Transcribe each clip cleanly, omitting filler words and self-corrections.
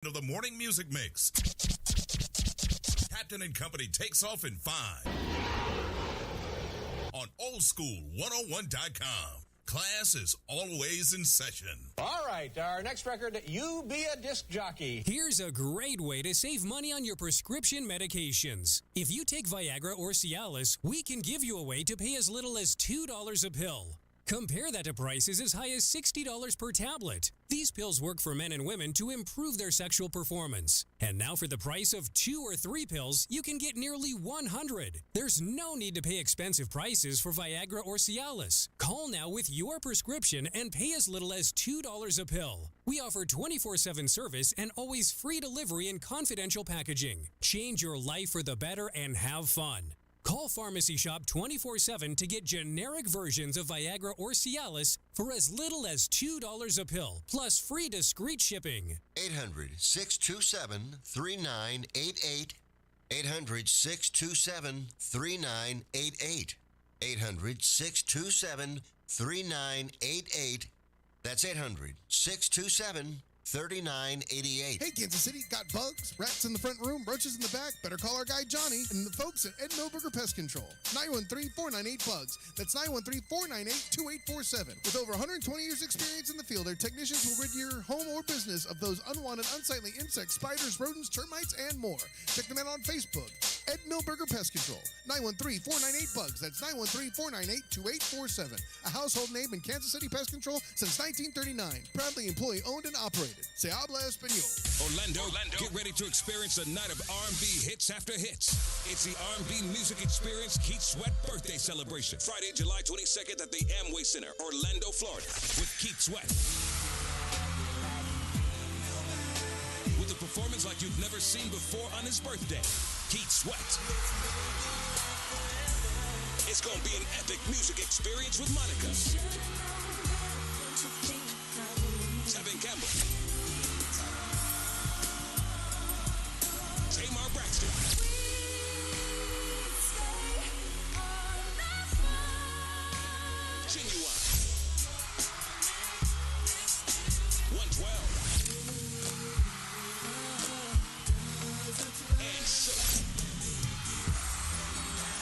of the morning music mix. Captain and Company takes off in 5 on oldschool101.com. Class is always in session. All right, our next record, You Be a Disc Jockey. Here's a great way to save money on your prescription medications. If you take Viagra or Cialis, we can give you a way to pay as little as $2 a pill. Compare that to prices as high as $60 per tablet. These pills work for men and women to improve their sexual performance. And now for the price of 2 or 3 pills, you can get nearly 100. There's no need to pay expensive prices for Viagra or Cialis. Call now with your prescription and pay as little as $2 a pill. We offer 24/7 service and always free delivery and confidential packaging. Change your life for the better and have fun. Call Pharmacy Shop 24/7 to get generic versions of Viagra or Cialis for as little as $2 a pill, plus free discreet shipping. 800-627-3988. 800-627-3988. 800-627-3988. That's 800-627-3988. Hey, Kansas City, got bugs, rats in the front room, roaches in the back? Better call our guy Johnny and the folks at Ed Milberger Pest Control. 913-498-BUGS. That's 913-498-2847. With over 120 years experience in the field, their technicians will rid your home or business of those unwanted, unsightly insects, spiders, rodents, termites, and more. Check them out on Facebook. Ed Milberger Pest Control. 913-498-BUGS. That's 913-498-2847. A household name in Kansas City Pest Control since 1939. Proudly employee-owned and operated. Se habla español. Orlando, get ready to experience a night of R&B hits after hits. It's the R&B Music Experience Keith Sweat Birthday Celebration. Friday, July 22nd at the Amway Center, Orlando, Florida, with Keith Sweat. With a performance like you've never seen before on his birthday, Keith Sweat. It's going to be an epic music experience with Monica, Tevin Campbell, Tamar Braxton, Genuine, 112, and Silk.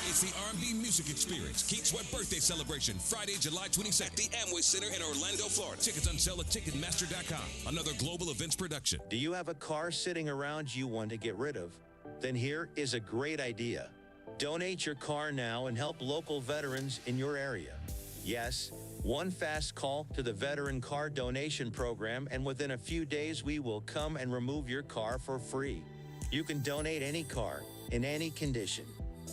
It's the R&B Music Experience Keith Sweat Birthday Celebration, Friday, July 22nd at the Amway Center in Orlando, Florida. Tickets on sale at Ticketmaster.com. Another global events production. Do you have a car sitting around you want to get rid of? Then here is a great idea. Donate your car now and help local veterans in your area. Yes, one fast call to the Veteran Car Donation Program, and within a few days we will come and remove your car for free. You can donate any car in any condition.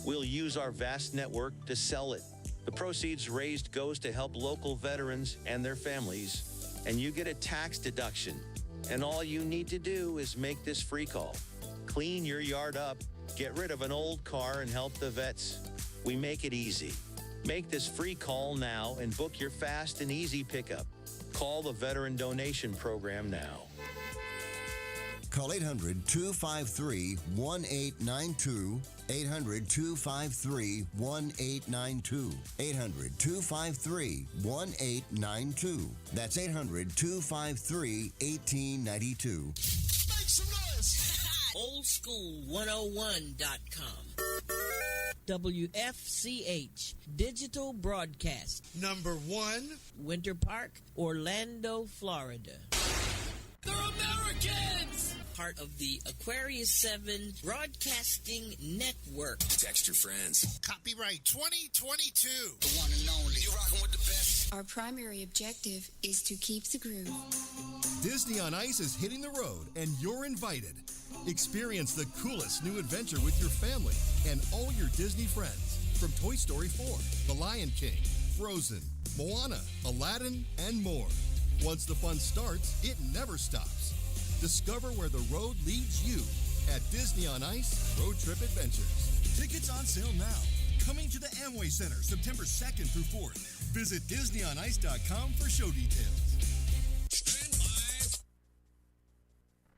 We'll use our vast network to sell it. The proceeds raised goes to help local veterans and their families, and you get a tax deduction. And all you need to do is make this free call. Clean your yard up, get rid of an old car, and help the vets. We make it easy. Make this free call now and book your fast and easy pickup. Call the Veteran Donation Program now. Call 800-253-1892. 800-253-1892. 800-253-1892. That's 800-253-1892. Make some noise! oldschool101.com. WFCH Digital Broadcast. Number 1. Winter Park, Orlando, Florida. They're Americans! Part of the Aquarius 7 Broadcasting Network. Text your friends. Copyright 2022. The one and only. You rockin' with the best. Our primary objective is to keep the groove. Disney on Ice is hitting the road, and you're invited. Experience the coolest new adventure with your family and all your Disney friends. From Toy Story 4, The Lion King, Frozen, Moana, Aladdin, and more. Once the fun starts, it never stops. Discover where the road leads you at Disney on Ice Road Trip Adventures. Tickets on sale now. Coming to the Amway Center September 2nd through 4th. Visit DisneyOnIce.com for show details.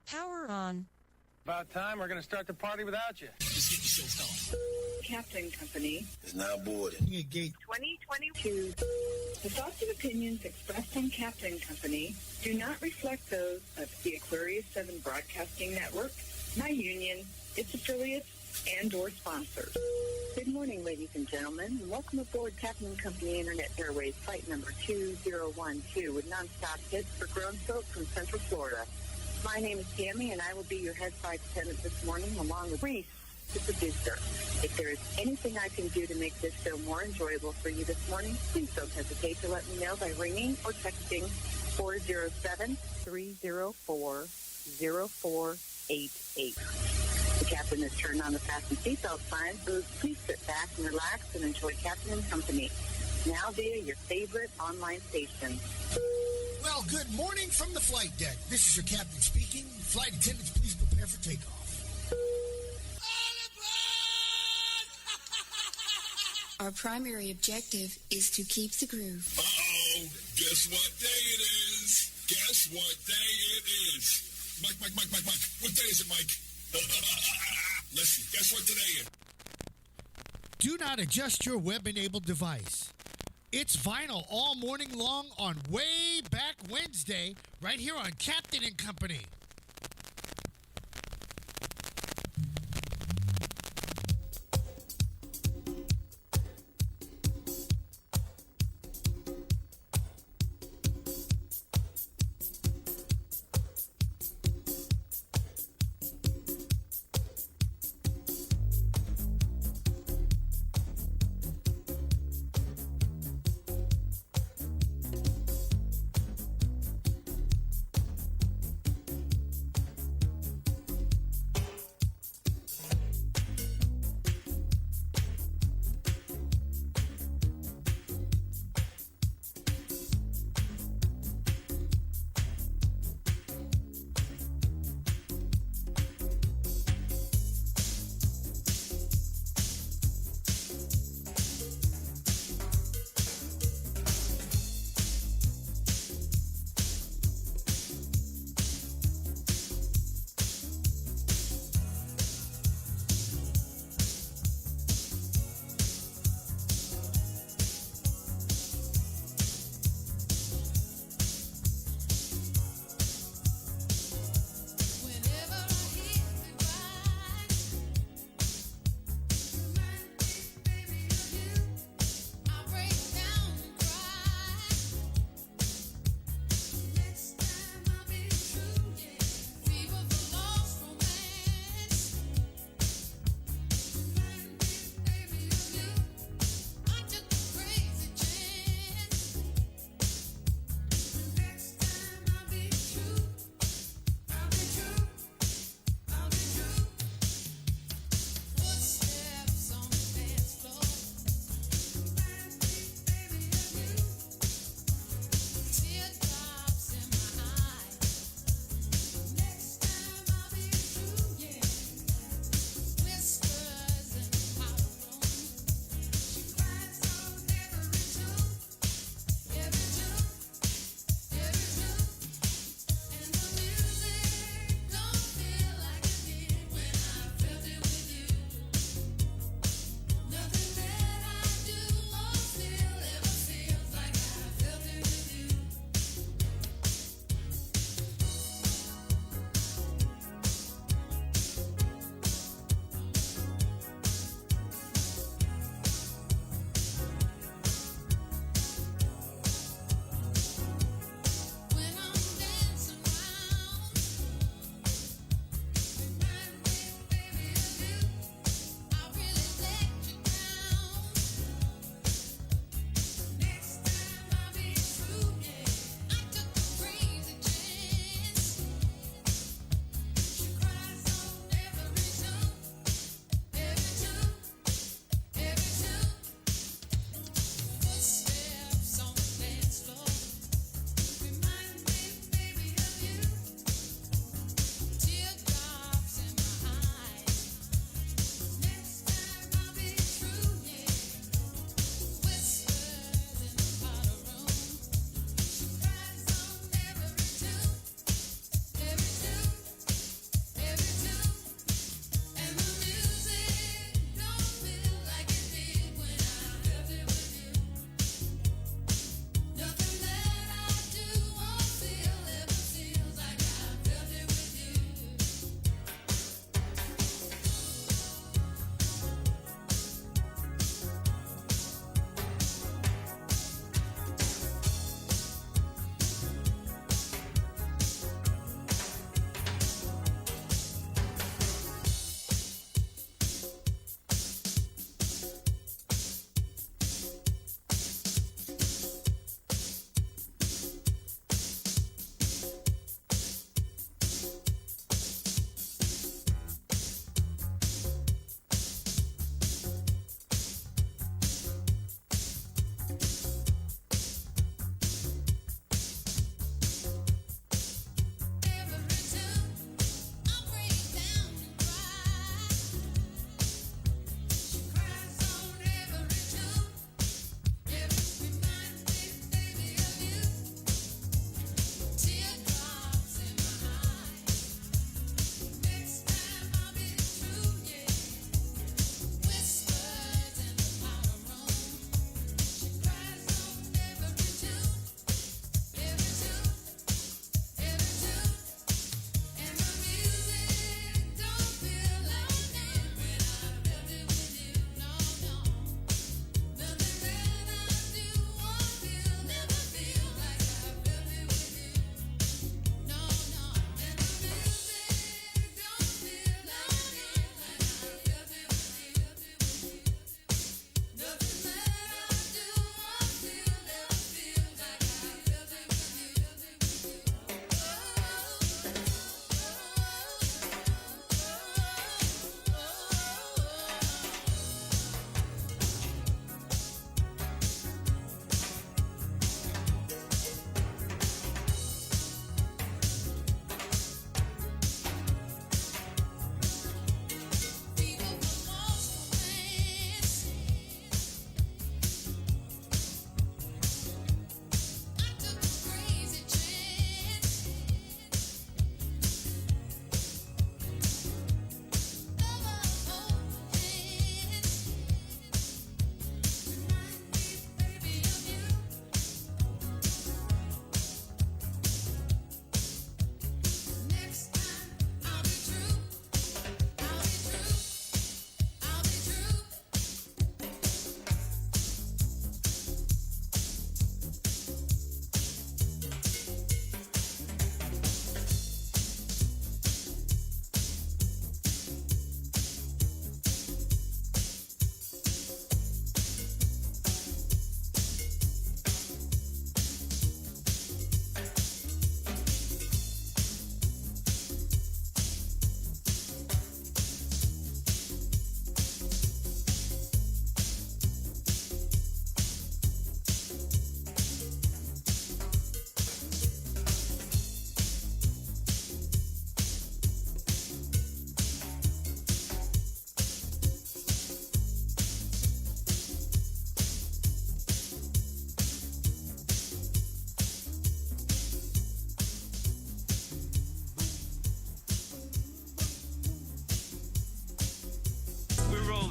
Power on. About time we're going to start the party without you. Just get yourself going. Captain Company is now boarding. Gate 2022. The thoughts and opinions expressed on Captain Company do not reflect those of the Aquarius 7 Broadcasting Network, my union, its affiliates, and or sponsors. Good morning, ladies and gentlemen, and welcome aboard Captain Company Internet Airways flight number 2012 with nonstop hits for grown folk from Central Florida. My name is Tammy, and I will be your head flight attendant this morning, along with Reese, the producer. If there is anything I can do to make this show more enjoyable for you this morning, please don't hesitate to let me know by ringing or texting 407-304-0488. The captain has turned on the fasten seatbelt sign, so please sit back and relax and enjoy Captain and Company, now via your favorite online station. Well, good morning from the flight deck. This is your captain speaking. Flight attendants, please prepare for takeoff. Our primary objective is to keep the groove. Uh-oh. Guess what day it is? Guess what day it is? Mike. What day is it, Mike? Listen, guess what today is? Do not adjust your web-enabled device. It's vinyl all morning long on Way Back Wednesday, right here on Captain and Company.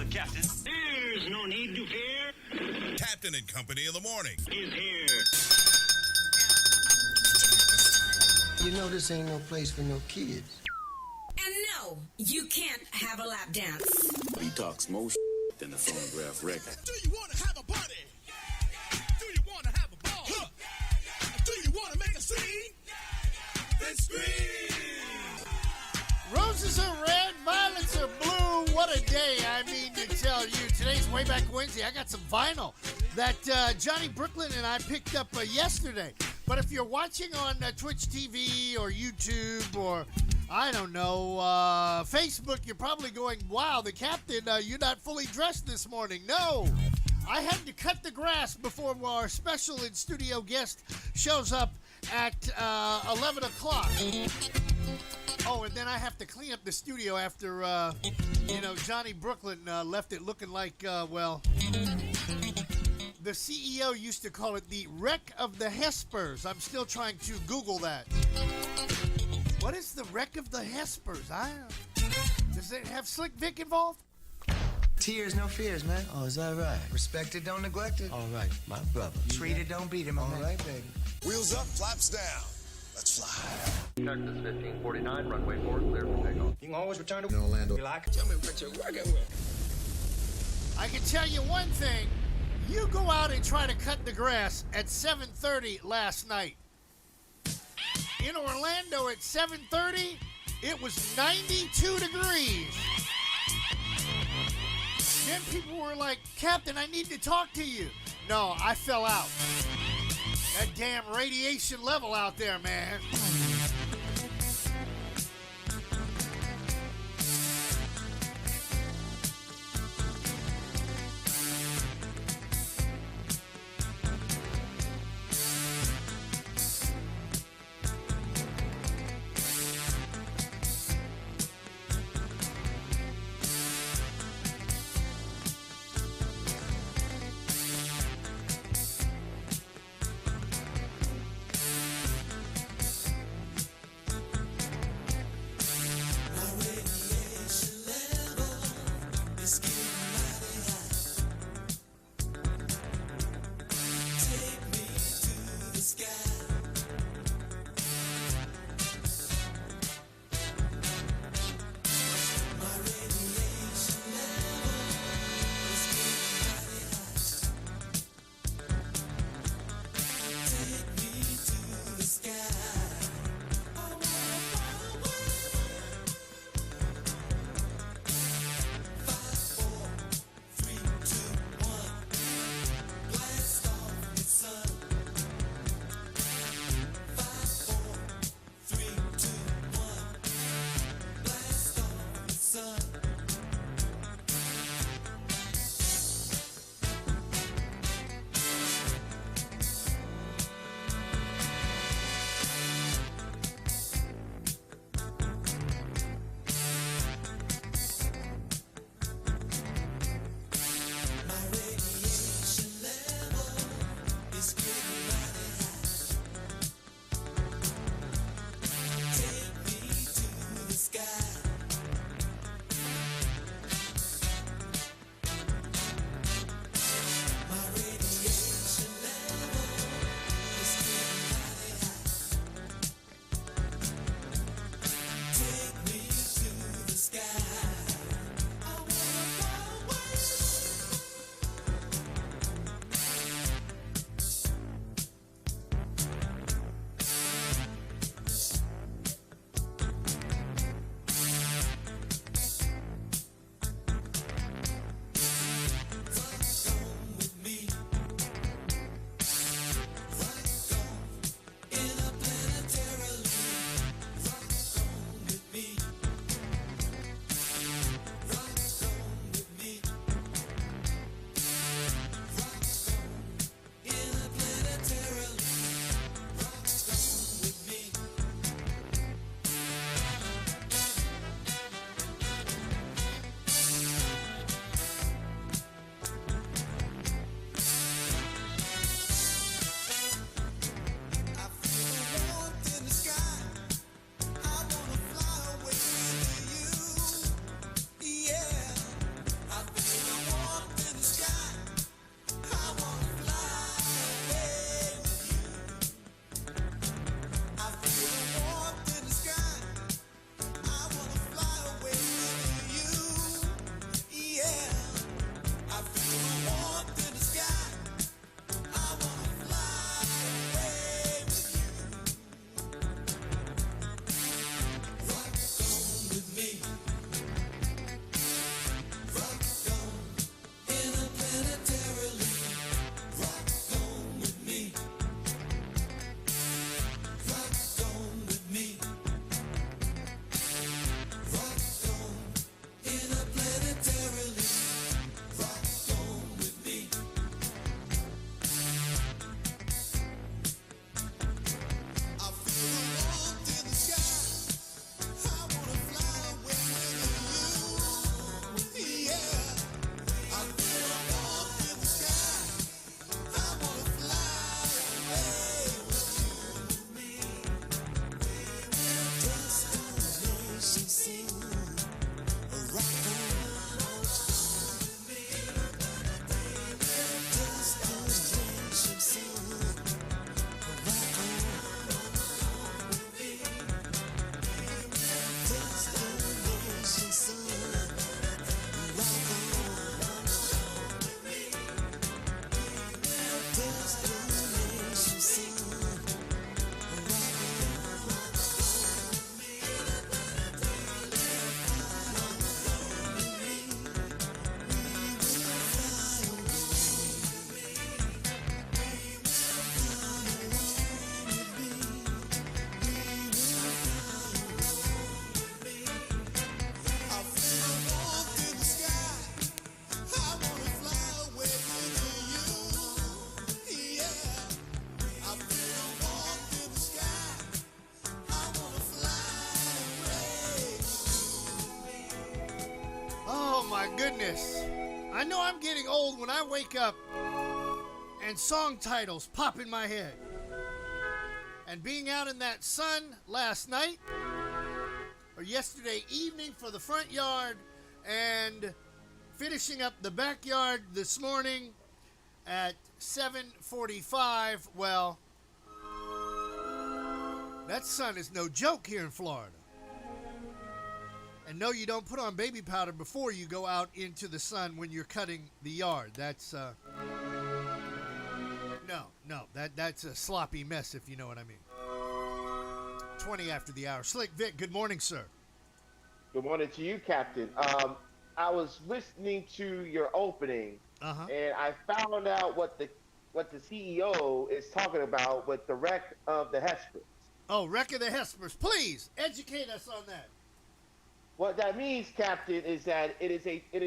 good, Captain. There's no need to fear. Captain and Company in the morning. Is here. You know this ain't no place for no kids. And no, you can't have a lap dance. He talks more than the phonograph record. Do you want to have a party? Do you want to have a ball? Huh. Do you want to make a scene? Then scream! Roses are red, violets are blue. What a day, I mean to tell you. Today's Way Back Wednesday. I got some vinyl that Johnny Brooklyn and I picked up yesterday. But if you're watching on Twitch TV or YouTube or, I don't know, Facebook, you're probably going, wow, the captain, you're not fully dressed this morning. No, I had to cut the grass before our special in-studio guest shows up at 11 o'clock. Oh, and then I have to clean up the studio after, Johnny Brooklyn left it looking like, the CEO used to call it the wreck of the Hespers. I'm still trying to Google that. What is the wreck of the Hespers? Does it have Slick Vic involved? Tears, no fears, man. Oh, is that right? Respected, don't neglect it. All right, my brother. Treated, don't beat him. All right, baby. Wheels up, flaps down. Let's fly. Texas 1549, runway 4, clear for takeoff. You can always return to Orlando. You like it? Tell me what you're working with. I can tell you one thing. You go out and try to cut the grass at 7:30 last night. In Orlando at 7:30, it was 92 degrees. Then people were like, Captain, I need to talk to you. No, I fell out. That damn radiation level out there, man. my goodness. I know I'm getting old when I wake up and song titles pop in my head. And being out in that sun last night or yesterday evening for the front yard and finishing up the backyard this morning at 7:45, well, that sun is no joke here in Florida. And no, you don't put on baby powder before you go out into the sun when you're cutting the yard. That's, that's a sloppy mess, if you know what I mean. 20 after the hour. Slick Vic, good morning, sir. Good morning to you, Captain. I was listening to your opening, and I found out what the CEO is talking about with the wreck of the Hesperus. Oh, wreck of the Hesperus. Please, educate us on that. What that means, Captain, is that it is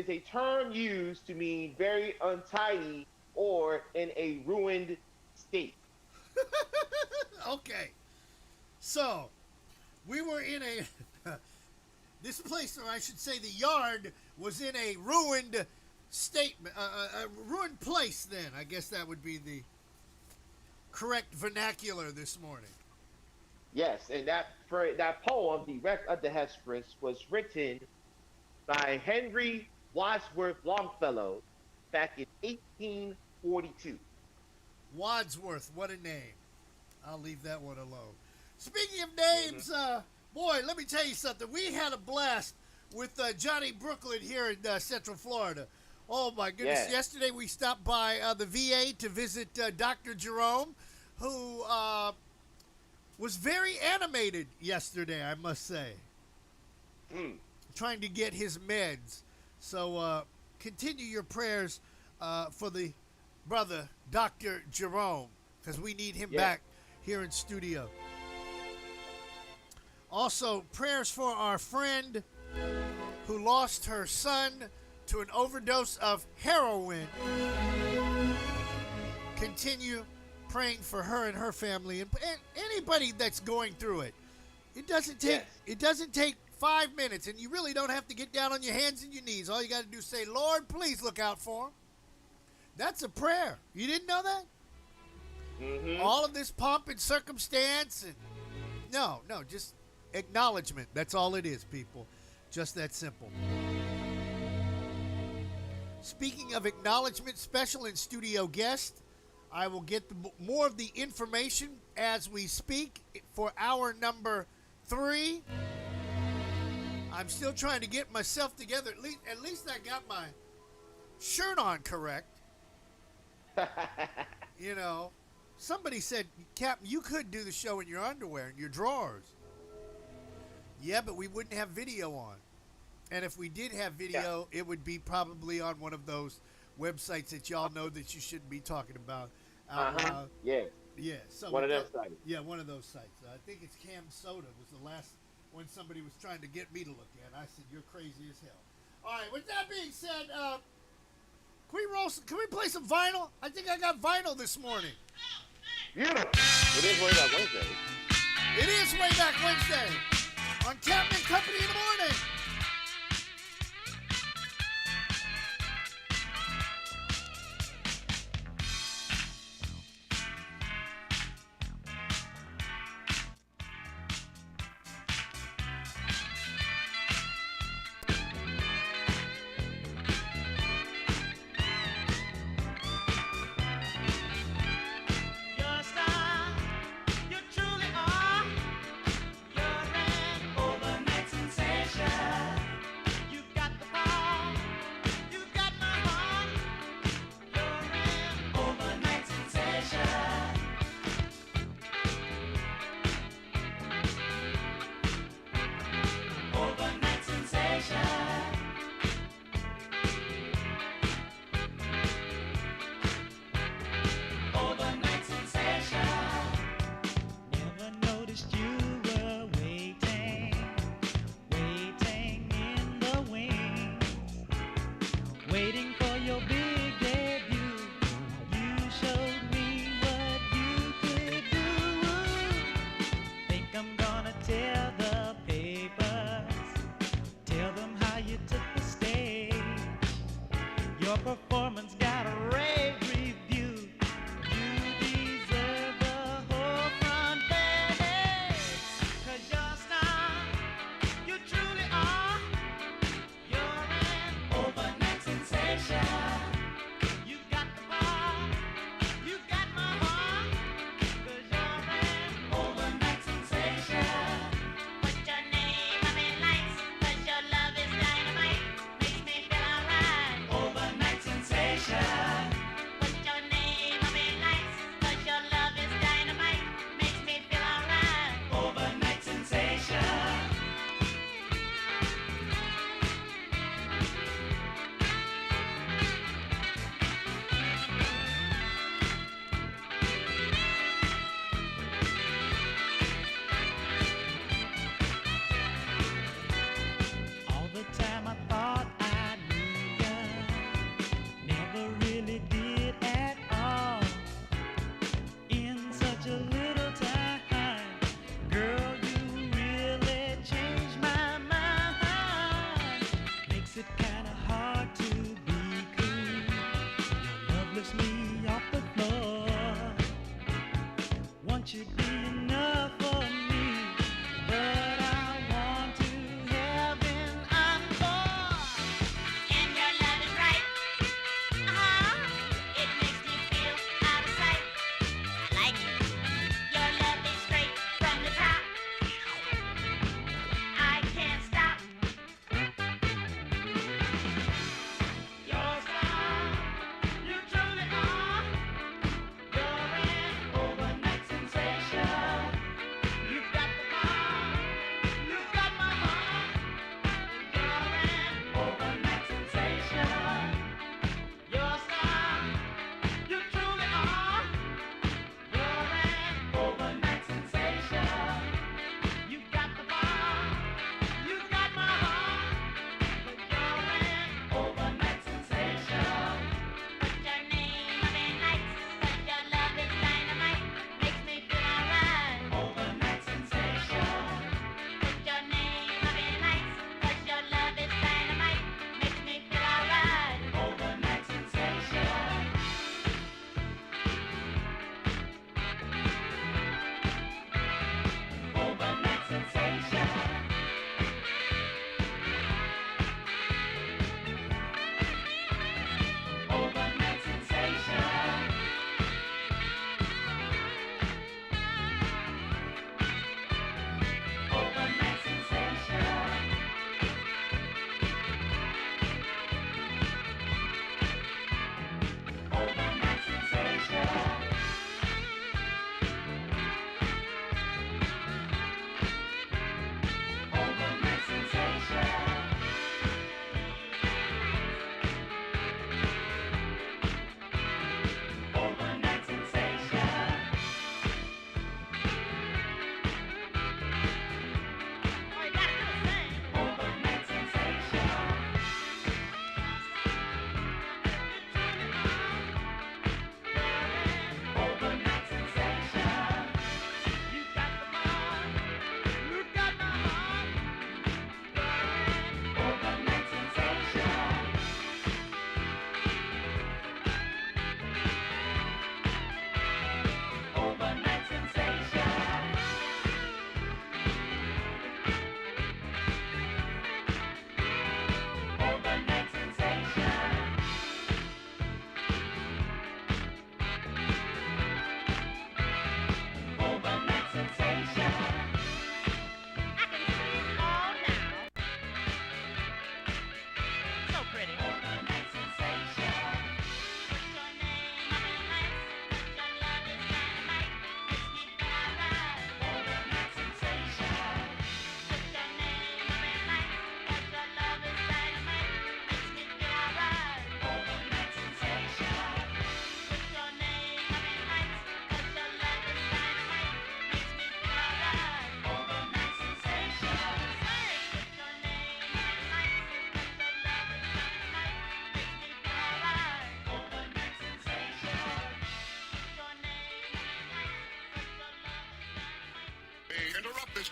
a term used to mean very untidy or in a ruined state. Okay. So, we were in this place, or I should say the yard, was in a ruined statement, a ruined place then. I guess that would be the correct vernacular this morning. Yes, and that poem, The Wreck of the Hesperus, was written by Henry Wadsworth Longfellow back in 1842. Wadsworth, what a name. I'll leave that one alone. Speaking of names, boy, let me tell you something. We had a blast with Johnny Brooklyn here in Central Florida. Oh, my goodness. Yeah. Yesterday we stopped by the VA to visit Dr. Jerome, who was very animated yesterday, I must say. Trying to get his meds. So continue your prayers for the brother, Dr. Jerome, because we need him back here in studio. Also, prayers for our friend who lost her son to an overdose of heroin. Continue praying for her and her family and anybody that's going through it. It doesn't take 5 minutes, and you really don't have to get down on your hands and your knees. All you got to do is say, Lord, please look out for him. That's a prayer. You didn't know that? Mm-hmm. All of this pomp and circumstance and no, just acknowledgement. That's all it is, people. Just that simple. Speaking of acknowledgement, special in studio guest, I will get more of the information as we speak for hour number 3. I'm still trying to get myself together. At least I got my shirt on correct. You know, somebody said, Captain, you could do the show in your underwear and your drawers. Yeah, but we wouldn't have video on. And if we did have video, it would be probably on one of those websites that y'all know that you shouldn't be talking about. Yeah. So one of those sites. Yeah, one of those sites. I think it's Cam Soda was the last one somebody was trying to get me to look at. I said, you're crazy as hell. All right, with that being said, can we play some vinyl? I think I got vinyl this morning. Beautiful. It is Way Back Wednesday. It is Way Back Wednesday on Captain and Company in the morning. Tell the papers, tell them how you took the stage. Your performance got a rave review. You deserve the whole front page. 'Cause your style, you truly are. You're an overnight sensation. You got the bar, you got my heart. 'Cause you're an overnight sensation. Put your name up in lights, 'cause your love is dynamite. Makes me feel alright. Overnight sensation.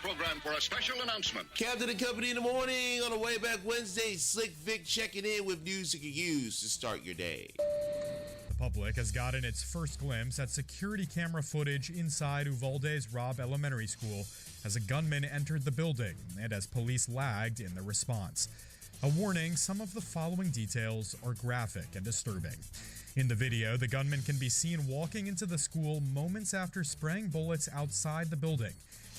program for a special announcement. Captain and Company in the morning on a way back Wednesday. Slick Vic checking in with news you can use to start your day. The public has gotten its first glimpse at security camera footage inside Uvalde's Robb Elementary School as a gunman entered the building and as police lagged in their response. A warning, some of the following details are graphic and disturbing. In the video, the gunman can be seen walking into the school moments after spraying bullets outside the building.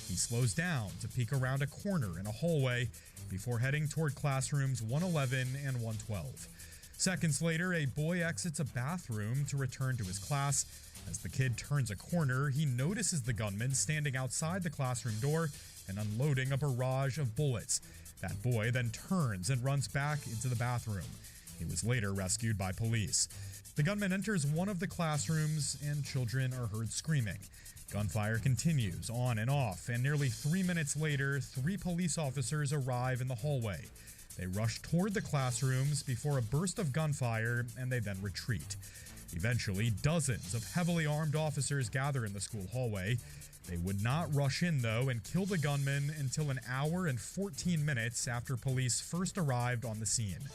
He slows down to peek around a corner in a hallway before heading toward classrooms 111 and 112. Seconds later, a boy exits a bathroom to return to his class. As the kid turns a corner, he notices the gunman standing outside the classroom door and unloading a barrage of bullets. That boy then turns and runs back into the bathroom. He was later rescued by police. The gunman enters one of the classrooms and children are heard screaming. Gunfire continues on and off, and nearly 3 minutes later, 3 police officers arrive in the hallway. They rush toward the classrooms before a burst of gunfire, and they then retreat. Eventually, dozens of heavily armed officers gather in the school hallway. They would not rush in, though, and kill the gunman until an hour and 14 minutes after police first arrived on the scene.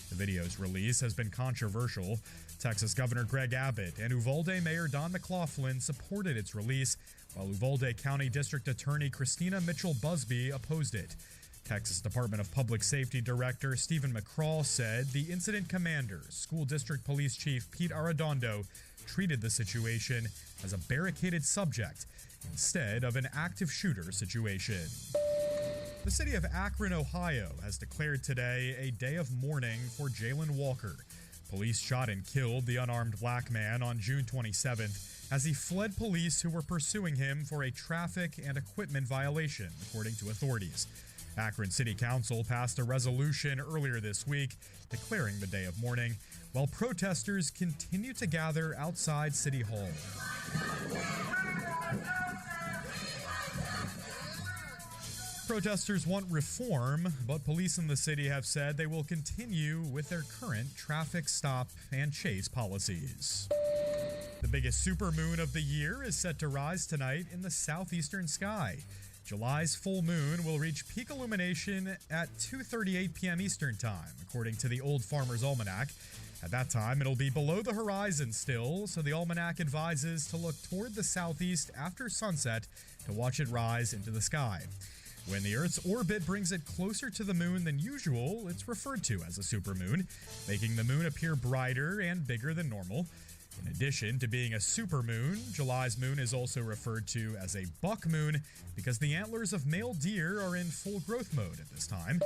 The video's release has been controversial. Texas Governor Greg Abbott and Uvalde Mayor Don McLaughlin supported its release, while Uvalde County District Attorney Christina Mitchell Busby opposed it. Texas Department of Public Safety Director Stephen McCraw said the incident commander, School District Police Chief Pete Arredondo, treated the situation as a barricaded subject instead of an active shooter situation. The city of Akron, Ohio, has declared today a day of mourning for Jalen Walker. Police shot and killed the unarmed black man on June 27th as he fled police who were pursuing him for a traffic and equipment violation, according to authorities. Akron City Council passed a resolution earlier this week declaring the day of mourning, while protesters continue to gather outside City Hall. Protesters want reform, but police in the city have said they will continue with their current traffic stop and chase policies. The biggest supermoon of the year is set to rise tonight in the southeastern sky. July's full moon will reach peak illumination at 2:38 p.m. Eastern Time, according to the Old Farmer's Almanac. At that time, it'll be below the horizon still, so the almanac advises to look toward the southeast after sunset to watch it rise into the sky. When the Earth's orbit brings it closer to the moon than usual, it's referred to as a supermoon, making the moon appear brighter and bigger than normal. In addition to being a supermoon, July's moon is also referred to as a buck moon because the antlers of male deer are in full growth mode at this time.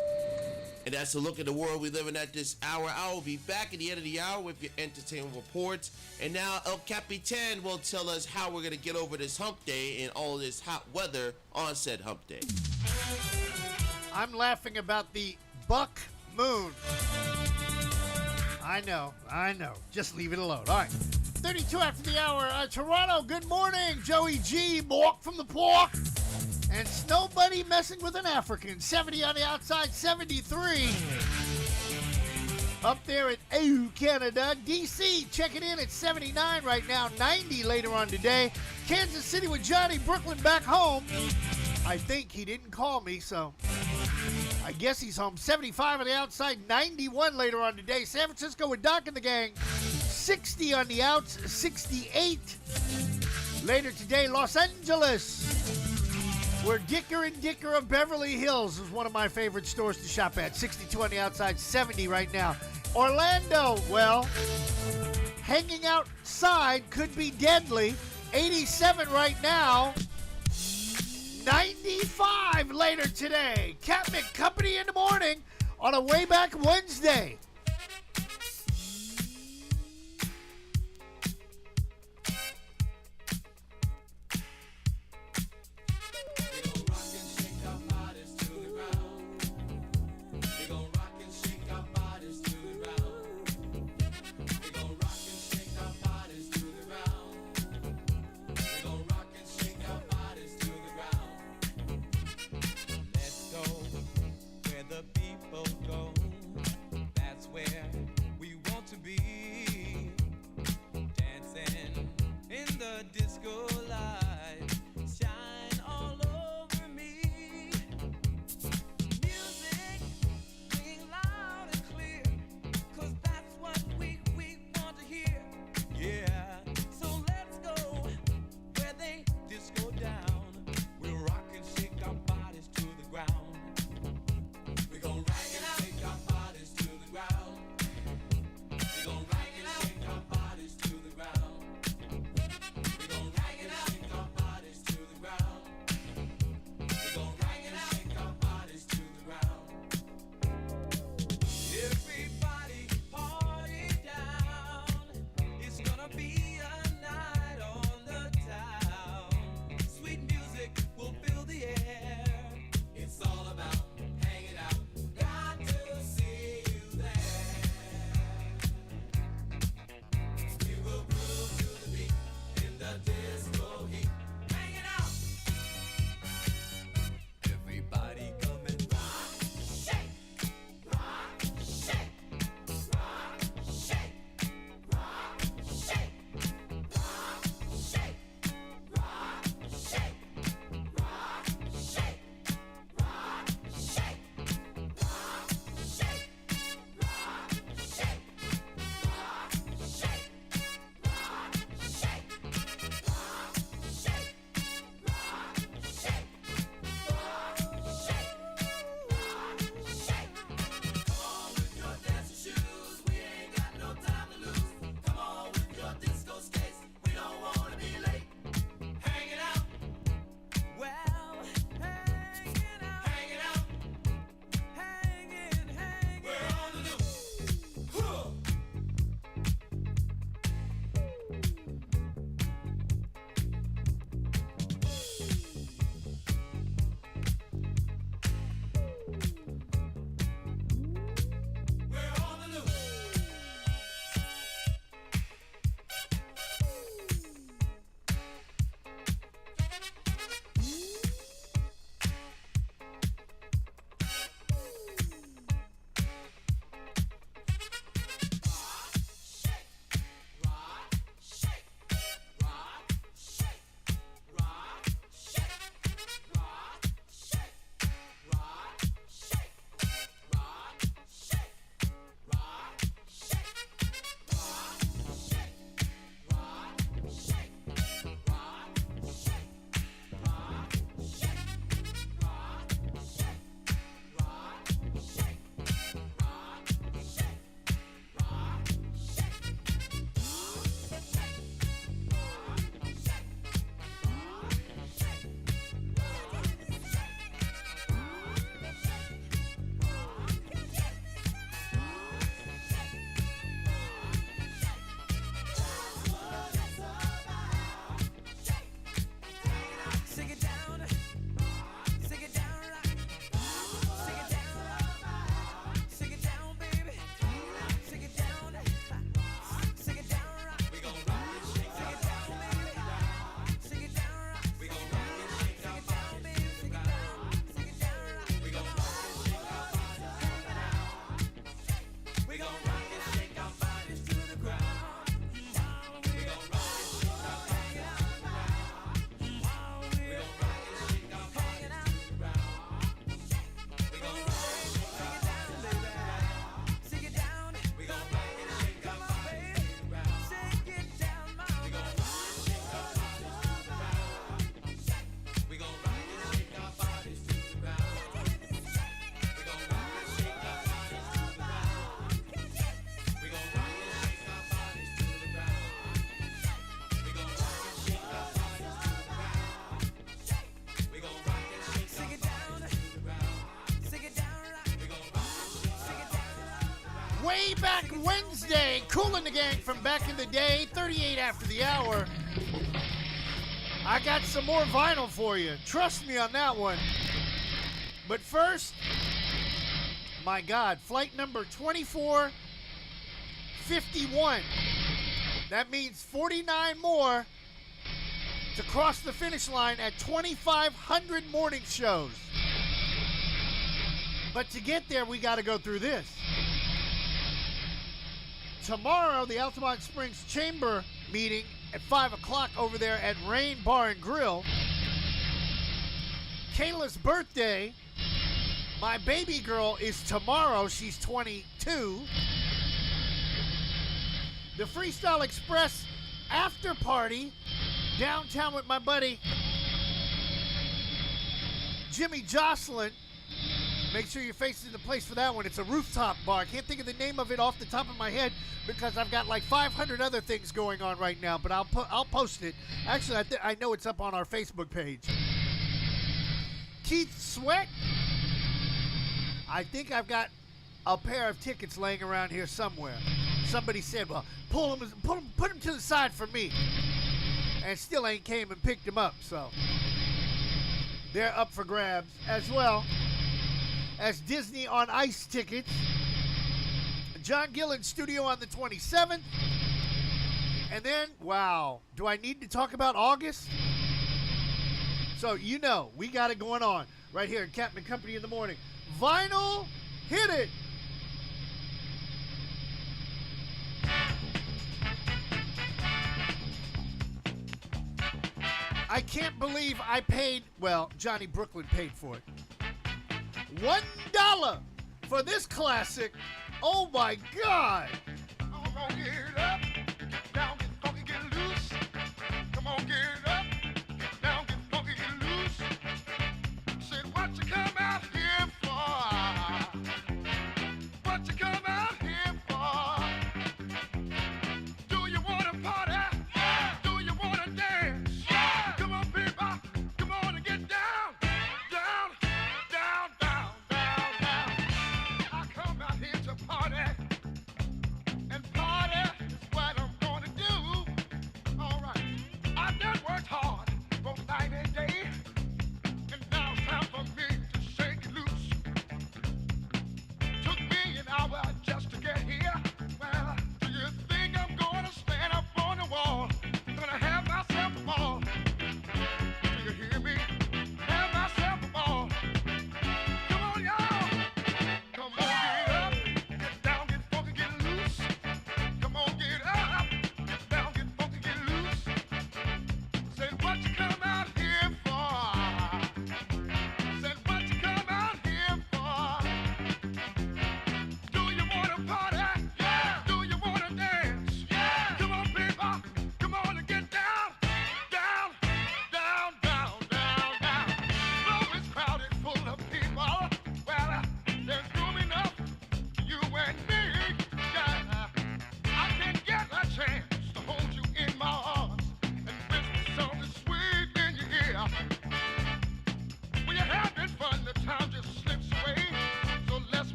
And that's a look at the world we live in at this hour. I will be back at the end of the hour with your entertainment reports. And now El Capitan will tell us how we're going to get over this hump day and all this hot weather on said hump day. I'm laughing about the buck moon. I know. Just leave it alone. All right. 32 after the hour. Toronto, good morning. Joey G, walk from the pork. And Snow Bunny messing with an African. 70 on the outside, 73. Up there at Canada. DC checking in at 79 right now, 90 later on today. Kansas City with Johnny, Brooklyn back home. I think he didn't call me, so I guess he's home. 75 on the outside, 91 later on today. San Francisco with Doc and the gang, 60 on the outs, 68 later today. Los Angeles, where Dicker and Dicker of Beverly Hills is one of my favorite stores to shop at. 62 on the outside, 70 right now. Orlando, well, hanging outside could be deadly. 87 right now. 95 later today. Captain Company in the morning on a way back Wednesday. Way Back Wednesday, Kool and the Gang from back in the day, 38 after the hour. I got some more vinyl for you. Trust me on that one. But first, my God, flight number 2451. That means 49 more to cross the finish line at 2,500 morning shows. But to get there, we got to go through this. Tomorrow, the Altamont Springs Chamber meeting at 5 o'clock over there at Rain Bar and Grill. Kayla's birthday. My baby girl is tomorrow. She's 22. The Freestyle Express after party downtown with my buddy Jimmy Jocelyn. Make sure you're facing the place for that one. It's a rooftop bar. I can't think of the name of it off the top of my head because I've got like 500 other things going on right now, but I'll post it. Actually, I know it's up on our Facebook page. Keith Sweat. I think I've got a pair of tickets laying around here somewhere. Somebody said, well, put them to the side for me. And still ain't came and picked them up, so they're up for grabs as well as Disney on Ice tickets. John Gillen Studio on the 27th. And then, wow, do I need to talk about August? So, you know, we got it going on right here in Captain Company in the morning. Vinyl, hit it. I can't believe I paid, well, Johnny Brooklyn paid for it. $1 for this classic. Oh my God. Come on, get up, get down, get funky, get loose. Come on, get up, get down, get funky, get loose. Said, what you come out here for? What you come out here for? Do you want to party? Yeah. Do you want to dance? Yeah. Come on, people, come on and get down, down, down, down, down, down. I come out here to party, and party is what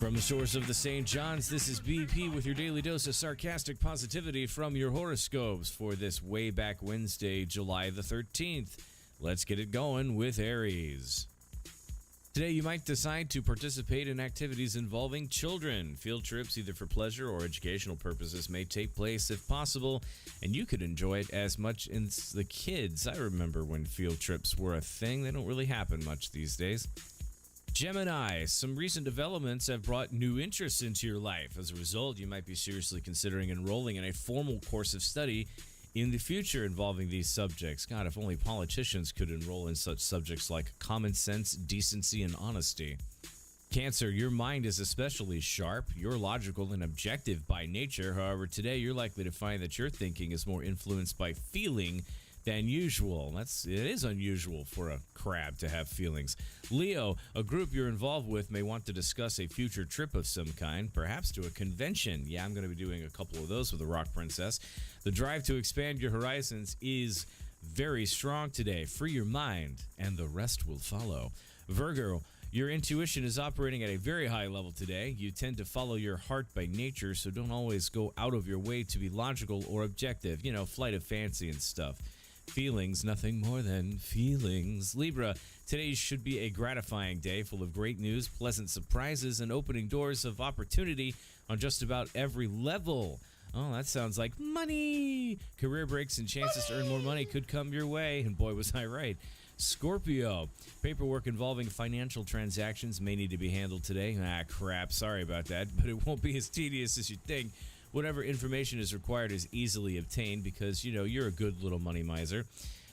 From the shores of the St. John's, this is BP with your daily dose of sarcastic positivity from your horoscopes for this way back Wednesday, July the 13th. Let's get it going with Aries. Today, you might decide to participate in activities involving children. Field trips, either for pleasure or educational purposes, may take place if possible, and you could enjoy it as much as the kids. I remember when field trips were a thing. They don't really happen much these days. Gemini, some recent developments have brought new interests into your life. As a result, you might be seriously considering enrolling in a formal course of study in the future involving these subjects. God, if only politicians could enroll in such subjects like common sense, decency, and honesty. Cancer, your mind is especially sharp. You're logical and objective by nature. However, today you're likely to find that your thinking is more influenced by feeling than usual. It is unusual for a crab to have feelings. Leo, a group you're involved with may want to discuss a future trip of some kind, perhaps to a convention. Yeah, I'm going to be doing a couple of those with the Rock Princess. The drive to expand your horizons is very strong today. Free your mind, and the rest will follow. Virgo, your intuition is operating at a very high level today. You tend to follow your heart by nature, so don't always go out of your way to be logical or objective. You know, flight of fancy and stuff. Feelings, nothing more than feelings. Libra, today should be a gratifying day full of great news, pleasant surprises, and opening doors of opportunity on just about every level. Oh, that sounds like money. Career breaks and chances to earn more money could come your way, and boy, was I right. Scorpio, paperwork involving financial transactions may need to be handled today. Ah, crap, sorry about that, but it won't be as tedious as you think. Whatever information is required is easily obtained because, you know, you're a good little money miser.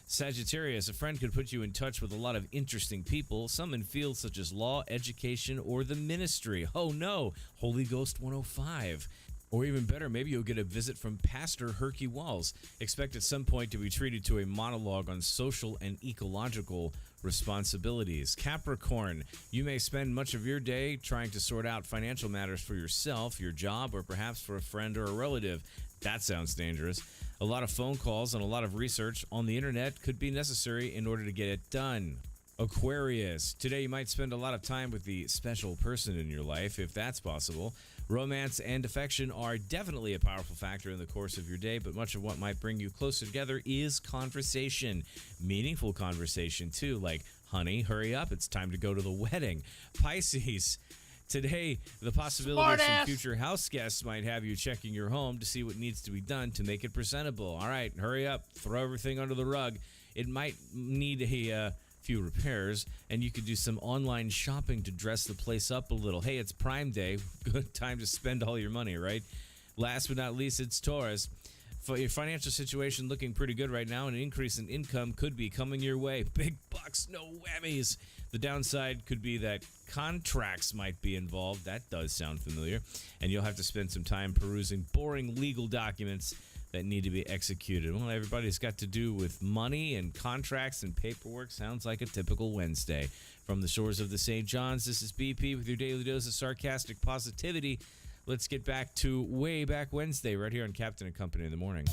Sagittarius, a friend could put you in touch with a lot of interesting people, some in fields such as law, education, or the ministry. Oh no, Holy Ghost 105. Or even better, maybe you'll get a visit from Pastor Herky Walls. Expect at some point to be treated to a monologue on social and ecological responsibilities. Capricorn, you may spend much of your day trying to sort out financial matters for yourself, your job, or perhaps for a friend or a relative. That sounds dangerous. A lot of phone calls and a lot of research on the internet could be necessary in order to get it done. Aquarius, today you might spend a lot of time with the special person in your life, if that's possible. Romance and affection are definitely a powerful factor in the course of your day, but much of what might bring you closer together is conversation. Meaningful conversation, too, like, honey, hurry up, it's time to go to the wedding. Pisces, today the possibility of some future house guests might have you checking your home to see what needs to be done to make it presentable. All right, hurry up, throw everything under the rug. It might need a few repairs, and you could do some online shopping to dress the place up a little. Hey, it's Prime Day. Good time to spend all your money, right? Last but not least, it's Taurus. For your financial situation looking pretty good right now, and an increase in income could be coming your way. Big bucks, no whammies. The downside could be that contracts might be involved. That does sound familiar. And you'll have to spend some time perusing boring legal documents that need to be executed. Well, everybody's got to do with money and contracts and paperwork. Sounds like a typical Wednesday. From the shores of the St. John's, this is BP with your daily dose of sarcastic positivity. Let's get back to way back Wednesday right here on Captain and Company in the morning.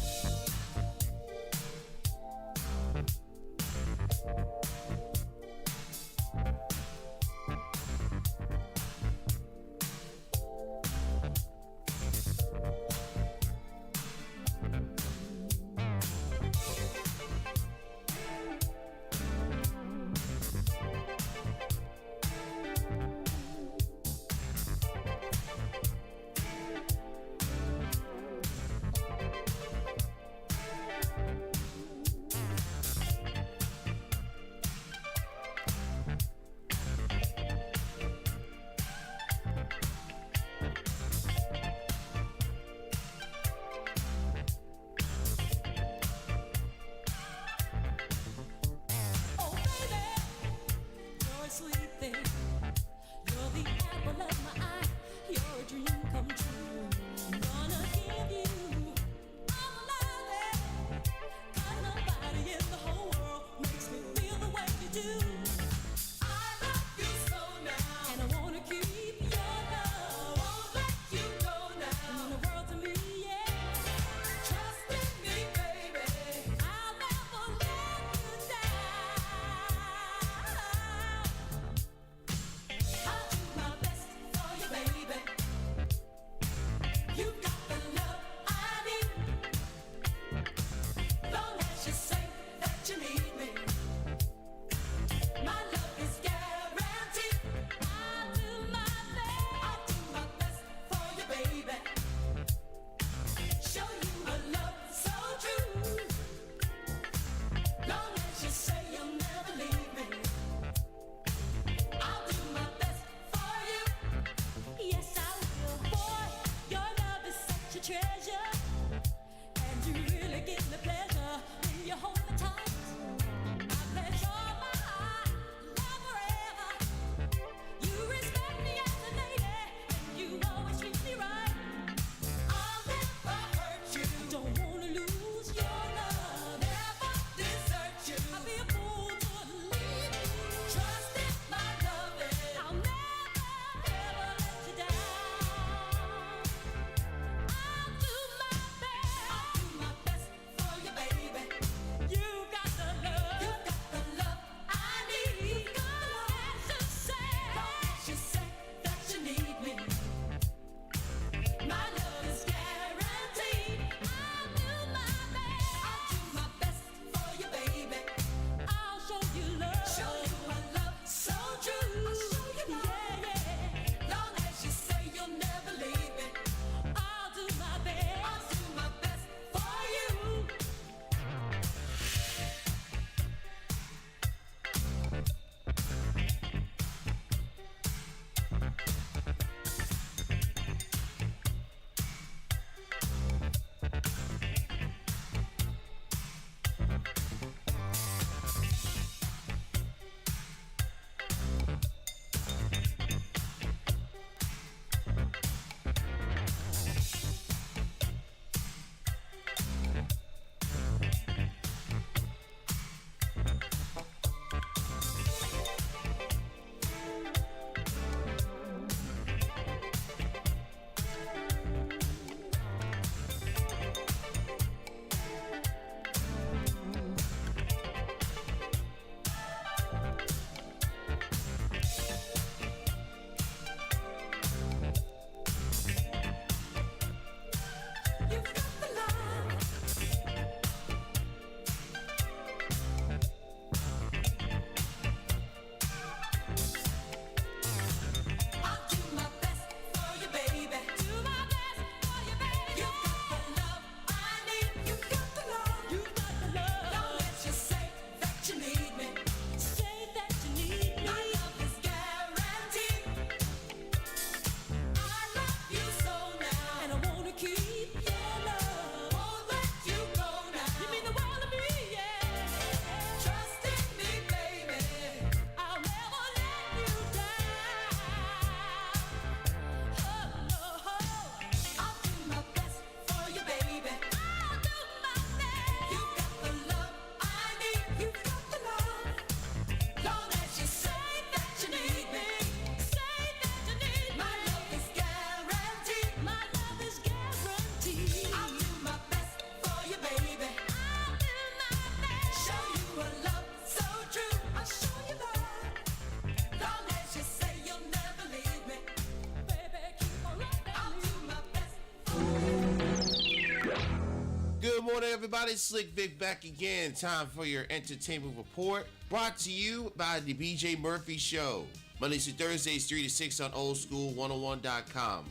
everybody? Slick Vic back again. Time for your entertainment report. Brought to you by the BJ Murphy Show. Mondays to Thursdays, 3 to 6 on oldschool101.com.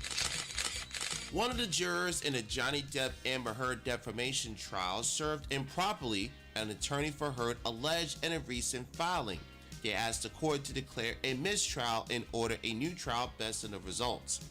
One of the jurors in the Johnny Depp Amber Heard defamation trial served improperly. An attorney for Heard alleged in a recent filing. They asked the court to declare a mistrial and order a new trial based on the results.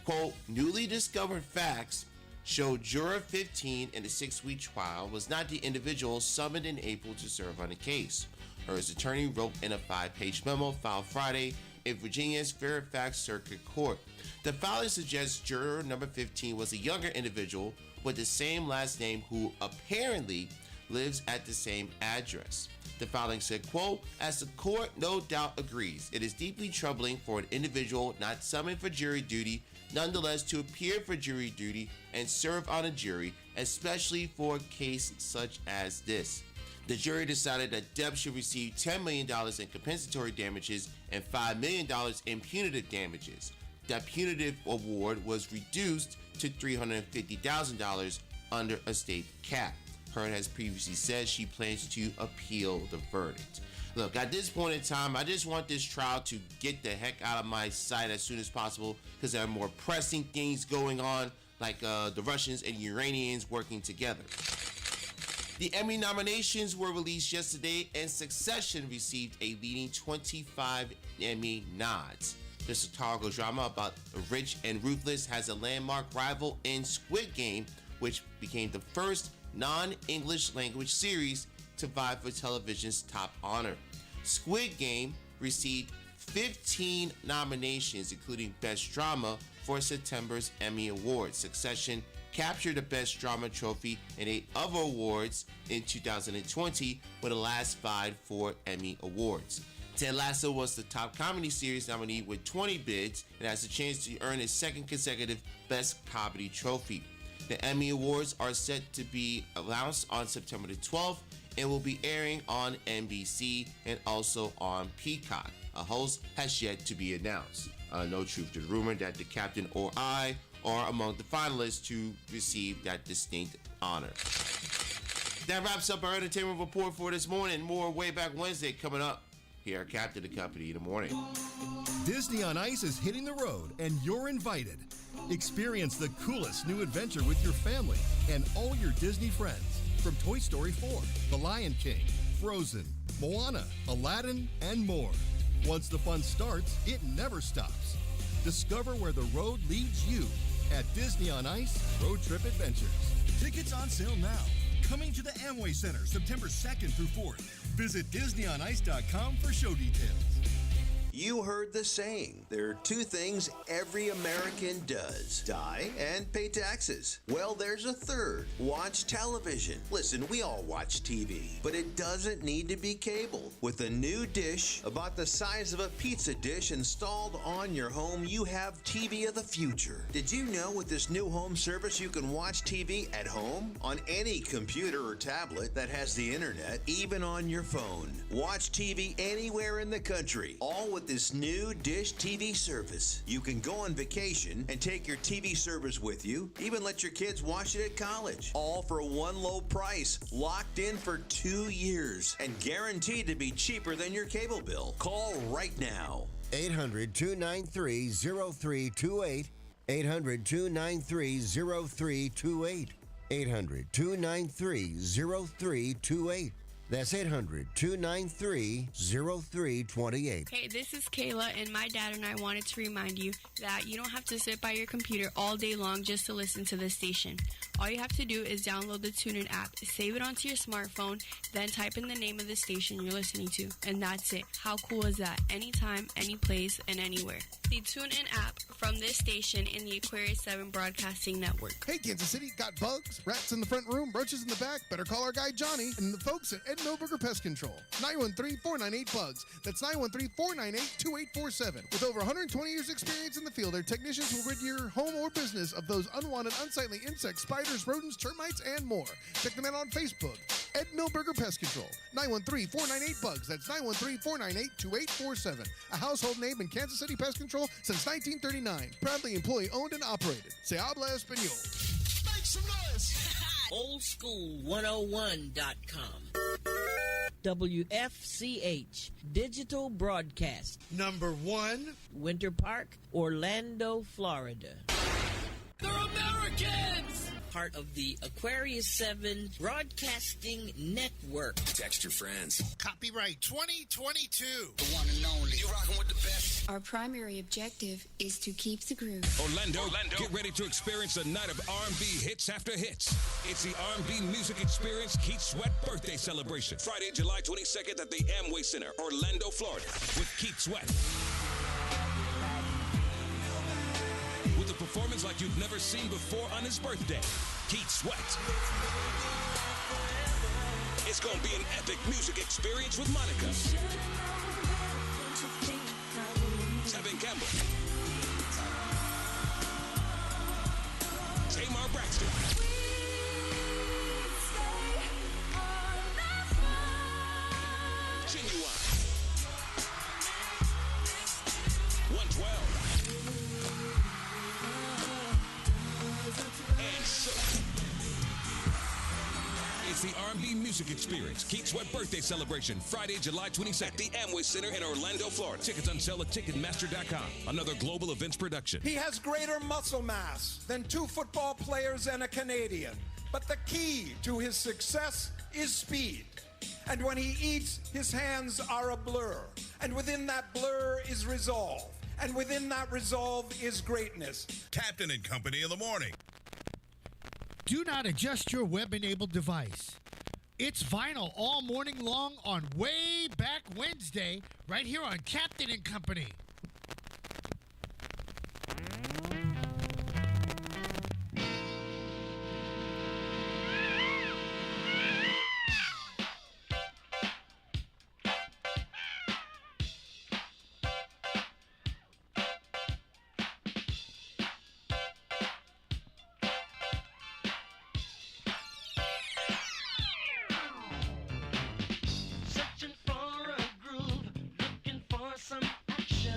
Quote, newly discovered facts show juror 15 in the 6-week trial was not the individual summoned in April to serve on the case. Heard's attorney wrote in a 5-page memo filed Friday in Virginia's Fairfax Circuit Court. The filing suggests juror number 15 was a younger individual with the same last name who apparently lives at the same address. The filing said, quote, as the court no doubt agrees, it is deeply troubling for an individual not summoned for jury duty nonetheless to appear for jury duty and serve on a jury, especially for a case such as this. The jury decided that Depp should receive $10 million in compensatory damages and $5 million in punitive damages. That punitive award was reduced to $350,000 under a state cap. Heard has previously said she plans to appeal the verdict. Look, at this point in time, I just want this trial to get the heck out of my sight as soon as possible because there are more pressing things going on, like the Russians and Iranians working together. The Emmy nominations were released yesterday, and Succession received a leading 25 Emmy nods. The satirical drama about Rich and Ruthless has a landmark rival in Squid Game, which became the first non-English language series to vie for television's top honor. Squid Game received 15 nominations, including Best Drama, for September's Emmy Awards. Succession captured the Best Drama trophy and 8 other awards in 2020, with the last 5 for Emmy Awards. Ted Lasso was the top comedy series nominee with 20 bids and has a chance to earn his second consecutive Best Comedy trophy. The Emmy Awards are set to be announced on September the 12th and will be airing on NBC and also on Peacock. A host has yet to be announced. No truth to the rumor that the captain or I are among the finalists to receive that distinct honor. That wraps up our entertainment report for this morning. More Way Back Wednesday coming up here at Captain the Company in the morning. Disney on Ice is hitting the road, and you're invited. Experience the coolest new adventure with your family and all your Disney friends. From Toy Story 4, The Lion King, Frozen, Moana, Aladdin, and more. Once the fun starts, it never stops. Discover where the road leads you at Disney on Ice Road Trip Adventures. Tickets on sale now. Coming to the Amway Center September 2nd through 4th. Visit DisneyOnIce.com for show details. You heard the saying, there are 2 things every American does, die and pay taxes. Well, there's a third, watch television. Listen, we all watch TV, but it doesn't need to be cable. With a new dish about the size of a pizza dish installed on your home, you have TV of the future. Did you know with this new home service you can watch TV at home, on any computer or tablet that has the internet, even on your phone? Watch TV anywhere in the country, all with this new Dish TV service. You can go on vacation and take your TV service with you, even let your kids watch it at college, all for one low price, locked in for 2 years, and guaranteed to be cheaper than your cable bill. Call right now. 800-293-0328. 800-293-0328. 800-293-0328. That's 800-293-0328. Hey, this is Kayla, and my dad and I wanted to remind you that you don't have to sit by your computer all day long just to listen to this station. All you have to do is download the TuneIn app, save it onto your smartphone, then type in the name of the station you're listening to, and that's it. How cool is that? Anytime, any place, and anywhere. The TuneIn app from this station in the Aquarius 7 Broadcasting Network. Hey, Kansas City, got bugs, rats in the front room, roaches in the back? Better call our guy Johnny and the folks at Ed Milberger Pest Control. 913-498-BUGS. That's 913-498-2847. With over 120 years experience in the field, their technicians will rid your home or business of those unwanted, unsightly insects, spiders, rodents, termites, and more. Check them out on Facebook. Ed Milberger Pest Control. 913-498-BUGS. That's 913-498-2847. A household name in Kansas City Pest Control since 1939. Proudly employee-owned and operated. Se habla español. Make some noise! oldschool101.com. WFCH Digital Broadcast. Number 1, Winter Park, Orlando, Florida. They're Americans! Part of the Aquarius 7 Broadcasting Network. Text your friends. Copyright 2022. The one and only. You rocking with the best. Our primary objective is to keep the groove. Orlando, get ready to experience a night of R&B hits after hits. It's the R&B Music Experience Keith Sweat birthday celebration. Friday, July 22nd at the Amway Center, Orlando, Florida, with Keith Sweat. With a performance like you've never seen before on his birthday, Keith Sweat. It's going to be an epic music experience with Monica, Tevin Campbell, Tamar Braxton, Genuine, 112, and Silk. It's the R&B Music Experience Keith Sweat birthday celebration, Friday, July 22nd at the Amway Center in Orlando, Florida. Tickets on sale at Ticketmaster.com. Another global events production. He has greater muscle mass than 2 football players and a Canadian. But the key to his success is speed. And when he eats, his hands are a blur. And within that blur is resolve. And within that resolve is greatness. Captain and Company in the morning. Do not adjust your web-enabled device. It's vinyl all morning long on Way Back Wednesday, right here on Captain and Company. Searching for a groove, looking for some action.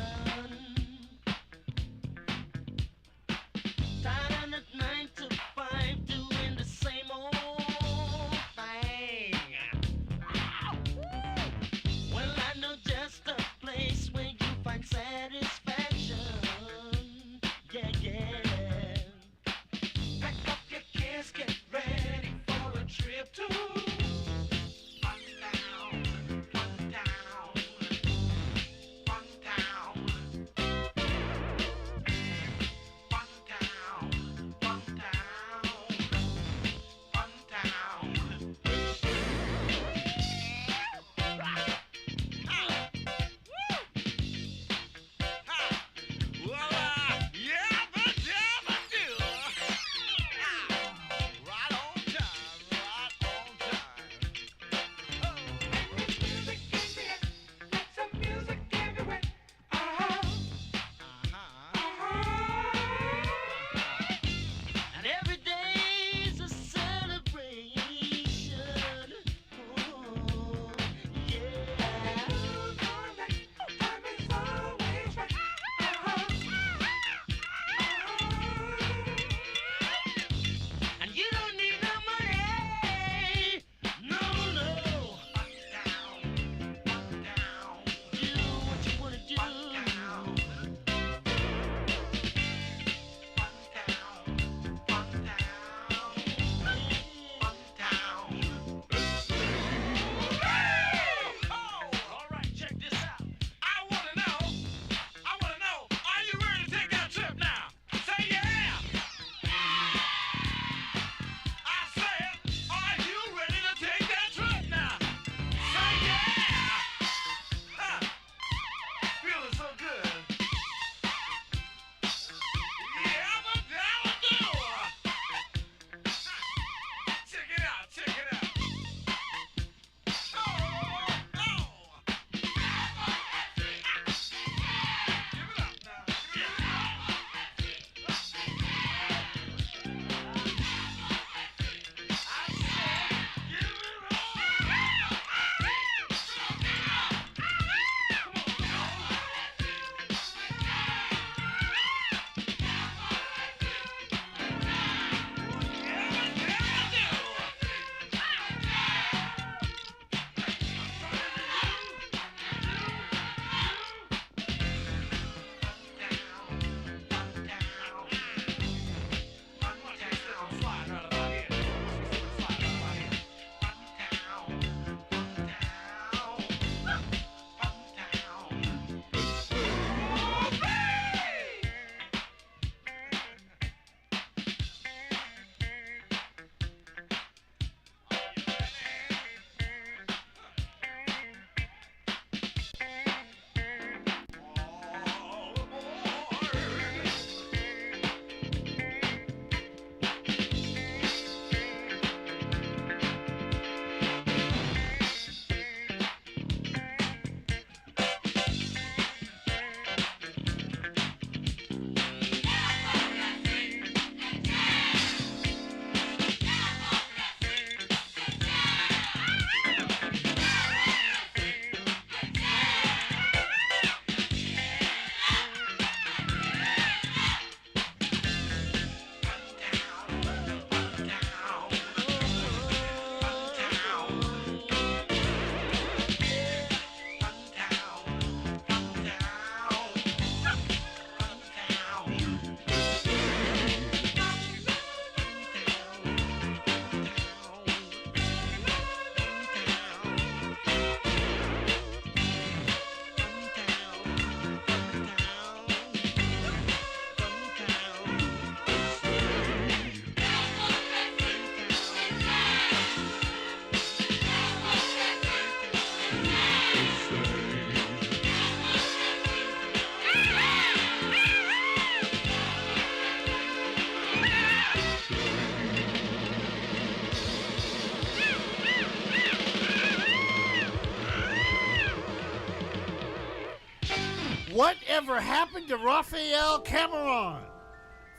Whatever happened to Raphael Cameron?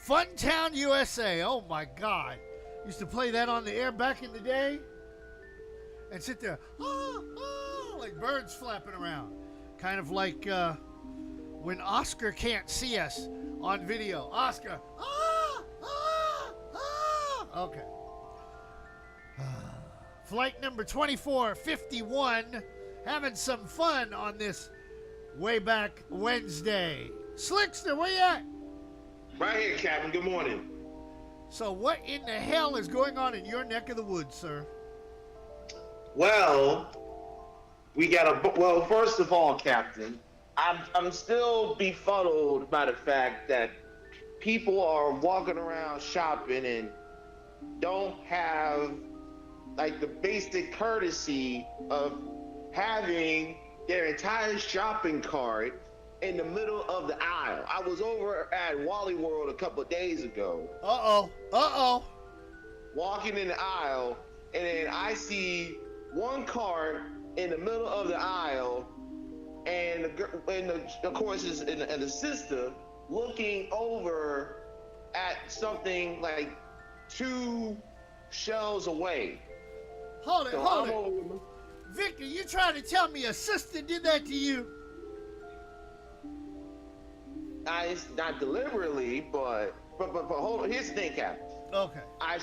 Funtown, USA. Oh, my God. Used to play that on the air back in the day. And sit there, like birds flapping around. Kind of like when Oscar can't see us on video. Oscar, Okay. Flight number 2451. Having some fun on this way back Wednesday. Slickster, where you at? Right here, Captain. Good morning. So what in the hell is going on in your neck of the woods, sir? Well, first of all, Captain, I'm still befuddled by the fact that people are walking around shopping and don't have like the basic courtesy of having their entire shopping cart in the middle of the aisle. I was over at Wally World a couple of days ago. Walking in the aisle, and then I see one cart in the middle of the aisle, and of course, the sister looking over at something like 2 shelves away. Hold it. Victor, you trying to tell me a sister did that to you? It's not deliberately, but hold on. Here's the thing, Captain. Okay. I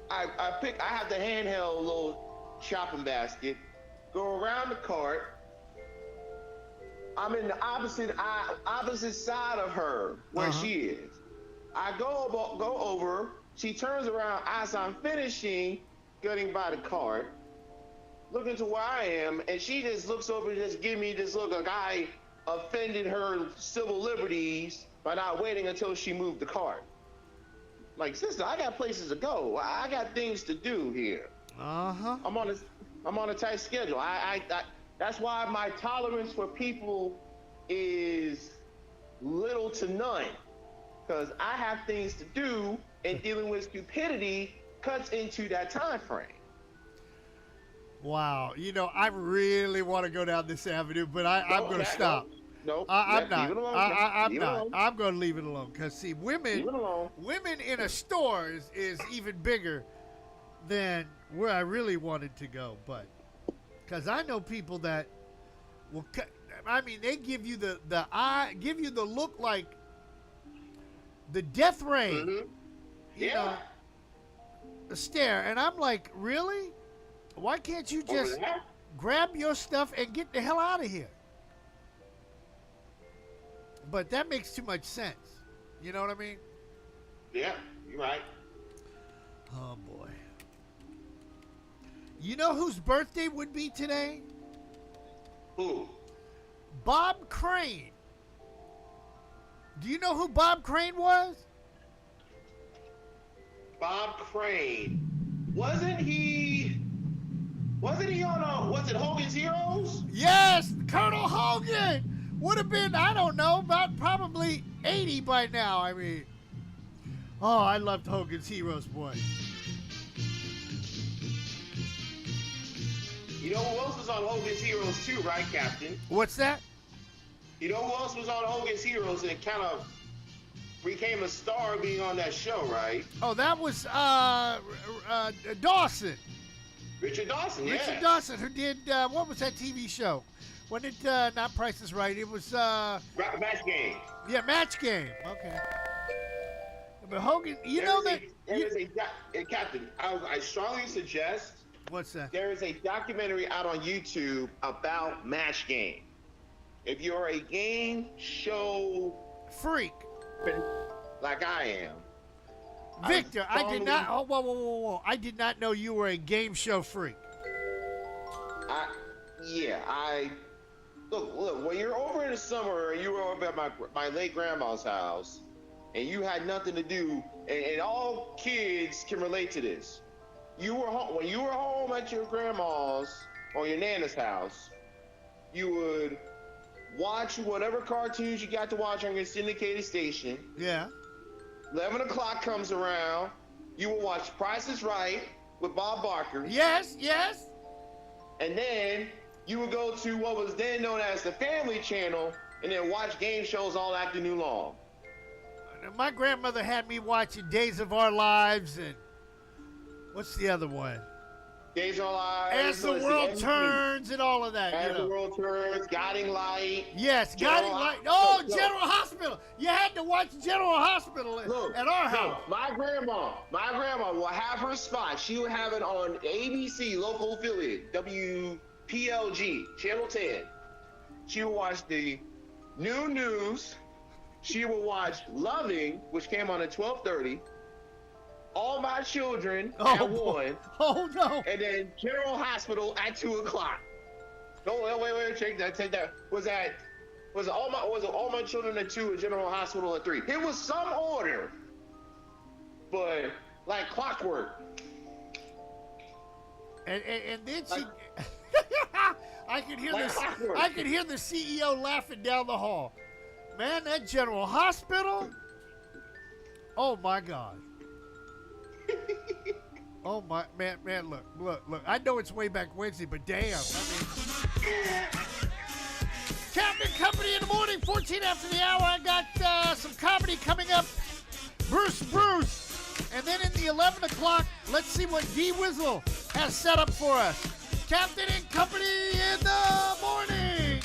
have the handheld little shopping basket, go around the cart. I'm in the opposite side of her where she is. I go over. She turns around as I'm finishing getting by the cart, looking to where I am, and she just looks over and just give me this look like I offended her civil liberties by not waiting until she moved the cart. Like, sister, I got places to go. I got things to do here. I'm on a tight schedule. I that's why my tolerance for people is little to none, because I have things to do, and dealing with stupidity cuts into that time frame. Wow, I really want to go down this avenue, but I'm going to stop. No, I'm not. Leave it alone, I'm leave it not. alone. I'm going to leave it alone because see, women in a store is even bigger than where I really wanted to go. But because I know people that will, they give you the look like the death ray. You know, the stare, and I'm like, really? Why can't you just grab your stuff and get the hell out of here? But that makes too much sense. You know what I mean? Yeah, you're right. Oh, boy. You know whose birthday would be today? Who? Bob Crane. Do you know who Bob Crane was? Bob Crane. Wasn't he on, was it Hogan's Heroes? Yes, Colonel Hogan. Would have been, I don't know, about probably 80 by now. I mean, I loved Hogan's Heroes, boy. You know who else was on Hogan's Heroes too, right, Captain? What's that? You know who else was on Hogan's Heroes and kind of became a star being on that show, right? Oh, that was Dawson. Richard Dawson, yeah. Richard Dawson, who did, what was that TV show? When it, not Price is Right, it was... Match Game. Yeah, Match Game. Okay. But Hogan, Captain, I strongly suggest... What's that? There is a documentary out on YouTube about Match Game. If you're a game show... freak. Like I am. Victor, I did not... Oh, whoa. I did not know you were a game show freak. Look, when you're over in the summer and you were over at my late grandma's house and you had nothing to do, and all kids can relate to this. You were home, when you were home at your grandma's or your nana's house, you would watch whatever cartoons you got to watch on your syndicated station. Yeah. 11 o'clock comes around, you will watch Price is Right with Bob Barker. Yes. And then you would go to what was then known as the Family Channel and then watch game shows all afternoon long. My grandmother had me watching Days of Our Lives and what's the other one? Days of Our Lives. As the World Turns and all of that. As the World Turns, Guiding Light. Yes, Guiding Light. Oh, General Hospital. You had to watch General Hospital at our house. My grandma will have her spot. She would have it on ABC local affiliate, WPLG, Channel 10. She would watch the new news. She would watch Loving, which came on at 12:30. All My Children at 1. Oh, no. And then General Hospital at 2 o'clock. No, wait, take that. Was it All My Children at 2 and General Hospital at 3? It was some order, but like clockwork. And then she... I could hear the CEO laughing down the hall. Man, that General Hospital. Oh my God. Oh my man, look. I know it's way back Wednesday, but damn. Captain Company in the morning, 14 after the hour. I got some comedy coming up. Bruce. And then in the 11 o'clock, let's see what D Wizzle has set up for us. Captain and Company in the morning.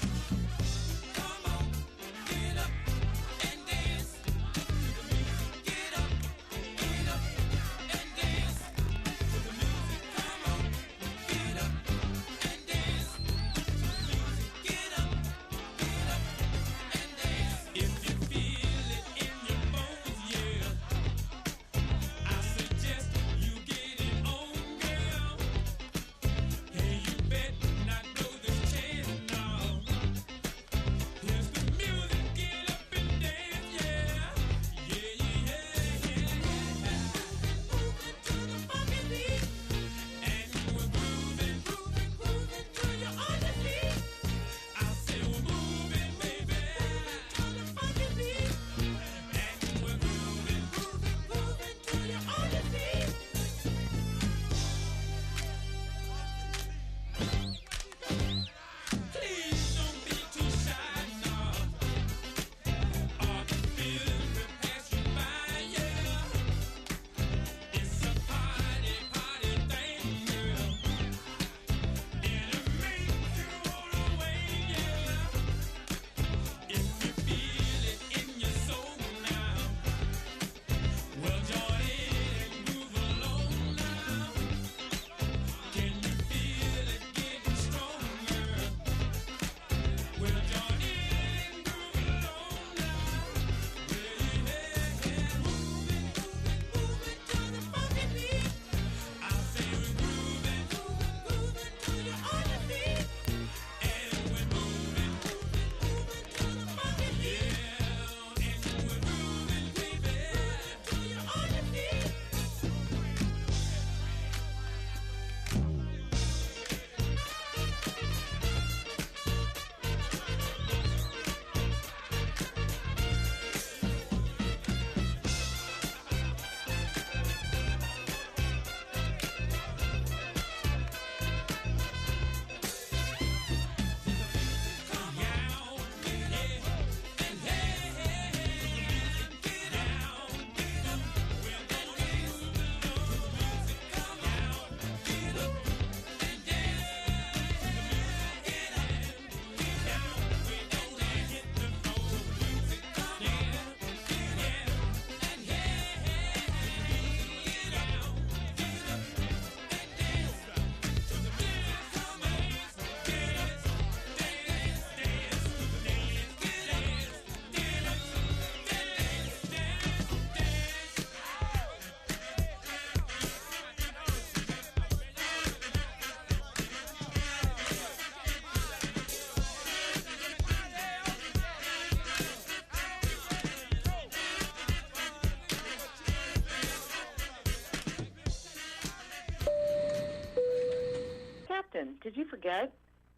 Did you forget?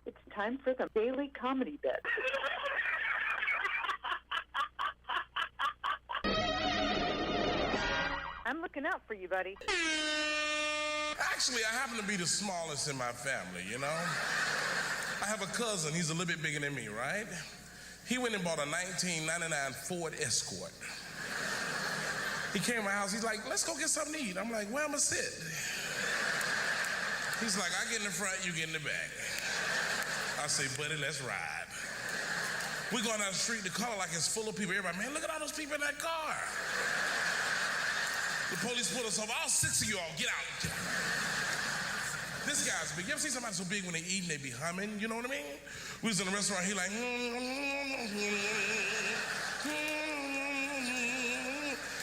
It's time for the Daily Comedy Bit. I'm looking out for you, buddy. Actually, I happen to be the smallest in my family, you know? I have a cousin. He's a little bit bigger than me, right? He went and bought a 1999 Ford Escort. He came to my house, he's like, let's go get something to eat. I'm like, where am I sit? He's like, I get in the front, you get in the back. I say, buddy, let's ride. We're going down the street, the car like it's full of people. Everybody, man, look at all those people in that car. The police pulled us over. All 6 of you all, get out. This guy's big. You ever see somebody so big when they eat and they be humming? You know what I mean? We was in a restaurant, he like,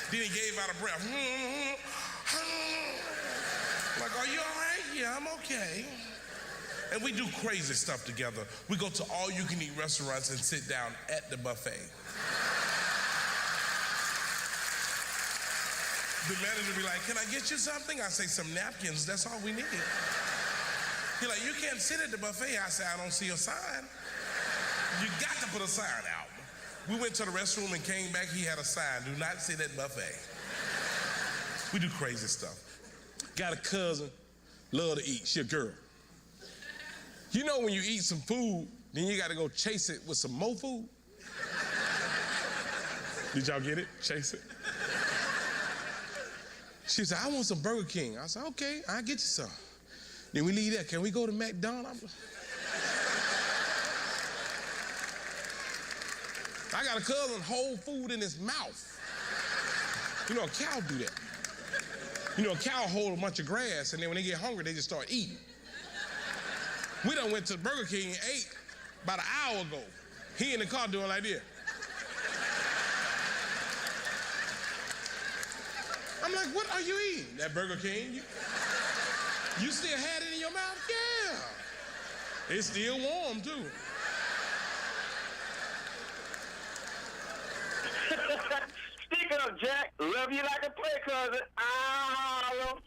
then he gave out a breath. Like, are you all right? Yeah, I'm okay. And we do crazy stuff together. We go to all-you-can-eat restaurants and sit down at the buffet. The manager be like, can I get you something? I say, some napkins, that's all we need. He like, you can't sit at the buffet. I say, I don't see a sign. You got to put a sign out. We went to the restroom and came back, he had a sign, do not sit at buffet. We do crazy stuff. Got a cousin, love to eat, she a girl. You know when you eat some food, then you gotta go chase it with some more food? Did y'all get it? Chase it? She said, I want some Burger King. I said, okay, I'll get you some. Then we leave that, can we go to McDonald's? I got a cousin, whole food in his mouth. You know, a cow do that. You know, a cow hold a bunch of grass, and then when they get hungry, they just start eating. We done went to Burger King and ate about an hour ago. He in the car doing like this. I'm like, what are you eating? That Burger King? You still had it in your mouth? Yeah. It's still warm, too. Speaking of Jack, love you like a play cousin. Holla.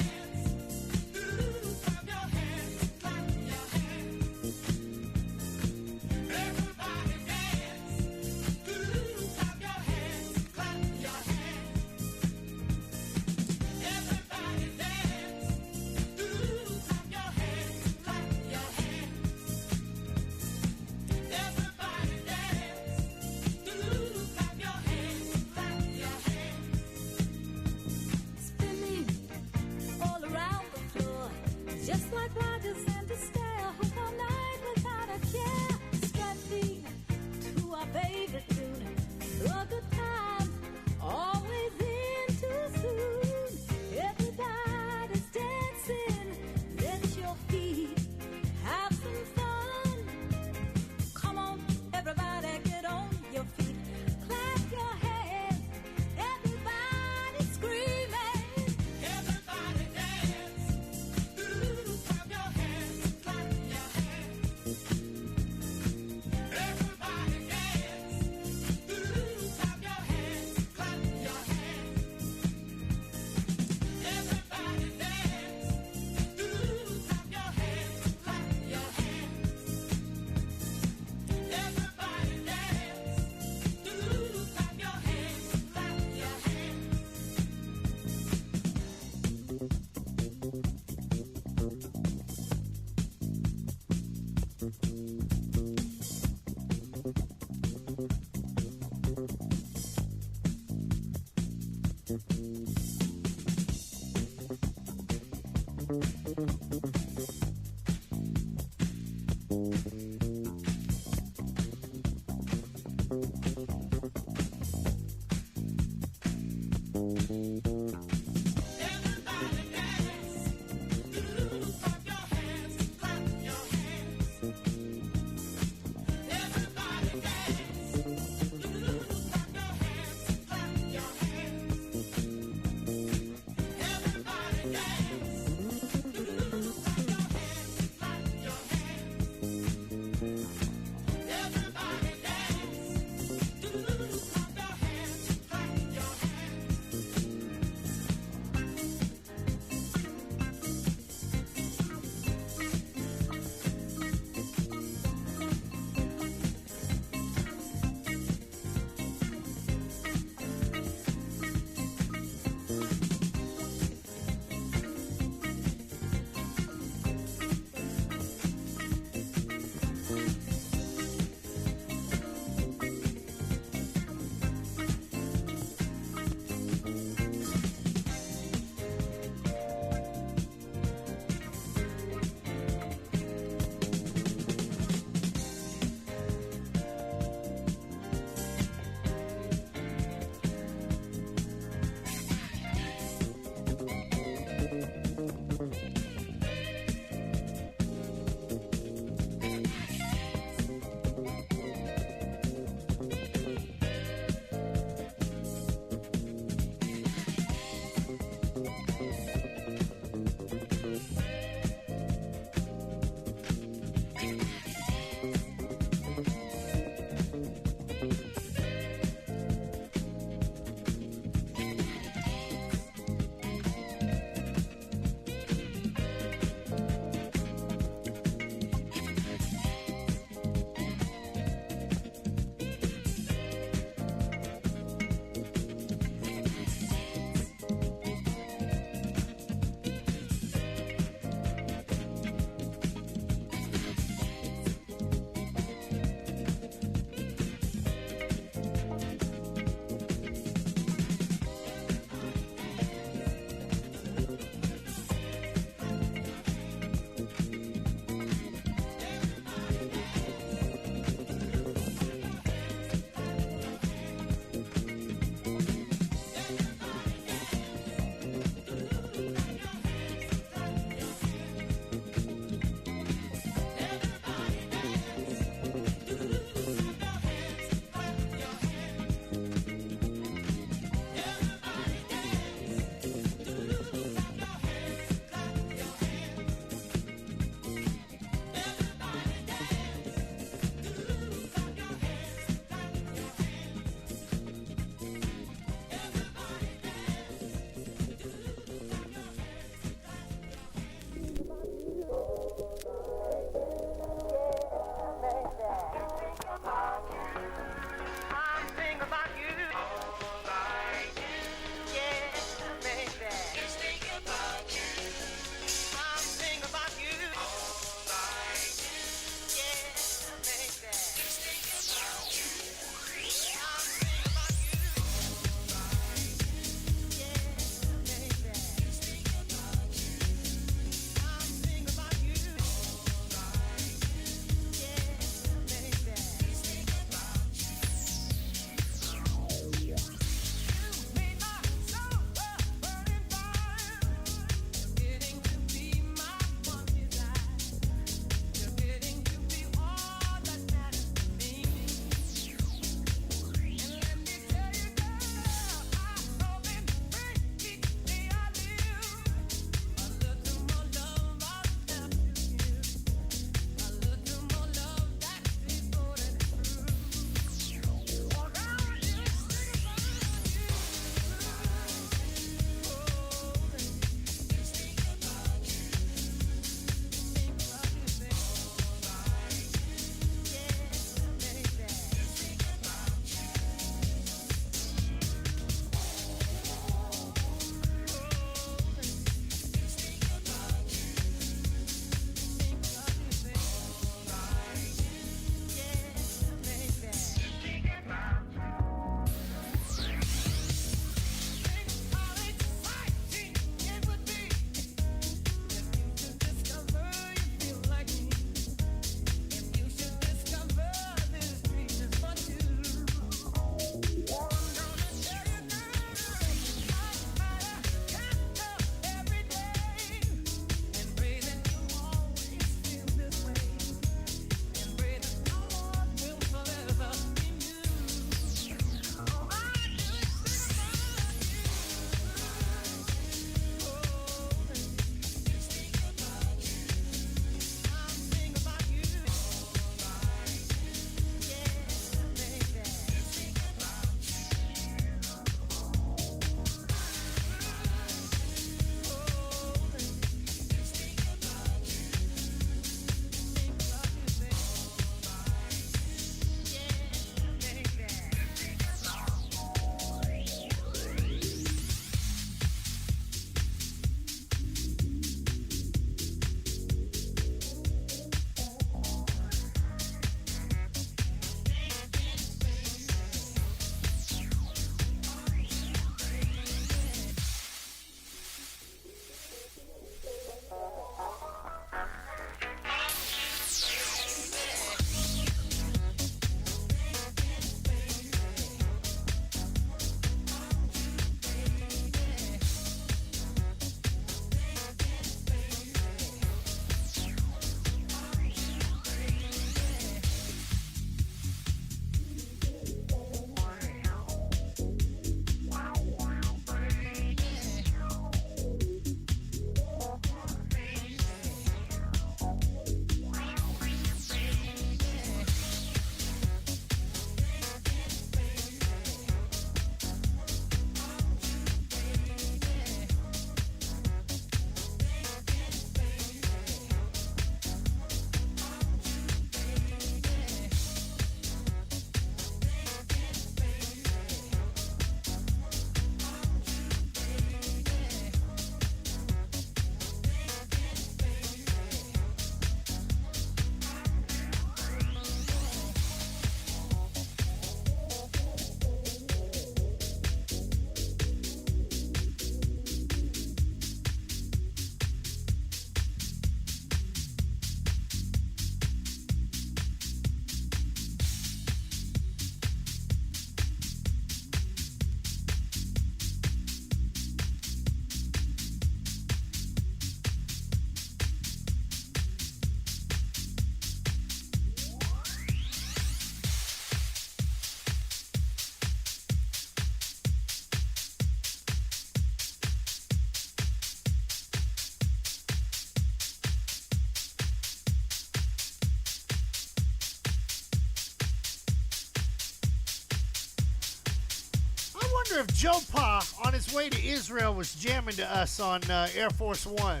wonder if Joe Pa, on his way to Israel, was jamming to us on Air Force One.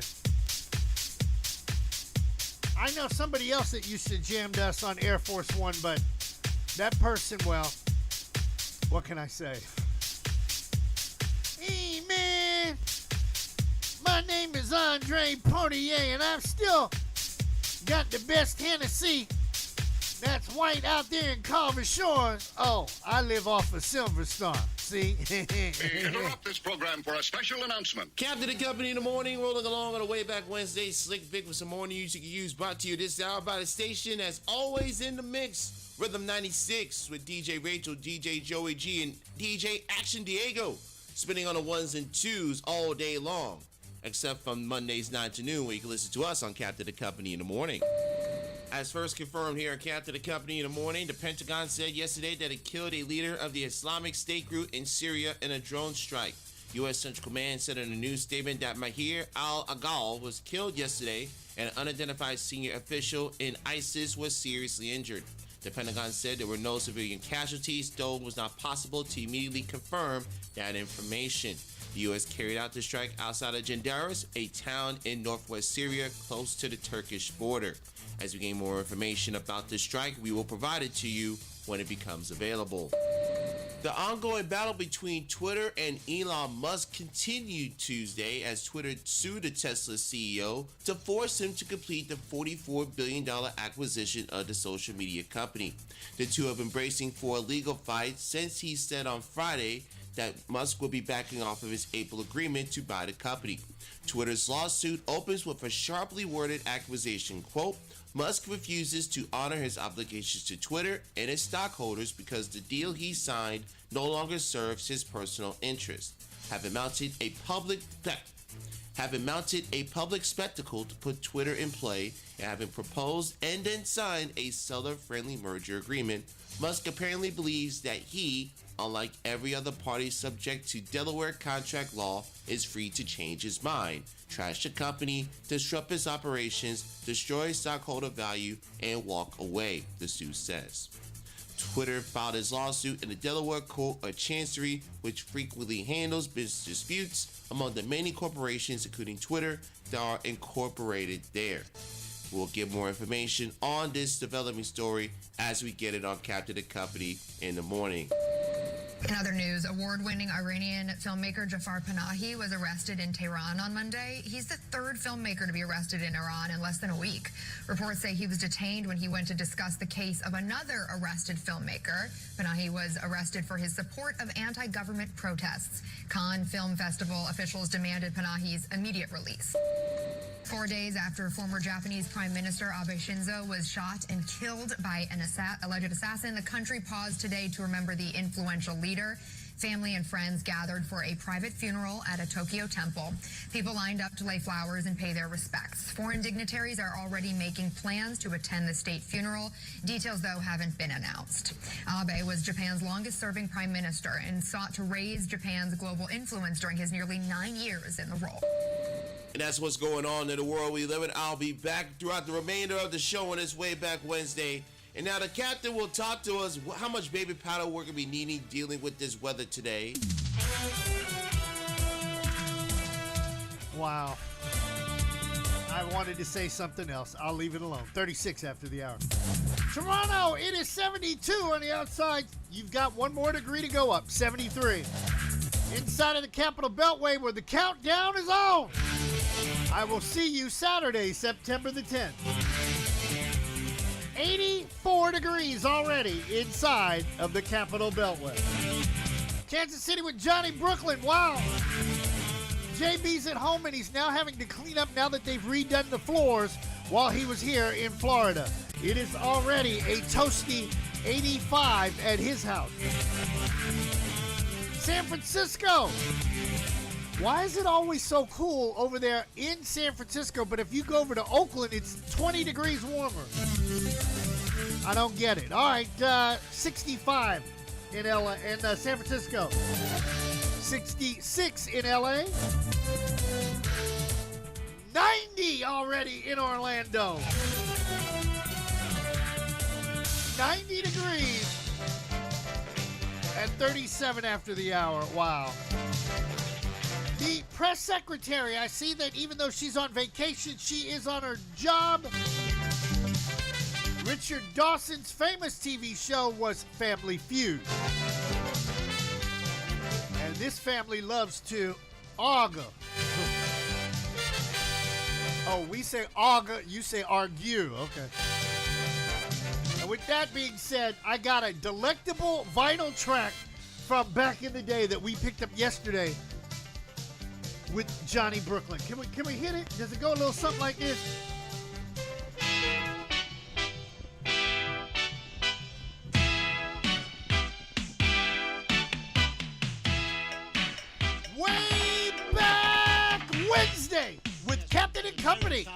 I know somebody else that used to jam to us on Air Force One, but that person, well, what can I say? Hey, man, my name is Andre Potier, and I've still got the best Hennessy that's white out there in Carver Shores. Oh, I live off of Silver Star. See? We interrupt this program for a special announcement. Captain and Company in the morning, rolling along on a way back Wednesday. Slick Vic with some more news you can use. Brought to you this hour by the station, as always in the mix. Rhythm 96 with DJ Rachel, DJ Joey G, and DJ Action Diego. Spinning on the ones and twos all day long. Except from Mondays 9 to noon, where you can listen to us on Captain and Company in the morning. As first confirmed here on Captain and Company in the morning, the Pentagon said yesterday that it killed a leader of the Islamic State group in Syria in a drone strike. U.S. Central Command said in a news statement that Mahir al-Agal was killed yesterday and an unidentified senior official in ISIS was seriously injured. The Pentagon said there were no civilian casualties, though it was not possible to immediately confirm that information. The U.S. carried out the strike outside of Jandaris, a town in northwest Syria close to the Turkish border. As we gain more information about the strike, we will provide it to you when it becomes available. The ongoing battle between Twitter and Elon Musk continued Tuesday as Twitter sued the Tesla CEO to force him to complete the $44 billion acquisition of the social media company. The two have been bracing for a legal fight since he said on Friday that Musk will be backing off of his April agreement to buy the company. Twitter's lawsuit opens with a sharply worded accusation, quote, Musk refuses to honor his obligations to Twitter and its stockholders because the deal he signed no longer serves his personal interest. Having mounted a public spectacle to put Twitter in play and having proposed and then signed a seller-friendly merger agreement, Musk apparently believes that he, unlike every other party subject to Delaware contract law, is free to change his mind, trash the company, disrupt its operations, destroy stockholder value, and walk away, the suit says. Twitter filed his lawsuit in the Delaware Court of Chancery, which frequently handles business disputes among the many corporations, including Twitter, that are incorporated there. We'll give more information on this developing story as we get it on Captain and Company in the morning. In other news, award-winning Iranian filmmaker Jafar Panahi was arrested in Tehran on Monday. He's the third filmmaker to be arrested in Iran in less than a week. Reports say he was detained when he went to discuss the case of another arrested filmmaker. Panahi was arrested for his support of anti-government protests. Cannes Film Festival officials demanded Panahi's immediate release. 4 days after former Japanese Prime Minister Abe Shinzo was shot and killed by an alleged assassin, the country paused today to remember the influential leader. Family and friends gathered for a private funeral at a Tokyo temple. People lined up to lay flowers and pay their respects. Foreign dignitaries are already making plans to attend the state funeral. Details, though, haven't been announced. Abe was Japan's longest-serving prime minister and sought to raise Japan's global influence during his nearly 9 years in the role. And that's what's going on in the world we live in. I'll be back throughout the remainder of the show on this Way Back Wednesday. And now the captain will talk to us how much baby powder we're going to be needing dealing with this weather today. Wow. I wanted to say something else. I'll leave it alone. 36 after the hour. Toronto, it is 72 on the outside. You've got one more degree to go up. 73. Inside of the Capital Beltway where the countdown is on. I will see you Saturday, September the 10th. 84 degrees already inside of the Capital Beltway. Kansas City with Johnny Brooklyn. Wow. JB's at home and he's now having to clean up now that they've redone the floors while he was here in Florida. It is already a toasty 85 at his house. San Francisco. Why is it always so cool over there in San Francisco, but if you go over to Oakland, it's 20 degrees warmer? I don't get it. All right, 65 in LA, in San Francisco. 66 in LA. 90 already in Orlando. 90 degrees At 37 after the hour. Wow. The press secretary, I see that even though she's on vacation, she is on her job. Richard Dawson's famous TV show was Family Feud. And this family loves to argue. Oh, we say argue, you say argue. Okay. And with that being said, I got a delectable vinyl track from back in the day that we picked up yesterday with Johnny Brooklyn. Can we hit it? Does it go a little something like this? Way back Wednesday with Captain and Company.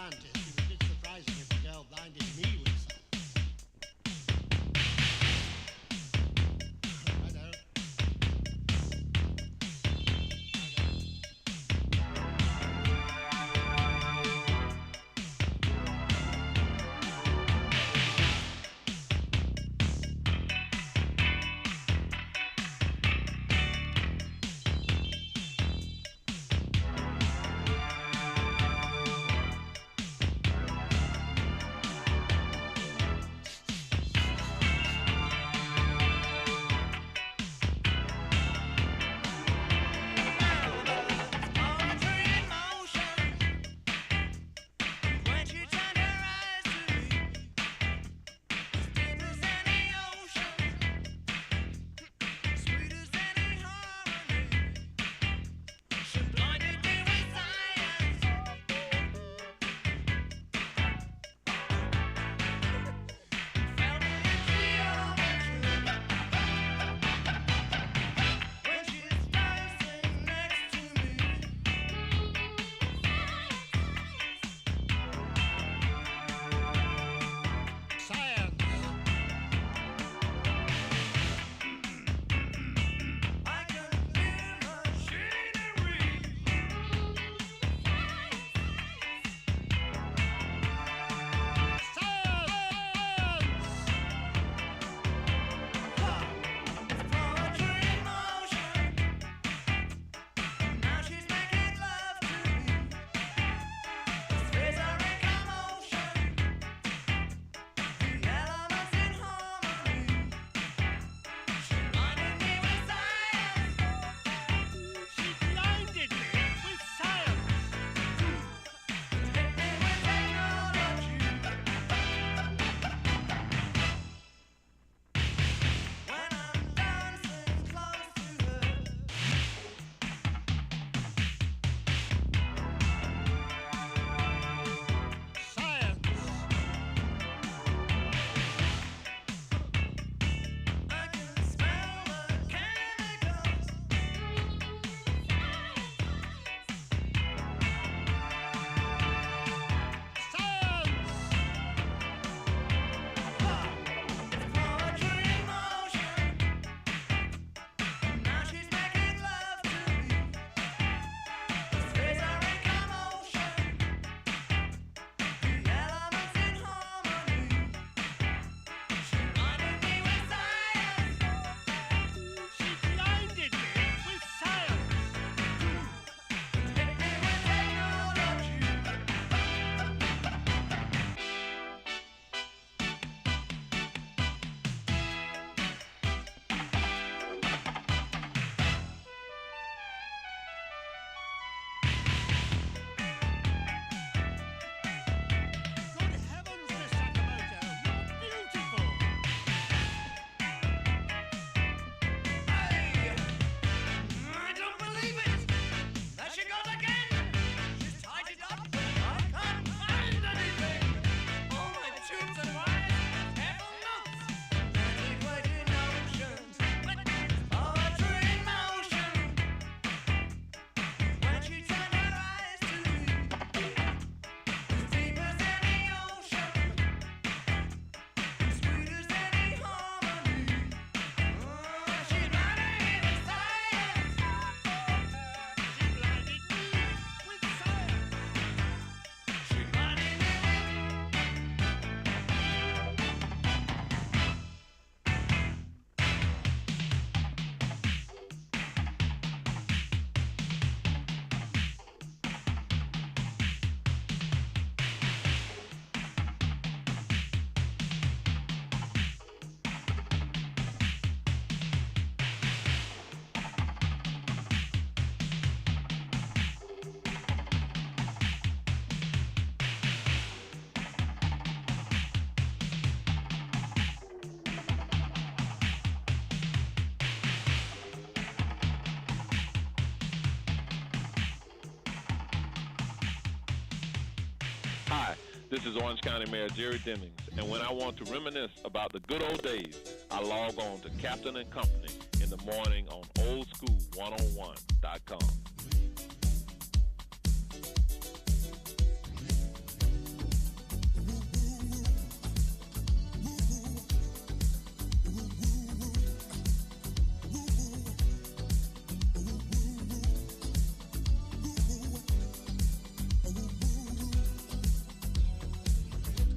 Hi, this is Orange County Mayor Jerry Demings, and when I want to reminisce about the good old days, I log on to Captain and Company in the morning on oldschool101.com.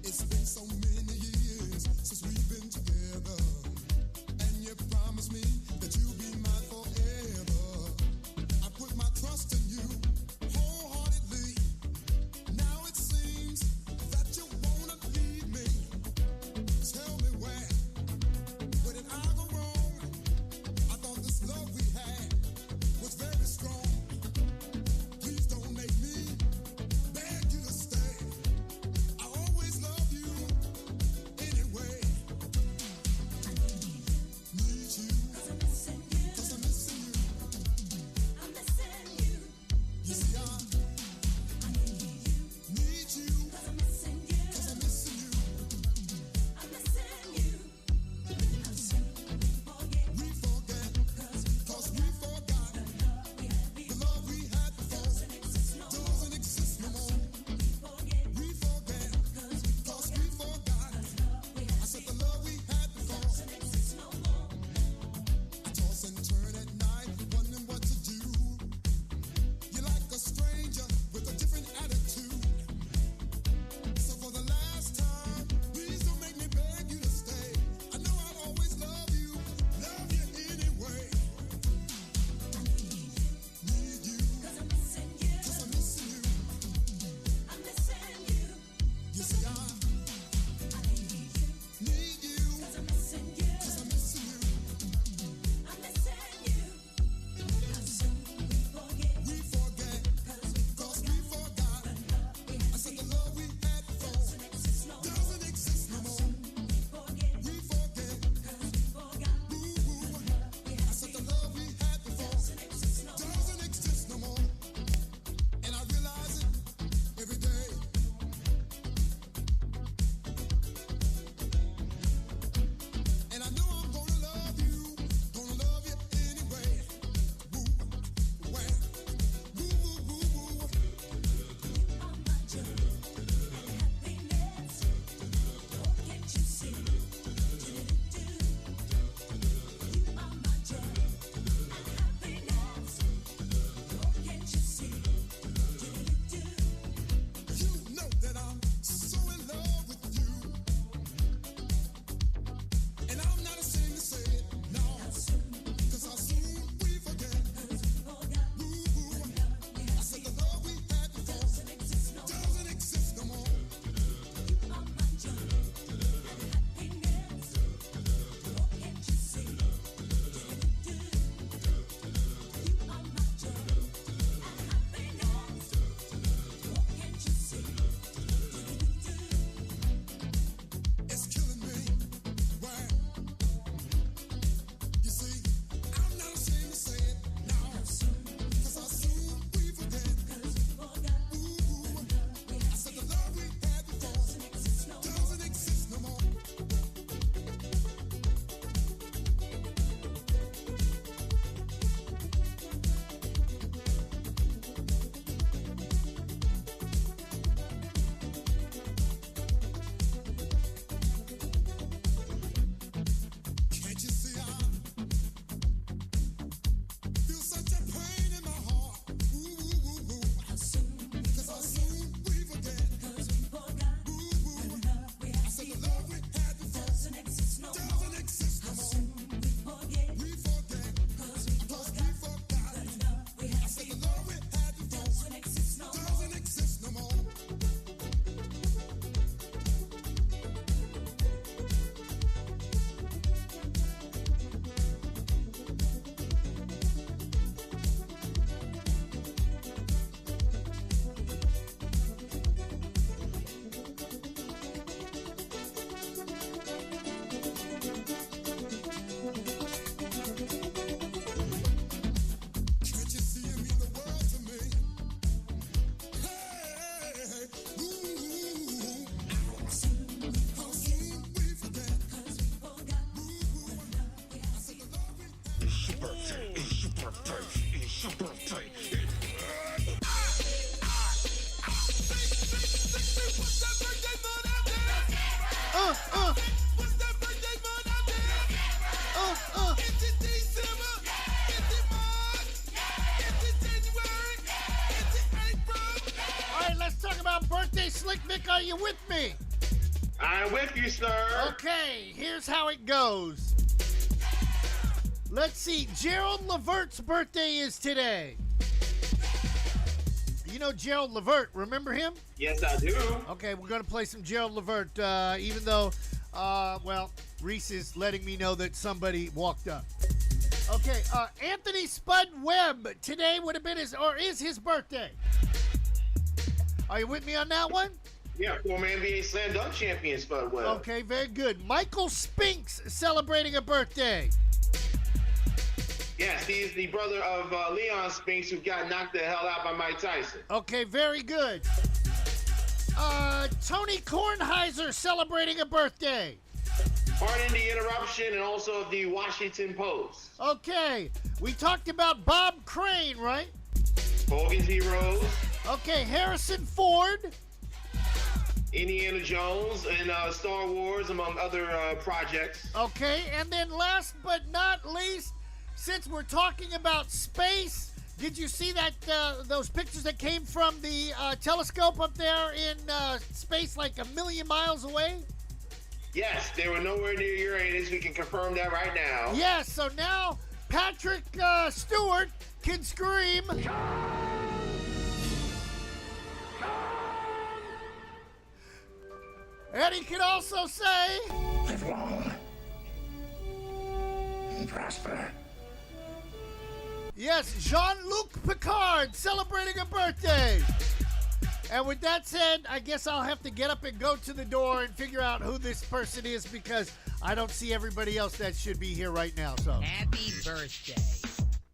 It's been so many years since we've been together, and you promised me that you'll be mine forever. I put my trust in you, are you with me? I'm with you, sir. Okay, here's how it goes. Let's see. Gerald Levert's birthday is today. You know Gerald Levert, remember him? Yes, I do. Okay, we're going to play some Gerald Levert, even though, Reese is letting me know that somebody walked up. Okay, Anthony Spud Webb today would have been is his birthday. Are you with me on that one? Yeah, former NBA Slam Dunk champion Spud Webb. Okay, very good. Michael Spinks celebrating a birthday. Yes, he's the brother of Leon Spinks, who got knocked the hell out by Mike Tyson. Okay, very good. Tony Kornheiser celebrating a birthday. Pardon the interruption, and also of the Washington Post. Okay, we talked about Bob Crane, right? Hogan's Heroes. Okay, Harrison Ford. Indiana Jones and Star Wars, among other projects. Okay, and then last but not least, since we're talking about space, did you see that those pictures that came from the telescope up there in space like 1 million miles away? Yes, they were nowhere near Uranus. We can confirm that right now. Yes, so now Patrick Stewart can scream. And he can also say, live long and prosper. Yes, Jean-Luc Picard celebrating a birthday. And with that said, I guess I'll have to get up and go to the door and figure out who this person is, because I don't see everybody else that should be here right now. So happy birthday.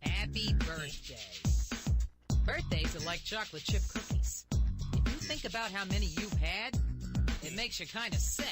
Happy birthday. Birthdays are like chocolate chip cookies. If you think about how many you've had, it makes you kind of sick.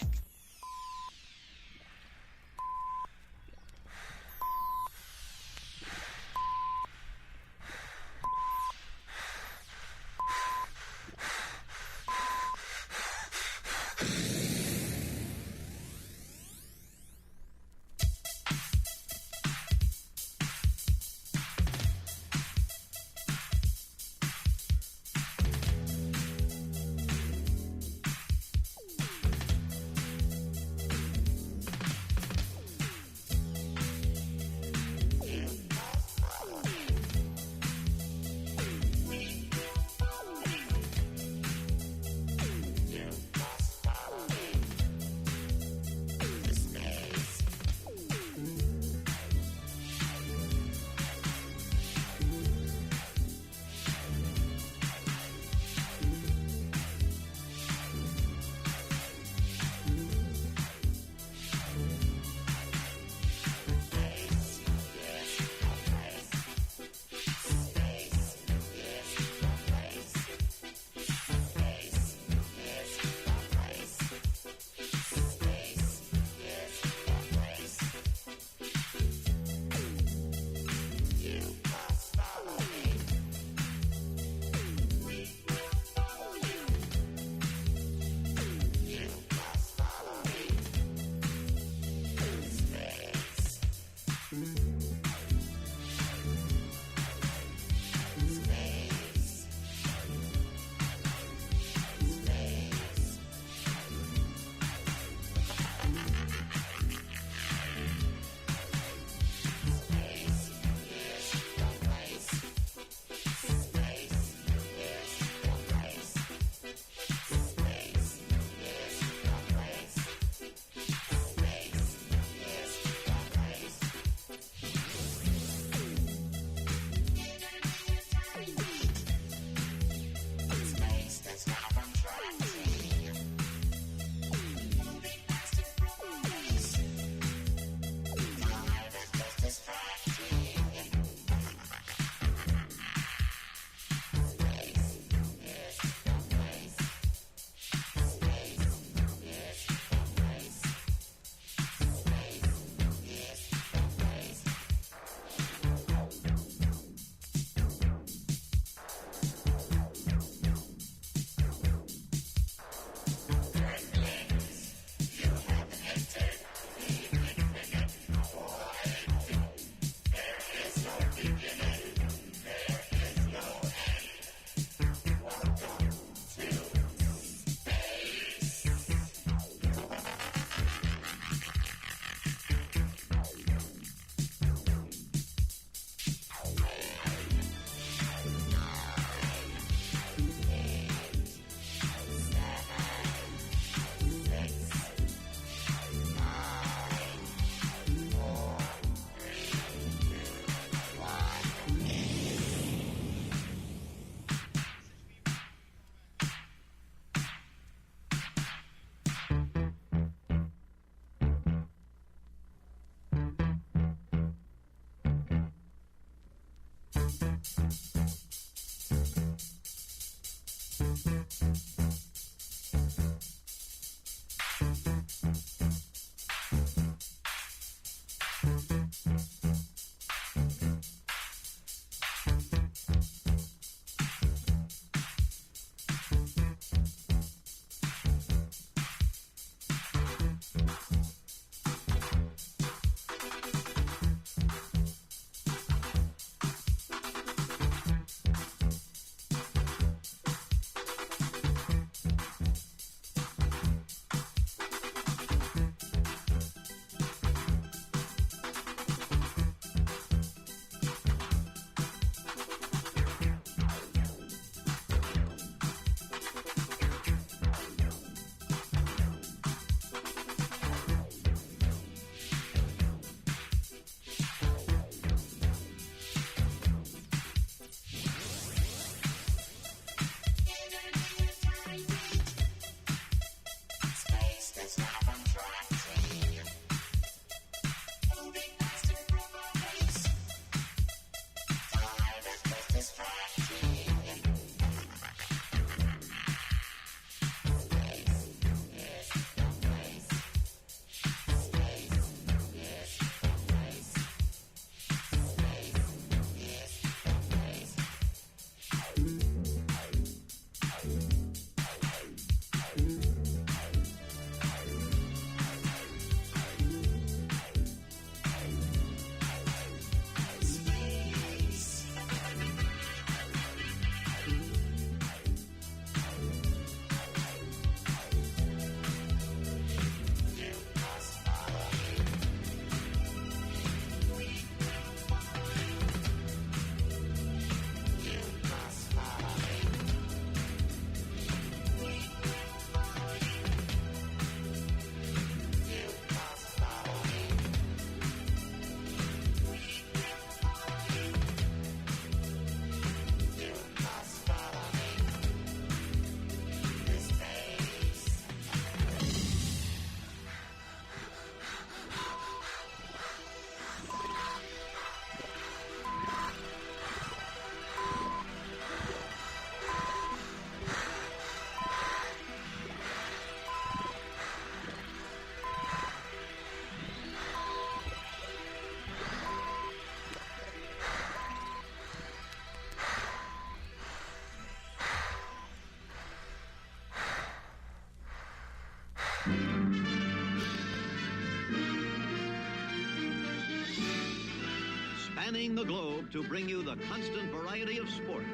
spanning the globe to bring you the constant variety of sport,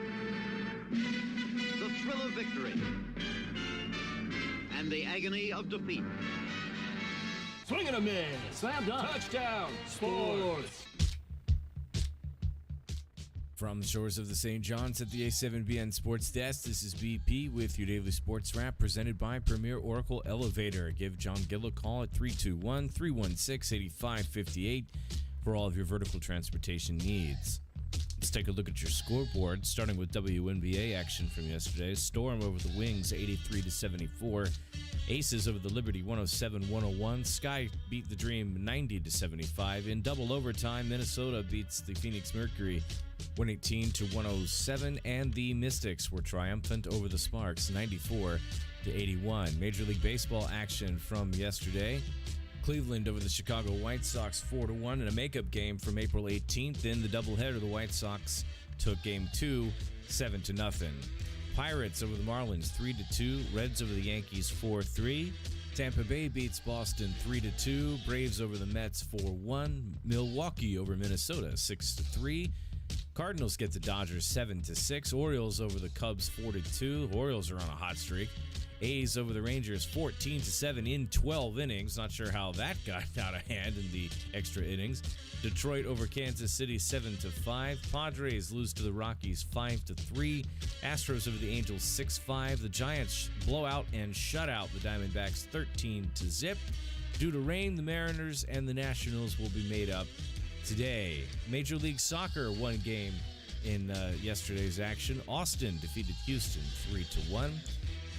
the thrill of victory, and the agony of defeat. Swing and a miss. Slam dunk. Touchdown. Sports. From the shores of the St. John's at the A7BN Sports Desk, this is BP with your daily sports wrap presented by Premier Oracle Elevator. Give John Gill a call at 321-316-8558 for all of your vertical transportation needs. Let's take a look at your scoreboard, starting with WNBA action from yesterday. Storm over the Wings, 83-74. Aces over the Liberty, 107-101. Sky beat the Dream, 90-75. In double overtime, Minnesota beats the Phoenix Mercury, 118-107. And the Mystics were triumphant over the Sparks, 94-81. Major League Baseball action from yesterday. Cleveland over the Chicago White Sox 4-1 in a makeup game from April 18th. In the doubleheader, the White Sox took Game 2, 7-0. Pirates over the Marlins 3-2. Reds over the Yankees 4-3. Tampa Bay beats Boston 3-2. Braves over the Mets 4-1. Milwaukee over Minnesota 6-3. Cardinals get the Dodgers 7-6. Orioles over the Cubs 4-2. Orioles are on a hot streak. A's over the Rangers 14-7 in 12 innings. Not sure how that got out of hand in the extra innings. Detroit over Kansas City 7-5. Padres lose to the Rockies 5-3. Astros over the Angels 6-5. The Giants blow out and shut out the Diamondbacks 13-0. Due to rain, the Mariners and the Nationals will be made up today. Major League Soccer won game in yesterday's action. Austin defeated Houston 3-1.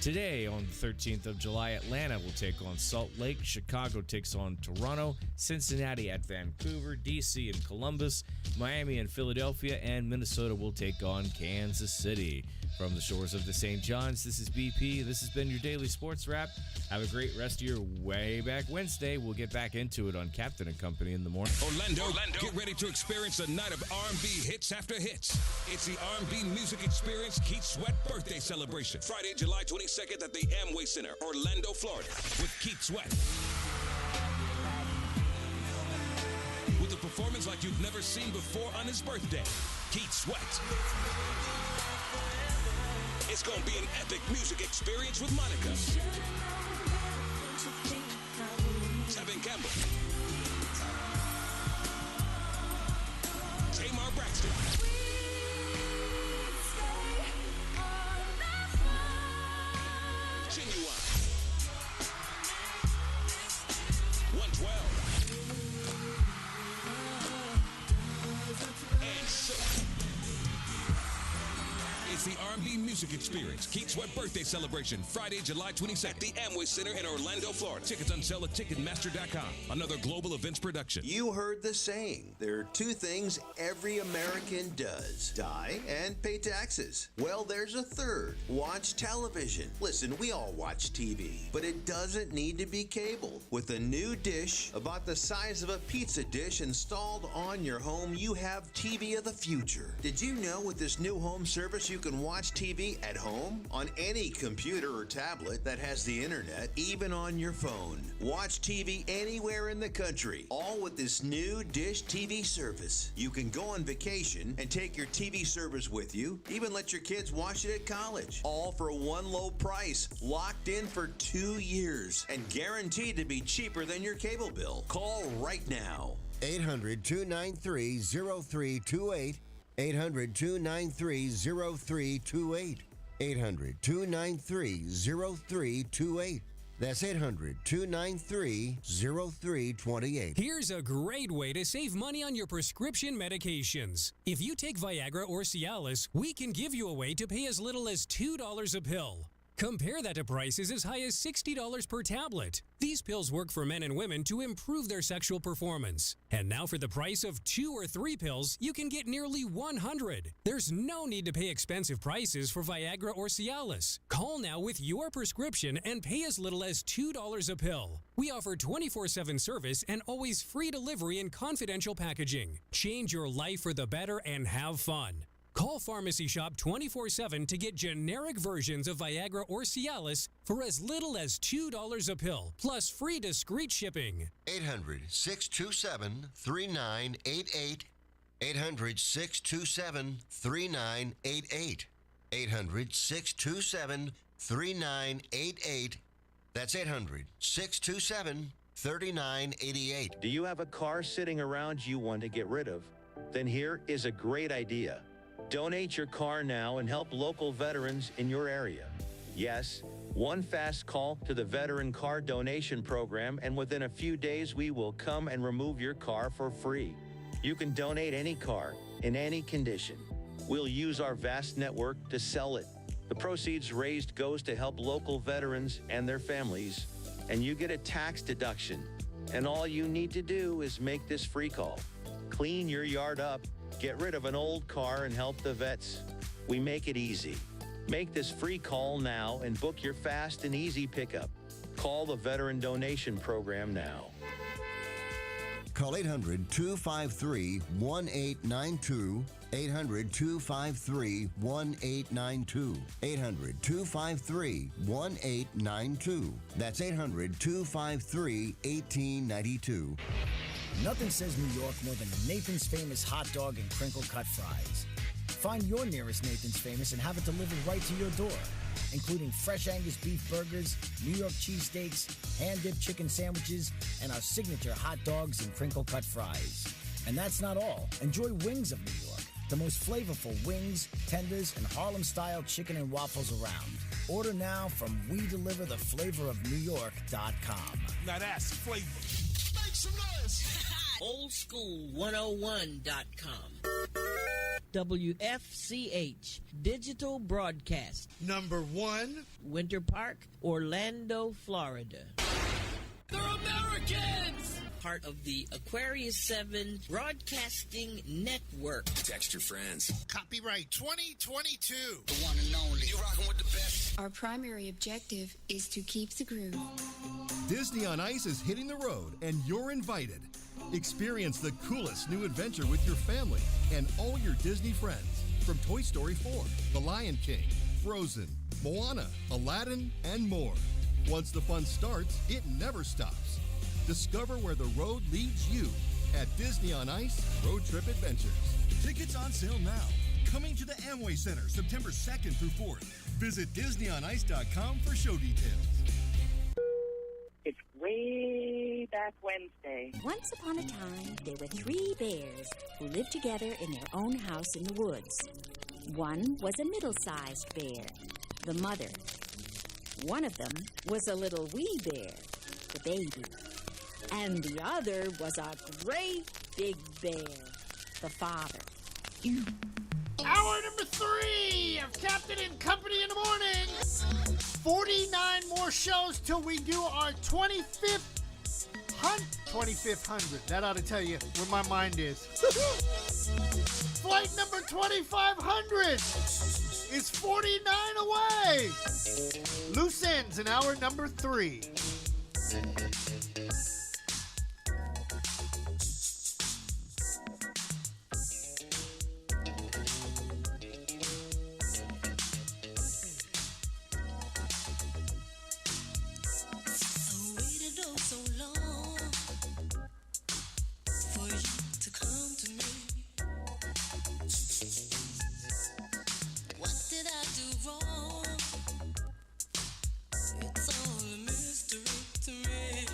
Today, on the 13th of July, Atlanta will take on Salt Lake. Chicago takes on Toronto. Cincinnati at Vancouver. D.C. and Columbus. Miami and Philadelphia. And Minnesota will take on Kansas City. From the shores of the St. John's, this is BP. This has been your daily sports wrap. Have a great rest of your Way Back Wednesday. We'll get back into it on Captain and Company in the morning. Orlando, get ready to experience a night of R&B hits after hits. It's the R&B Music Experience Keith Sweat Birthday Celebration. Friday, July 22nd at the Amway Center, Orlando, Florida, with Keith Sweat. With a performance like you've never seen before on his birthday, Keith Sweat. It's going to be an epic music experience with Monica, Tevin Campbell, Tamar Braxton, Genuine, 112, and Silk. It's the R&B Music Experience Keith Sweat Birthday Celebration, Friday, July 22nd at the Amway Center in Orlando, Florida. Tickets on sale at Ticketmaster.com. Another Global Events production. You heard the saying. There are two things every American does: die and pay taxes. Well, there's a third: watch television. Listen, we all watch TV, but it doesn't need to be cable. With a new dish about the size of a pizza dish installed on your home, you have TV of the future. Did you know with this new home service you can watch TV at home on any computer or tablet that has the internet, even on your phone? Watch TV anywhere in the country, all with this new Dish TV service. You can go on vacation and take your TV service with you, even let your kids watch it at college, all for one low price, locked in for 2 years, and guaranteed to be cheaper than your cable bill. Call right now. 800-293-0328. 800-293-0328. 800-293-0328. That's 800-293-0328. Here's a great way to save money on your prescription medications. If you take Viagra or Cialis, we can give you a way to pay as little as $2 a pill. Compare that to prices as high as $60 per tablet. These pills work for men and women to improve their sexual performance. And now for the price of 2 or 3 pills, you can get nearly 100. There's no need to pay expensive prices for Viagra or Cialis. Call now with your prescription and pay as little as $2 a pill. We offer 24/7 service and always free delivery and confidential packaging. Change your life for the better and have fun. Call Pharmacy Shop 24/7 to get generic versions of Viagra or Cialis for as little as $2 a pill, plus free discreet shipping. 800-627-3988. 800-627-3988. 800-627-3988. That's 800-627-3988. Do you have a car sitting around you want to get rid of? Then here is a great idea. Donate your car now and help local veterans in your area. Yes, one fast call to the Veteran Car Donation Program, and within a few days, we will come and remove your car for free. You can donate any car in any condition. We'll use our vast network to sell it. The proceeds raised goes to help local veterans and their families, and you get a tax deduction. And all you need to do is make this free call. Clean your yard up, get rid of an old car, and help the vets. We make it easy. Make this free call now and book your fast and easy pickup. Call the Veteran Donation Program now. Call 800-253-1892. 800-253-1892. 800-253-1892. That's 800-253-1892. Nothing says New York more than Nathan's Famous hot dog and crinkle cut fries. Find your nearest Nathan's Famous and have it delivered right to your door, including fresh Angus beef burgers, New York cheesesteaks, hand-dipped chicken sandwiches, and our signature hot dogs and crinkle cut fries. And that's not all. Enjoy Wings of New York, the most flavorful wings, tenders, and Harlem-style chicken and waffles around. Order now from WeDeliverTheFlavorOfNewYork.com. Now that's flavor. Make some noise. Oldschool101.com. WFCH Digital Broadcast. Number 1, Winter Park, Orlando, Florida. They're Americans! Part of the Aquarius 7 Broadcasting Network. Text your friends. Copyright 2022. The one and only. You rocking with the best. Our primary objective is to keep the groove. Disney on Ice is hitting the road, and you're invited. Experience the coolest new adventure with your family and all your Disney friends. From Toy Story 4, The Lion King, Frozen, Moana, Aladdin, and more. Once the fun starts, it never stops. Discover where the road leads you at Disney on Ice Road Trip Adventures. Tickets on sale now. Coming to the Amway Center September 2nd through 4th. Visit DisneyOnIce.com for show details. It's way back Wednesday. Once upon a time, there were 3 bears who lived together in their own house in the woods. One was a middle-sized bear, the mother. One of them was a little wee bear, the baby. And the other was a great big bear, the father. Hour number 3 of Captain and Company in the Morning. 49 more shows till we do our 25th 2500. That ought to tell you where my mind is. Flight number 2500 is 49 away. Loose ends in hour number 3. It's all a mystery to me.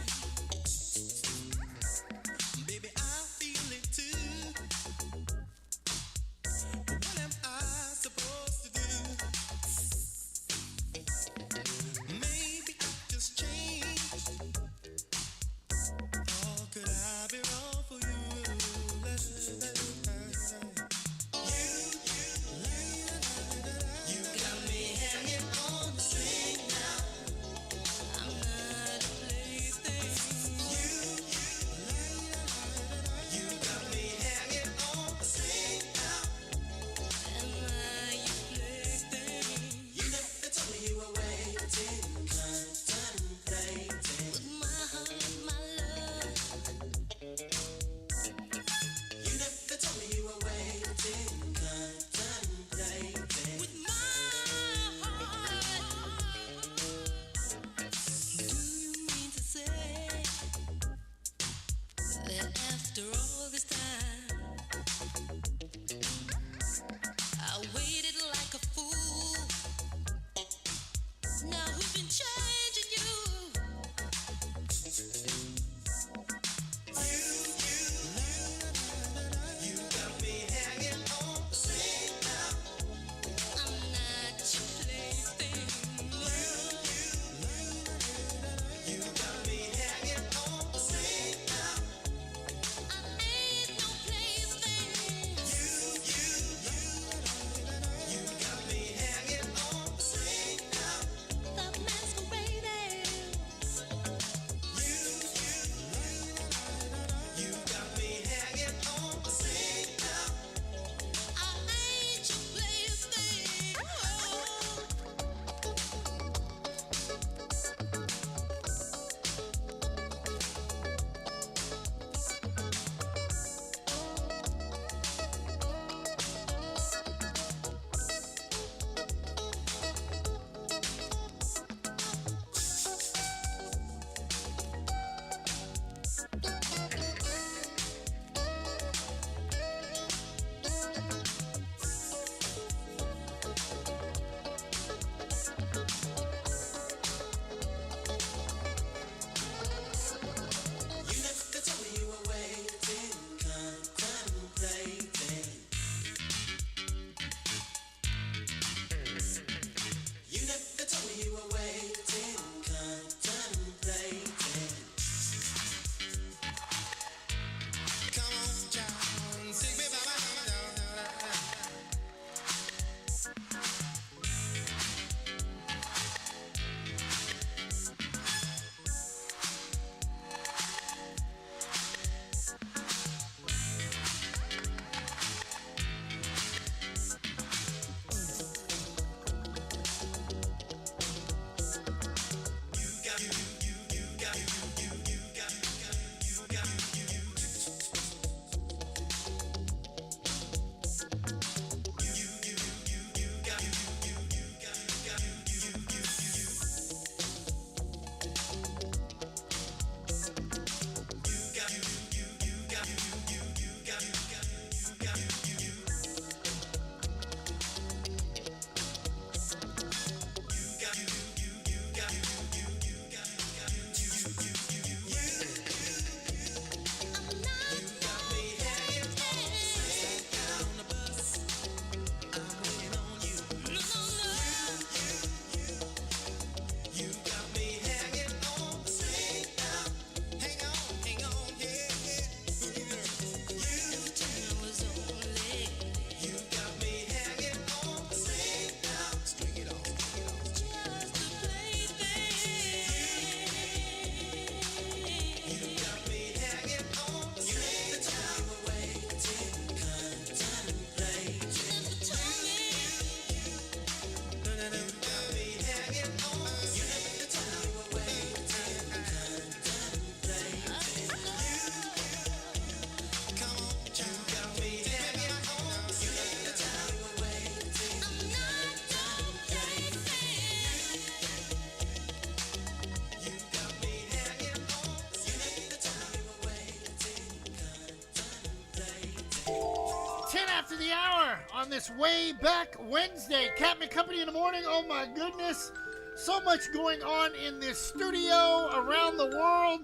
10 after the hour on this way back Wednesday. Captain Company in the morning. Oh my goodness. So much going on in this studio around the world.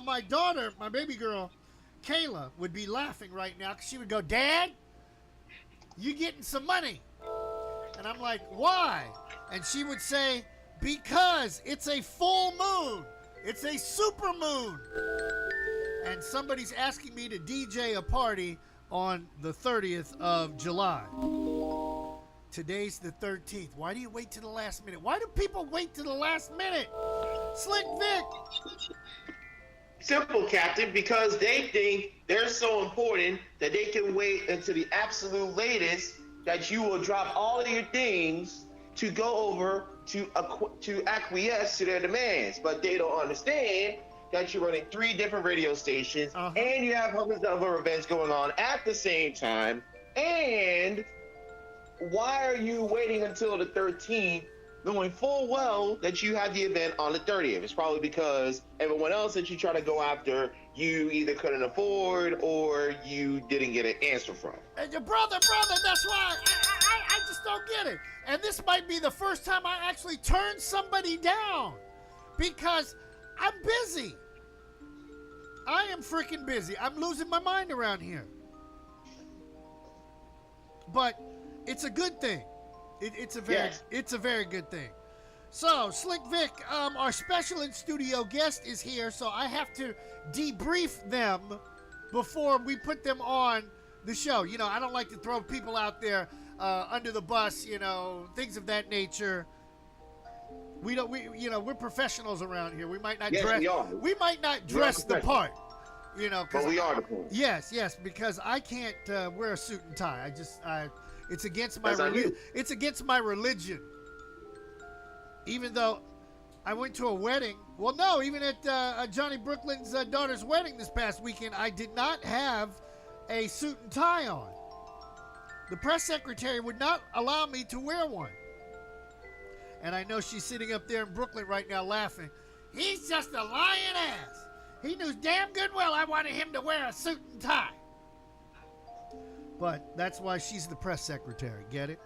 My daughter, my baby girl, Kayla, would be laughing right now because she would go, Dad, you getting some money? And I'm like, why? And she would say, because it's a full moon. It's a super moon. And somebody's asking me to DJ a party on the 30th of July. Today's the 13th. Why do you wait to the last minute? Why do people wait to the last minute? Slick Vic. Simple, Captain, because they think they're so important that they can wait until the absolute latest that you will drop all of your things to go over to acquiesce to their demands. But they don't understand that you're running 3 different radio stations and you have hundreds of other events going on at the same time. And why are you waiting until the 13th, knowing full well that you have the event on the 30th? It's probably because everyone else that you try to go after, you either couldn't afford or you didn't get an answer from. And your brother, that's why I just don't get it. And this might be the first time I actually turn somebody down because I'm busy. I am freaking busy. I'm losing my mind around here. But it's a good thing. It's a very good thing. So, Slick Vic, our special in-studio guest is here, so I have to debrief them before we put them on the show. You know, I don't like to throw people out there under the bus, you know, things of that nature. We're professionals around here. We might not dress. We might not dress the part, you know. But we are the part. Yes, because I can't wear a suit and tie. It's against my religion. It's against my religion. Even though I went to a wedding. Well, no, even at Johnny Brooklyn's daughter's wedding this past weekend, I did not have a suit and tie on. The press secretary would not allow me to wear one. And I know she's sitting up there in Brooklyn right now laughing. He's just a lying ass. He knew damn good well I wanted him to wear a suit and tie. But that's why she's the press secretary. Get it?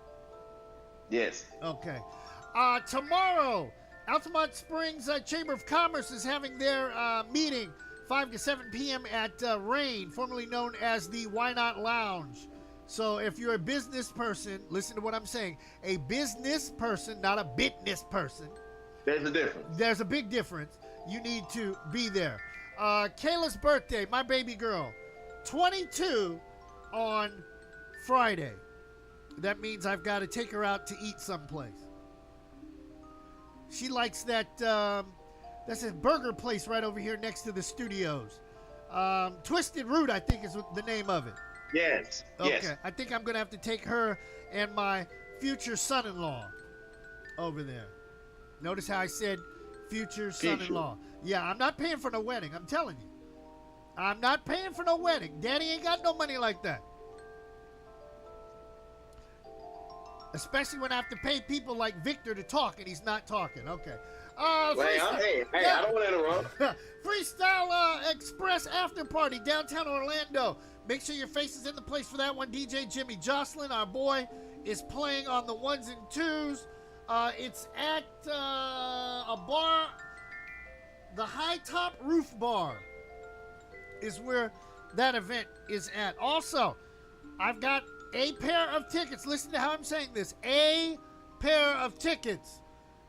Yes. Okay. Tomorrow, Altamont Springs Chamber of Commerce is having their meeting 5 to 7 p.m. at Rain, formerly known as the Why Not Lounge. So if you're a business person, listen to what I'm saying. A business person, not a business person. There's a difference. There's a big difference. You need to be there. Kayla's birthday, my baby girl, 22 on Friday. That means I've got to take her out to eat someplace. She likes that, that's a burger place right over here next to the studios. Twisted Root, I think is the name of it. Yes. Okay. Yes. I think I'm going to have to take her and my future son-in-law over there. Notice how I said future son-in-law. Yeah, I'm not paying for no wedding. I'm telling you. I'm not paying for no wedding. Daddy ain't got no money like that. Especially when I have to pay people like Victor to talk and he's not talking. Okay. I don't want to interrupt. Freestyle Express After Party, downtown Orlando. Make sure your face is in the place for that one. DJ Jimmy Jocelyn, our boy, is playing on the 1s and 2s. It's at a bar, the High Top Roof Bar is where that event is at. Also, I've got a pair of tickets. Listen to how I'm saying this. A pair of tickets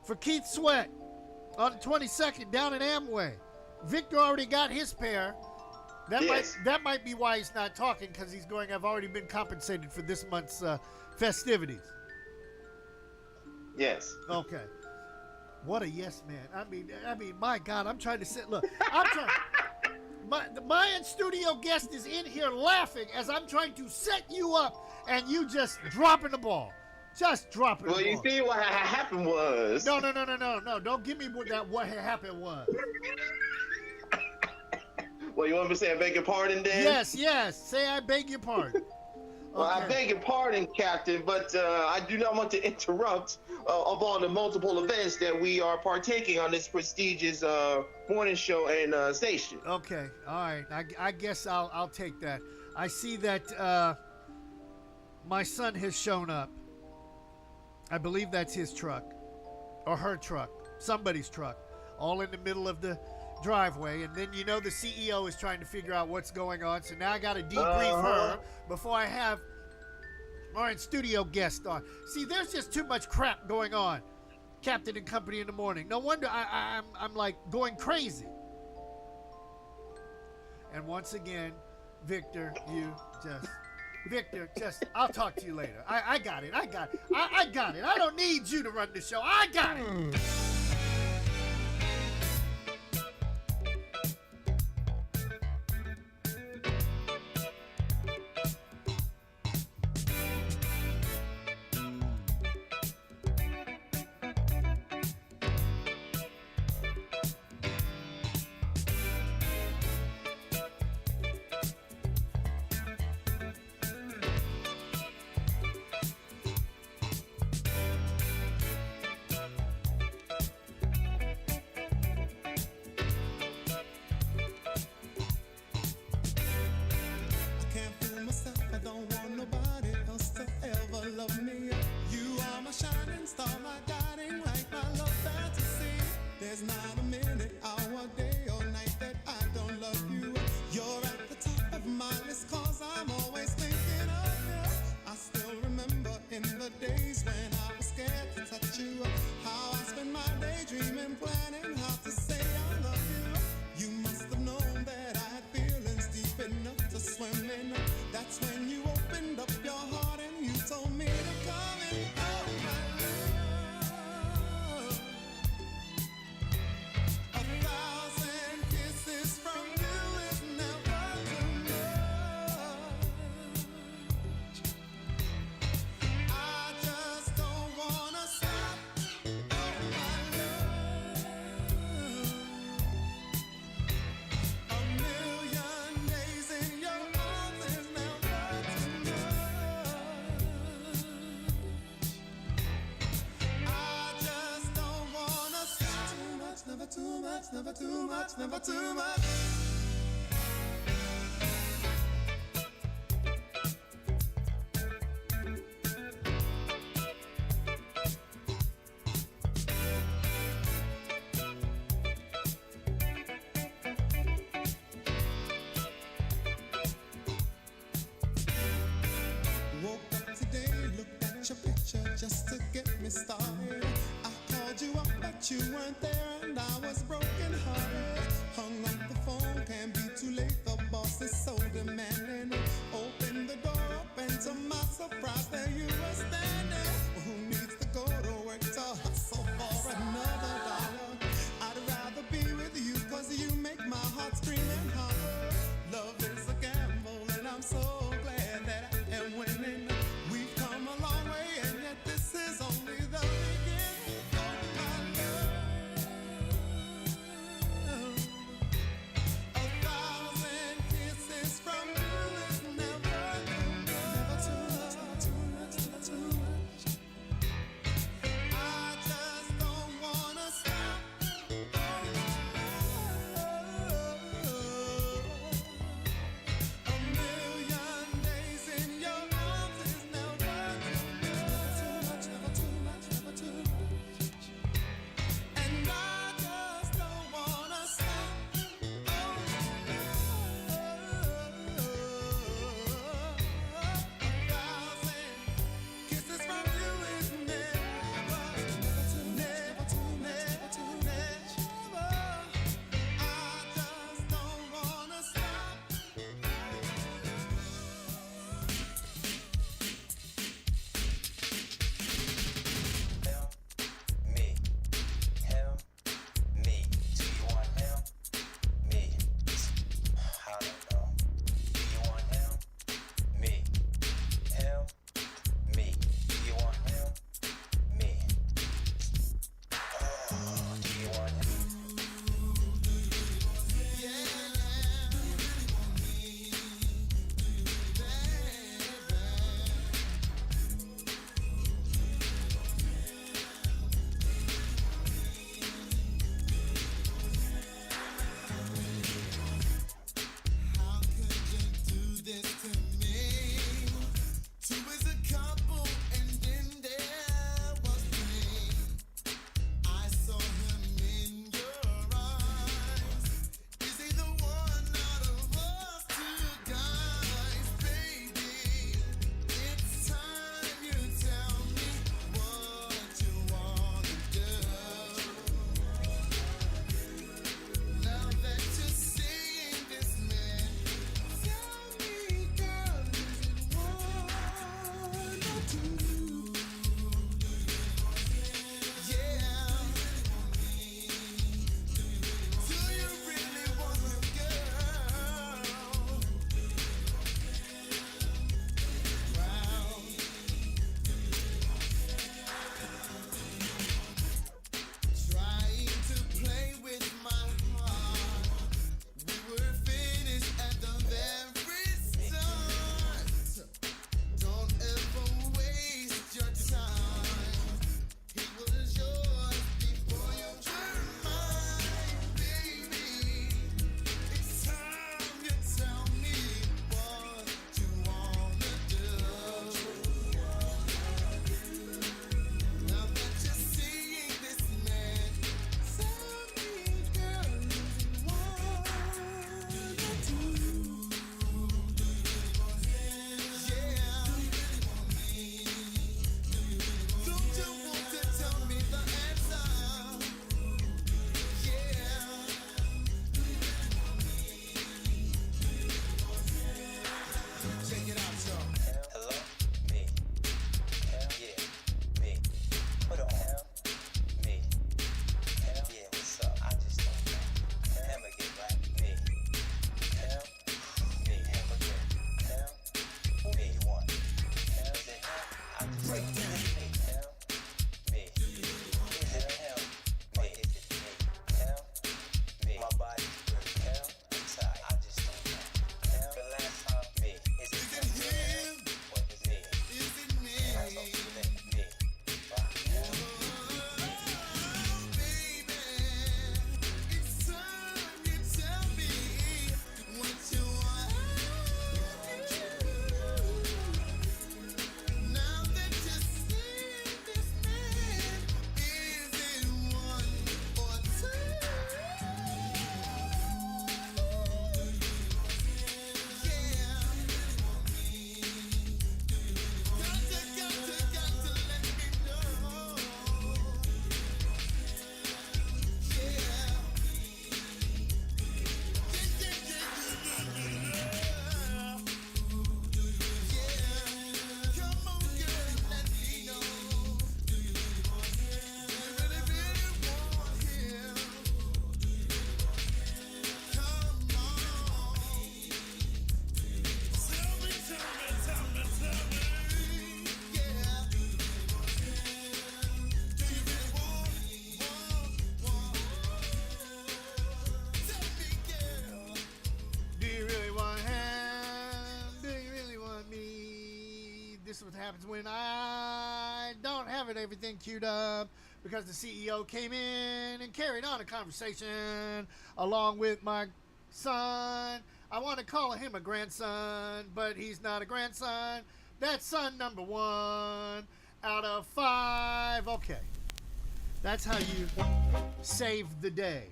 for Keith Sweat on the 22nd down in Amway. Victor already got his pair. That might be why he's not talking, because he's going, I've already been compensated for this month's festivities. Yes. Okay. What a yes man. I mean, my God, I'm trying to sit. Look, I'm trying. My in-studio guest is in here laughing as I'm trying to set you up, and you just dropping the ball. Just dropping the ball. Well, you see what happened was. No. Don't give me what happened was. Well, you want me to say I beg your pardon, then? Yes. Say I beg your pardon. Well, I beg your pardon, Captain, but I do not want to interrupt of all the multiple events that we are partaking on this prestigious morning show and station. Okay, all right. I guess I'll take that. I see that My son has shown up. I believe that's his truck or her truck, somebody's truck, all in the middle of the driveway. And then the CEO is trying to figure out what's going on. So now I got to debrief her before I have our in-studio guest on. See, there's just too much crap going on. Captain and Company in the morning. No wonder I'm like going crazy. And once again, Victor, I'll talk to you later. I got it. I got it. I don't need you to run the show. I got it. Never too much. Woke up today, looked at your picture just to get me started. I called you up, but you weren't there, and I was broken hearted. Hung up the phone, can't be too late. The boss is so demanding. Open the door up, and to my surprise, there you were standing. Who needs to go to work to hustle for another dollar? I'd rather be with you, 'cause you make my heart scream and holler. Love is a gamble, and I'm so glad that I am winning. We've come a long way, and yet this is only the beginning of my love. 1,000 kisses from you is never too much. Never too much, never too much, never too much. this is what happens when I don't have everything queued up, because the CEO came in and carried on a conversation along with my son. I want to call him a grandson, but he's not a grandson. That's son number 1 out of 5. Okay. That's how you save the day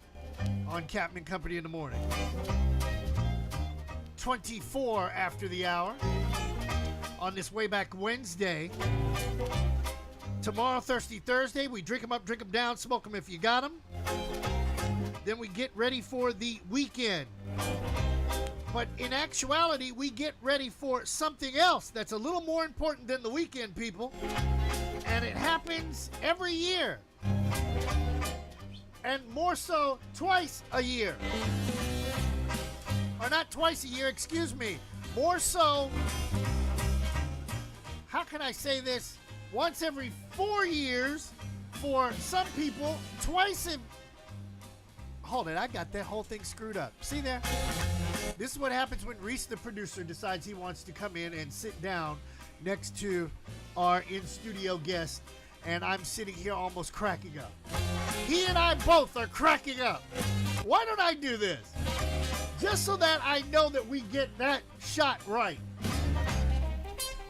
on Captain and Company in the morning. 24 after the hour on this way back Wednesday. Tomorrow, Thirsty Thursday, we drink them up, drink them down, smoke them if you got them. Then we get ready for the weekend. But in actuality, we get ready for something else that's a little more important than the weekend, people. And it happens every year. And more so twice a year. Or not twice a year, excuse me. More so, how can I say this? Once every 4 years for some people, twice in... Hold it, I got that whole thing screwed up. See there? This is what happens when Reese, the producer, decides he wants to come in and sit down next to our in-studio guest, and I'm sitting here almost cracking up. He and I both are cracking up. Why don't I do this? Just so that I know that we get that shot right.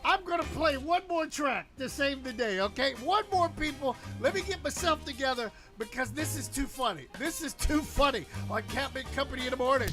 I'm going to play one more track to save the day, okay? One more, people. Let me get myself together because this is too funny. This is too funny on Captain Company in the morning.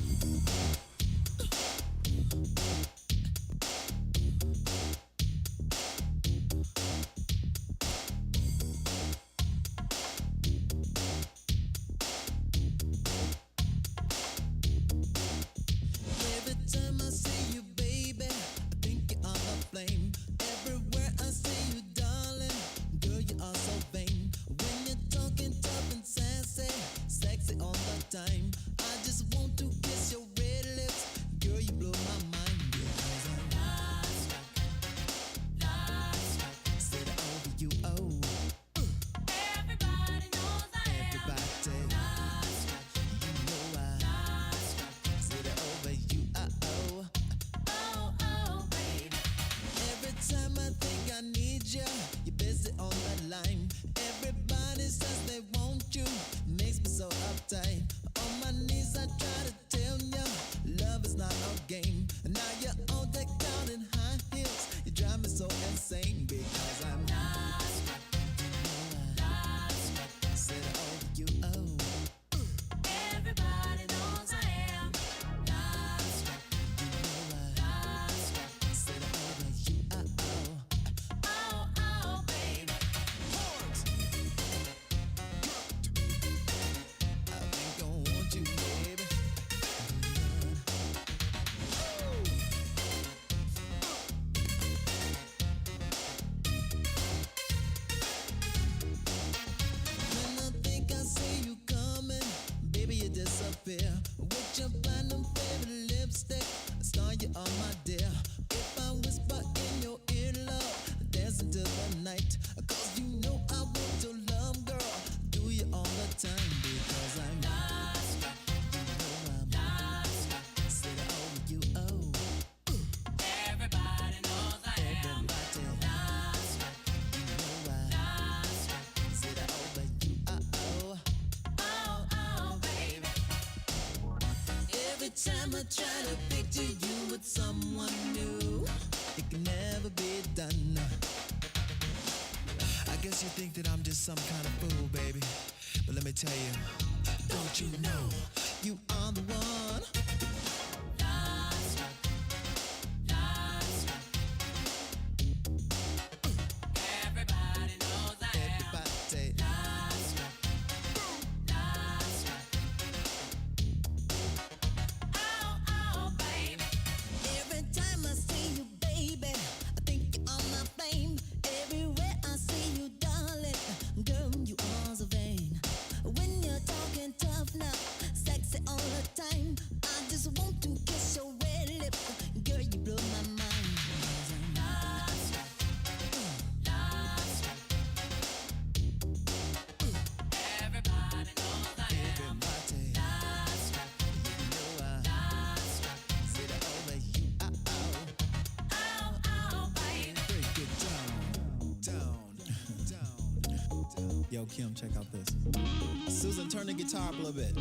Time I try to picture you with someone new, it can never be done. I guess you think that I'm just some kind of fool, baby. But let me tell you, don't you know, you are the one. Tough now, sexy all the time. Kim, check out this. Susan, turn the guitar up a little bit.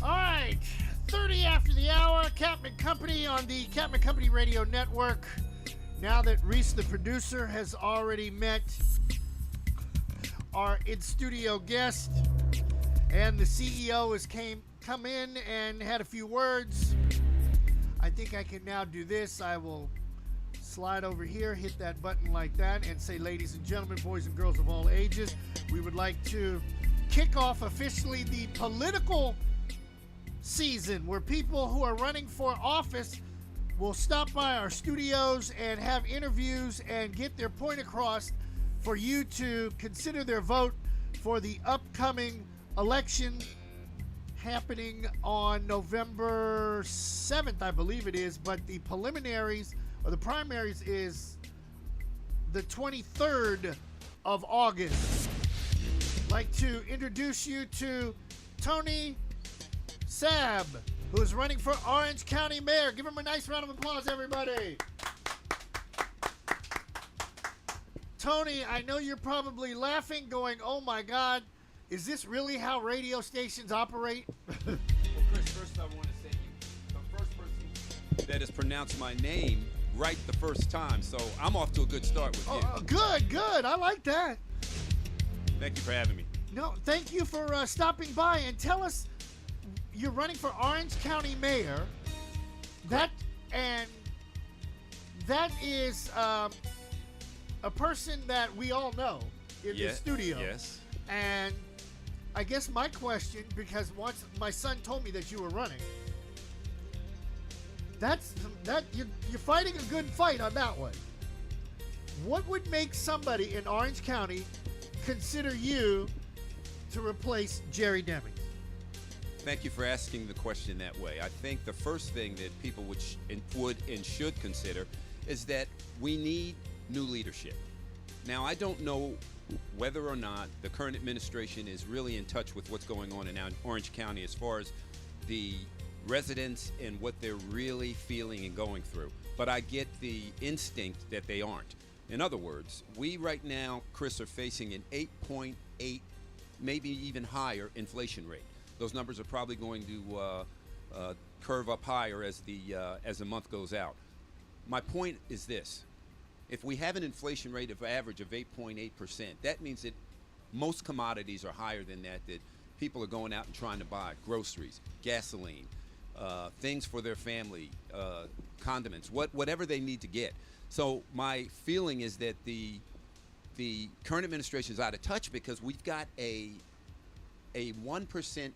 All right, 30 after the hour, Captain Company on the Captain Company Radio Network. Now that Reese, the producer, has already met our in-studio guest, and the CEO has come in and had a few words, I think I can now do this. I will slide over here, hit that button like that, and say, ladies and gentlemen, boys and girls of all ages, we would like to kick off officially the political season where people who are running for office will stop by our studios and have interviews and get their point across for you to consider their vote for the upcoming election happening on November 7th, I believe it is, but the preliminaries or the primaries is the 23rd of August. I'd like to introduce you to Tony Saab, who is running for Orange County Mayor. Give him a nice round of applause, everybody. Tony, I know you're probably laughing, going, oh my God, is this really how radio stations operate? Well, Chris, first I want to say you the first person that has pronounced my name right the first time, so I'm off to a good start with you. Good. I like that. Thank you for having me. No, thank you for stopping by and tell us you're running for Orange County Mayor. That is a person that we all know in the studio. Yes. And I guess my question, because once my son told me that you were running, you're fighting a good fight on that one. What would make somebody in Orange County consider you to replace Jerry Deming? Thank you for asking the question that way. I think the first thing that people would and should consider is that we need new leadership. Now, I don't know whether or not the current administration is really in touch with what's going on in Orange County as far as the residents and what they're really feeling and going through. But I get the instinct that they aren't. In other words, we right now, Chris, are facing an 8.8, maybe even higher inflation rate. Those numbers are probably going to curve up higher as the month goes out. My point is this. If we have an inflation rate of average of 8.8%, that means that most commodities are higher than that people are going out and trying to buy. Groceries, gasoline, things for their family, condiments, whatever they need to get. So my feeling is that the current administration is out of touch because we've got a 1%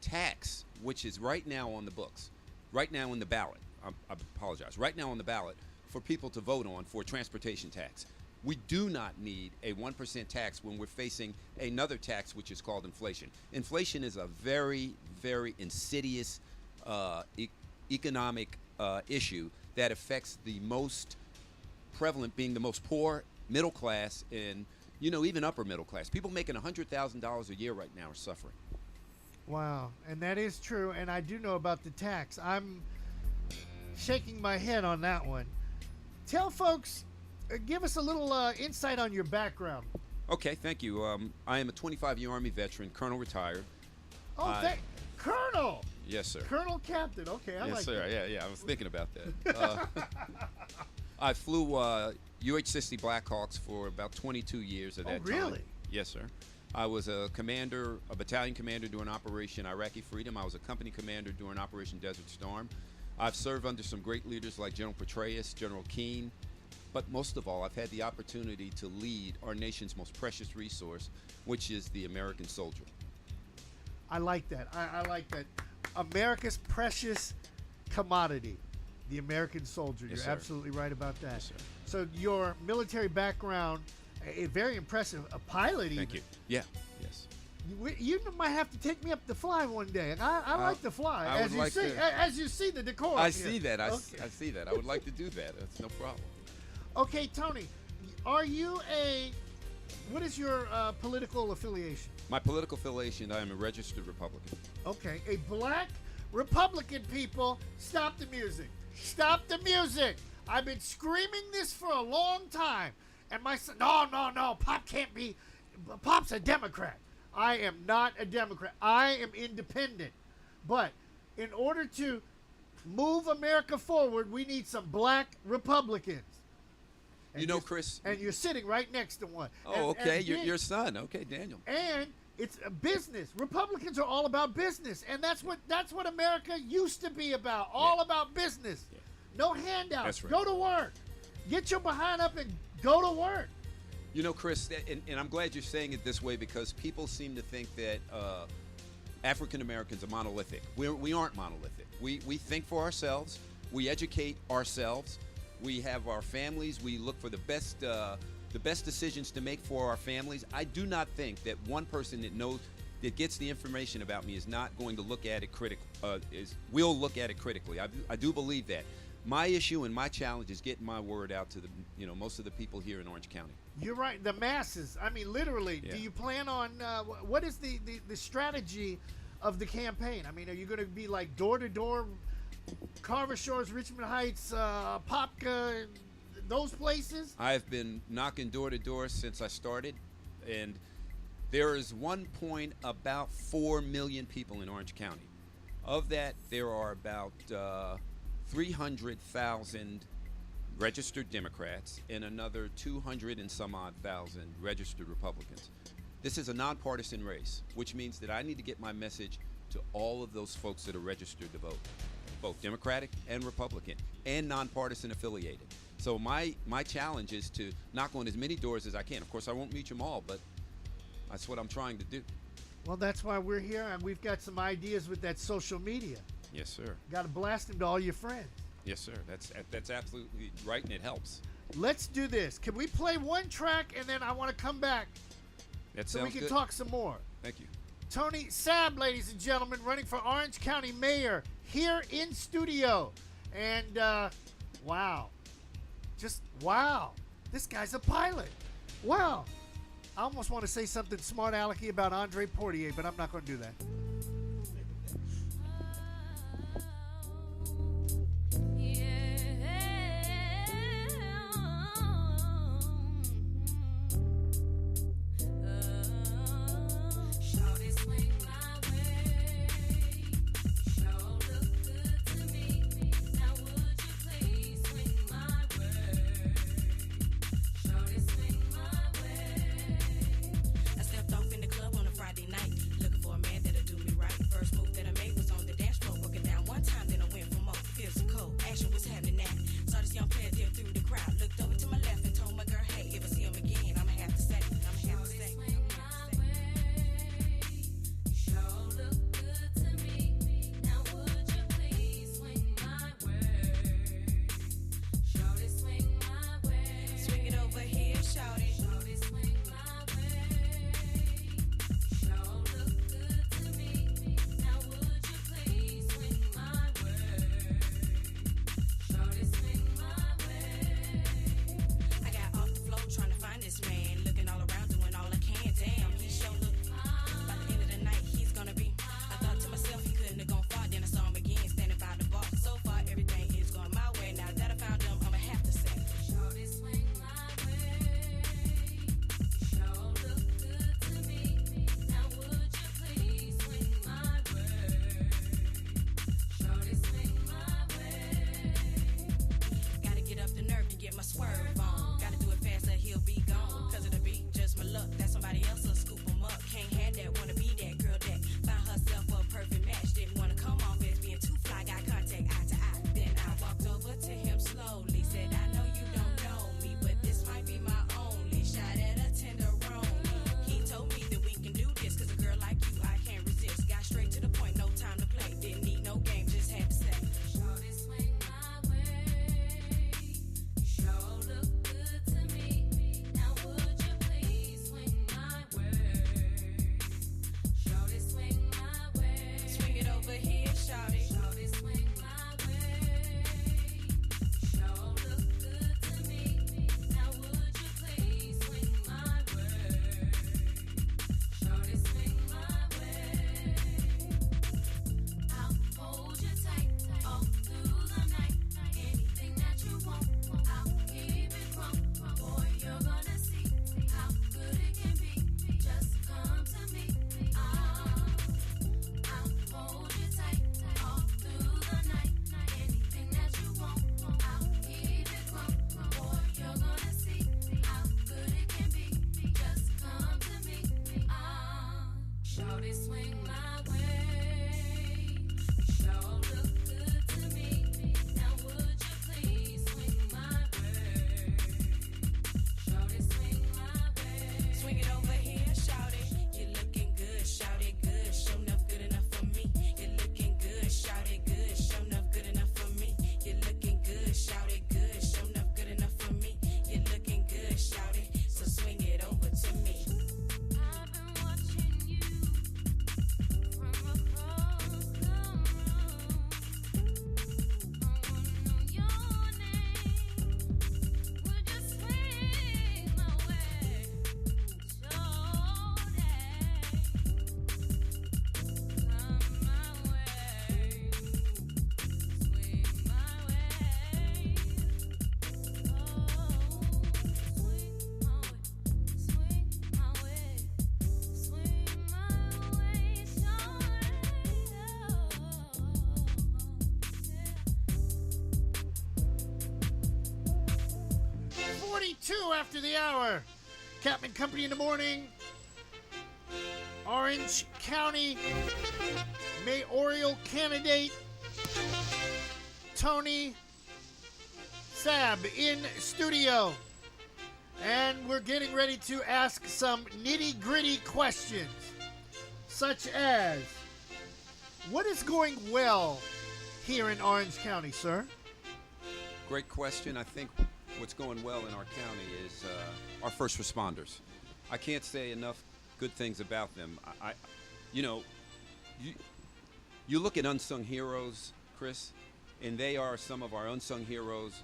tax, which is right now on the books, right now in the ballot. I apologize. Right now on the ballot for people to vote on for transportation tax. We do not need a 1% tax when we're facing another tax, which is called inflation. Inflation is a very, very insidious economic issue that affects the most prevalent being the most poor, middle class, and even upper middle class. People making $100,000 a year right now are suffering. Wow, and that is true, and I do know about the tax. I'm shaking my head on that one. Tell folks, give us a little insight on your background. Okay, thank you. I am a 25-year Army veteran, Colonel retired. Oh, Colonel! Yes, sir. Colonel Captain, okay, I yes, like sir. that. Yeah, I was thinking about that. I flew UH-60 Blackhawks for about 22 years at that time. Really? Yes, sir. I was a battalion commander during Operation Iraqi Freedom. I was a company commander during Operation Desert Storm. I've served under some great leaders like General Petraeus, General Keane, but most of all, I've had the opportunity to lead our nation's most precious resource, which is the American soldier. I like that. I like that. America's precious commodity, the American soldier. Yes, You're sir. absolutely right about that. Yes, sir. So your military background, very impressive. A pilot, Thank you. Yeah. Yes. You might have to take me up to fly one day. I like to fly. I would like to. As you see the decor. I here. see that. I Okay. see that. I would like to do that. That's no problem. Okay, Tony, are you what is your political affiliation? My political affiliation, I am a registered Republican. Okay, a black Republican, people. Stop the music. Stop the music. I've been screaming this for a long time. And my son, no, Pop can't be, Pop's a Democrat. I am not a Democrat. I am independent. But in order to move America forward, we need some black Republicans. And Chris. And you're sitting right next to one. Oh, And- okay. and Your son. Okay, Daniel. And it's a business. Republicans are all about business, and that's what America used to be about. All about business. Yeah. No handouts. That's right. Go to work. Get your behind up and go to work. Chris, and I'm glad you're saying it this way because people seem to think that African Americans are monolithic. We aren't monolithic. We think for ourselves. We educate ourselves. We have our families. We look for the best decisions to make for our families. I do not think that one person that gets the information about me is not going to look at it will look at it critically. I do believe that. My issue and my challenge is getting my word out to the most of the people here in Orange County. You're right. The masses. I mean, literally. Yeah. Do you plan on what is the strategy of the campaign? I mean, are you going to be like door to door, Carver Shores, Richmond Heights, Popka, those places? I've been knocking door to door since I started, and there is about 4 million people in Orange County. Of that, there are about 300,000 registered Democrats and another 200 and some odd thousand registered Republicans. This is a nonpartisan race, which means that I need to get my message to all of those folks that are registered to vote, both Democratic and Republican, and nonpartisan affiliated. So my challenge is to knock on as many doors as I can. Of course, I won't reach them all, but that's what I'm trying to do. Well, that's why we're here, and we've got some ideas with that social media. Yes, sir. Got to blast them to all your friends. Yes, sir. That's absolutely right, and it helps. Let's do this. Can we play one track, and then I want to come back so we can talk some more. Thank you. Tony Sabb, ladies and gentlemen, running for Orange County Mayor here in studio. And, wow. Just, wow. This guy's a pilot. Wow. I almost want to say something smart alecky about Andre Portier, but I'm not going to do that. I stepped off in the club on a Friday night, looking for a man that'll do me 2 after the hour. Captain Company in the morning. Orange County mayoral candidate Tony Saab in studio. And we're getting ready to ask some nitty-gritty questions, such as, what is going well here in Orange County, sir? Great question. I think what's going well in our county is our first responders. I can't say enough good things about them. You look at unsung heroes, Chris, and they are some of our unsung heroes,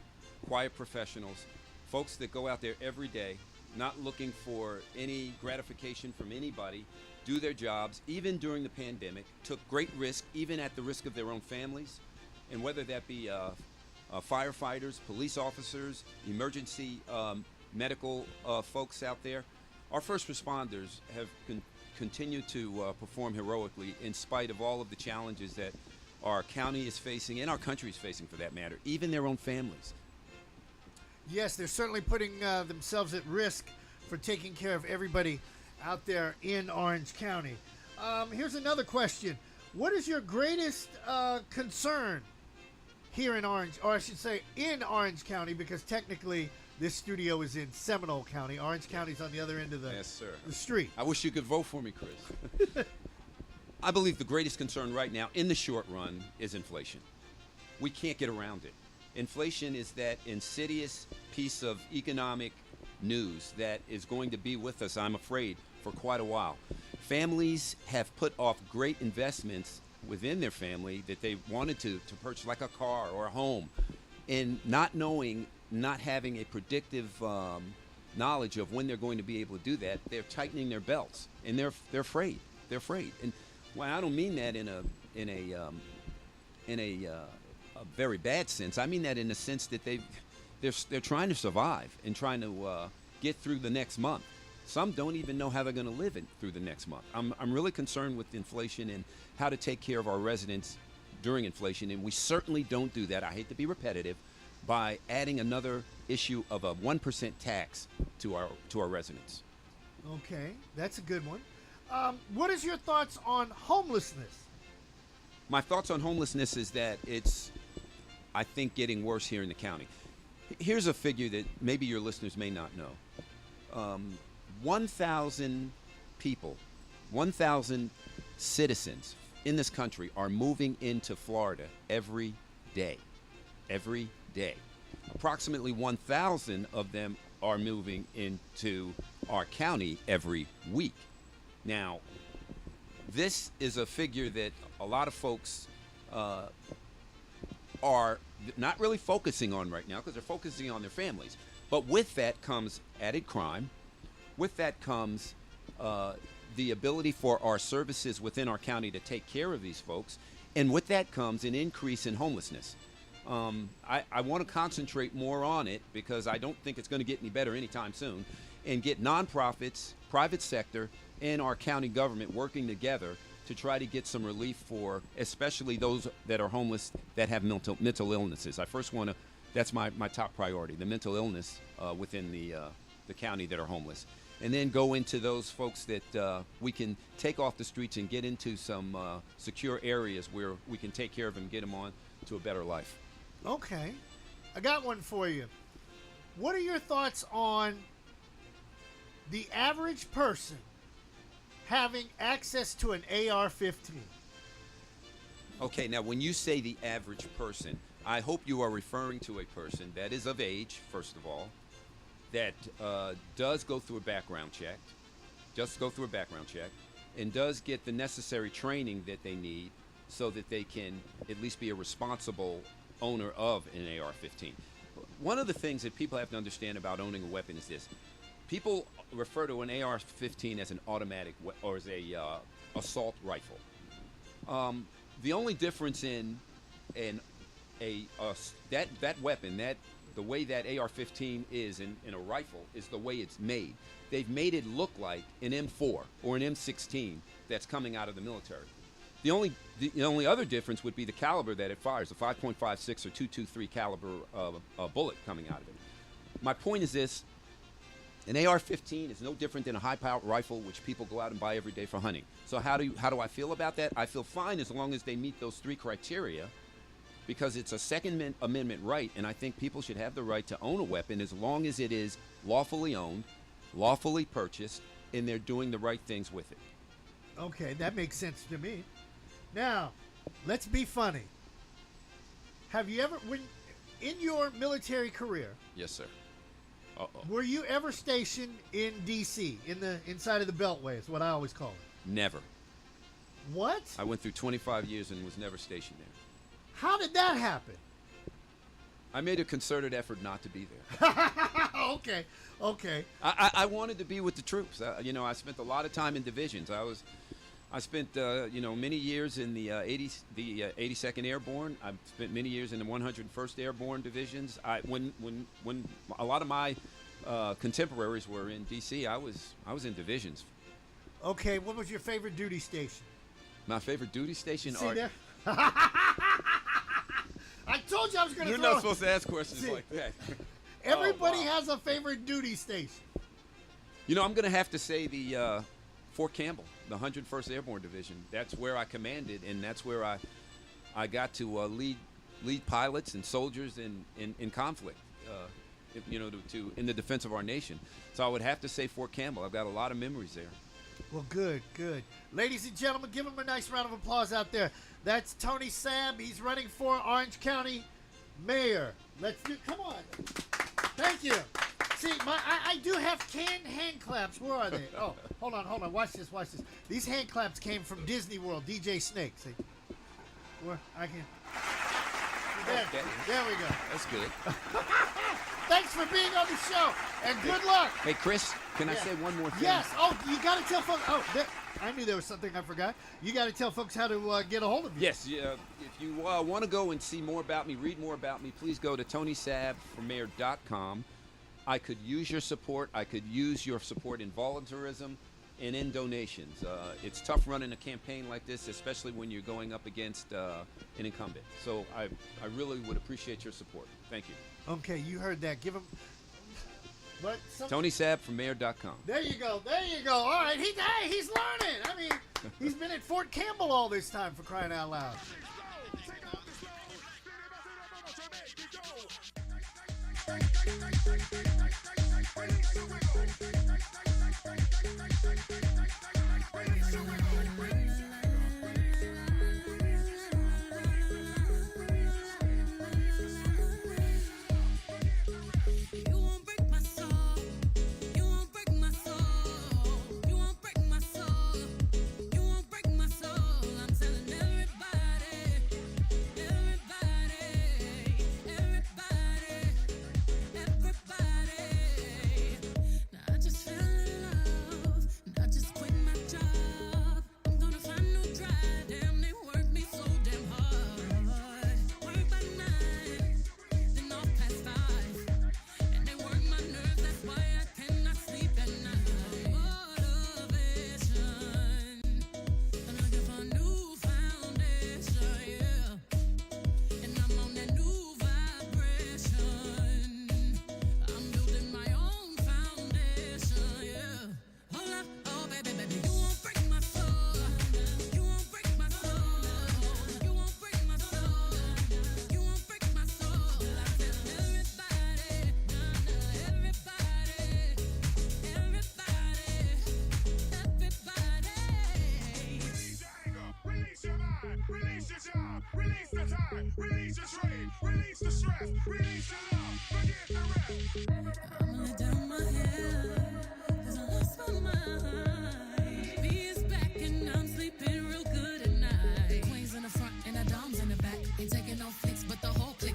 quiet professionals, folks that go out there every day, not looking for any gratification from anybody, do their jobs, even during the pandemic, took great risk, even at the risk of their own families, and whether that be firefighters, police officers, emergency medical folks out there, our first responders have continued to perform heroically in spite of all of the challenges that our county is facing, and our country is facing for that matter, even their own families. Yes, they're certainly putting themselves at risk for taking care of everybody out there in Orange County. Here's another question. What is your greatest concern here in Orange, or I should say in Orange County, because technically this studio is in Seminole County. Orange County's on the other end of the street. I wish you could vote for me, Chris. I believe the greatest concern right now in the short run is inflation. We can't get around it. Inflation is that insidious piece of economic news that is going to be with us, I'm afraid, for quite a while. Families have put off great investments within their family that they wanted to purchase, like a car or a home, and not having a predictive knowledge of when they're going to be able to do that, they're tightening their belts, and they're afraid. They're afraid. And well, I don't mean that in a very bad sense. I mean that in the sense that they're trying to survive and trying to get through the next month. Some don't even know how they're going to live through the next month. I'm really concerned with inflation and how to take care of our residents during inflation, and we certainly don't do that. I hate to be repetitive, by adding another issue of a 1% tax to our residents. Okay, that's a good one. What is your thoughts on homelessness? My thoughts on homelessness is that it's, I think, getting worse here in the county. Here's a figure that maybe your listeners may not know. 1,000 people, 1,000 citizens in this country are moving into Florida every day. Every day. Approximately 1,000 of them are moving into our county every week. Now, this is a figure that a lot of folks are not really focusing on right now because they're focusing on their families. But with that comes added crime. With that comes the ability for our services within our county to take care of these folks. And with that comes an increase in homelessness. I want to concentrate more on it because I don't think it's going to get any better anytime soon, and get nonprofits, private sector, and our county government working together to try to get some relief for especially those that are homeless that have mental illnesses. I first want to, that's my top priority, the mental illness within the county that are homeless. And then go into those folks that we can take off the streets and get into some secure areas where we can take care of them and get them on to a better life. Okay. I got one for you. What are your thoughts on the average person having access to an AR-15? Okay, now when you say the average person, I hope you are referring to a person that is of age, first of all, that does go through a background check, and does get the necessary training that they need so that they can at least be a responsible owner of an AR-15. One of the things that people have to understand about owning a weapon is this. People refer to an AR-15 as an automatic or as a assault rifle. The only difference in that weapon, the way that AR-15 is in a rifle, is the way it's made. They've made it look like an M4 or an M16 that's coming out of the military. The only other difference would be the caliber that it fires, a 5.56 or .223 caliber bullet coming out of it. My point is this: An AR-15 is no different than a high-powered rifle, which people go out and buy every day for hunting. So how do I feel about that? I feel fine as long as they meet those 3 criteria, because it's a Second Amendment right, and I think people should have the right to own a weapon as long as it is lawfully owned, lawfully purchased, and they're doing the right things with it. Okay, that makes sense to me. Now, let's be funny. Have you ever, in your military career, Yes, sir. were you ever stationed in D.C., inside of the Beltway, is what I always call it? Never. What? I went through 25 years and was never stationed there. How did that happen? I made a concerted effort not to be there. Okay. I wanted to be with the troops. I spent a lot of time in divisions. I spent many years in the 82nd Airborne. I spent many years in the 101st Airborne divisions. When a lot of my contemporaries were in D.C., I was in divisions. Okay, what was your favorite duty station? My favorite duty station? See there? I told you I was going to You're not supposed to ask questions like that. Everybody has a favorite duty station. I'm going to have to say the Fort Campbell, the 101st Airborne Division. That's where I commanded, and that's where I got to lead pilots and soldiers in conflict, in the defense of our nation. So I would have to say Fort Campbell. I've got a lot of memories there. Well, good. Ladies and gentlemen, give him a nice round of applause out there. That's Tony Sabb. He's running for Orange County Mayor. Come on. Thank you. See, I do have canned hand claps. Where are they? Oh, hold on. Watch this. These hand claps came from Disney World, DJ Snake. See? Where I can. There we go. That's good. Thanks for being on the show, and good luck. Hey, Chris, can I say one more thing? Yes. Oh, you got to tell folks. I knew there was something I forgot. You got to tell folks how to get a hold of you. Yes. If you want to go and see more about me, read more about me, please go to TonySabbForMayor.com. I could use your support. I could use your support in volunteerism and in donations. It's tough running a campaign like this, especially when you're going up against an incumbent. So I really would appreciate your support. Thank you. Okay, you heard that. Give him. TonySabbForMayor.com. There you go. All right, he's learning. I mean, he's been at Fort Campbell all this time, for crying out loud.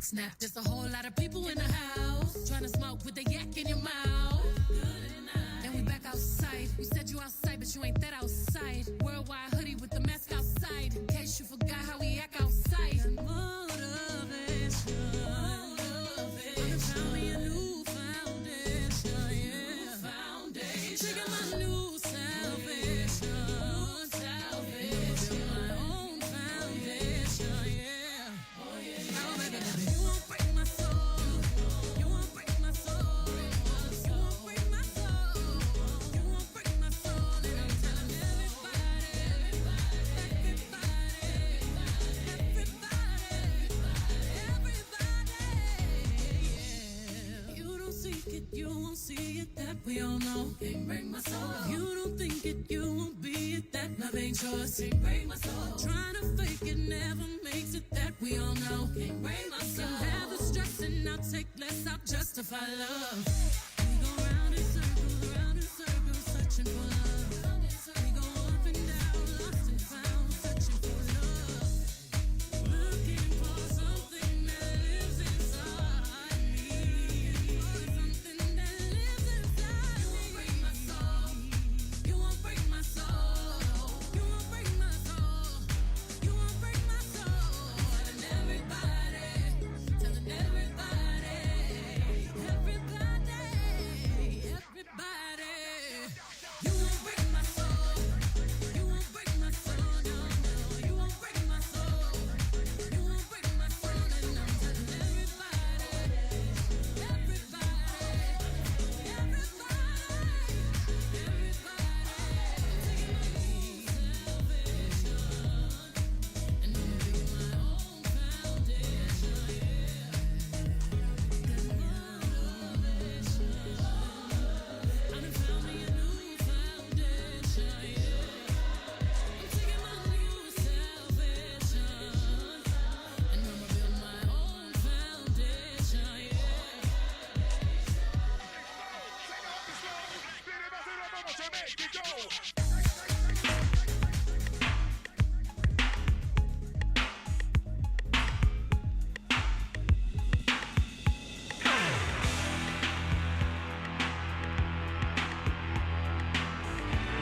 Snap. There's a whole lot of people in the house trying to smoke with the yak in your mouth. And we back outside. You said you outside, but you ain't that outside. Worldwide hoodie with the mask outside. In case you forgot how we act outside. Motivation. I found me a new foundation. Yeah. Trigger my new salvation. My own foundation. Yeah. Oh yeah. Oh, baby. You won't break my soul. You won't break my soul. You won't break my soul. speak it, you won't see it, that we all know. Can't break my soul. If you don't think it, you won't be it, that love ain't yours. Can't break my soul. Trying to fake it never makes it, that we all know. Can't break my soul. Can have the stress and I'll take less, I'll justify love. We go round in circles, searching for love. We go up and down, lost and found, searching for love. Looking for something that lives inside me. Something that lives inside me. You won't break my soul. You won't break my soul. You won't break my soul. You won't break my soul. Telling everybody. You won't break my soul. You won't break my soul. No, no. You won't break my soul. You won't break my soul. And I'm telling everybody. And I'm making my own foundation. I done found me a new foundation, I'm taking my new salvation, and I'ma build my own foundation,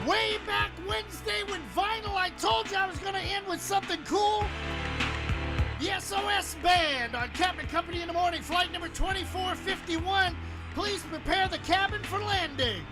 Way back Wednesday when Vinyl, I told you I was going to end with something cool. The SOS Band on Captain Company in the Morning, flight number 2451. Please prepare the cabin for landing.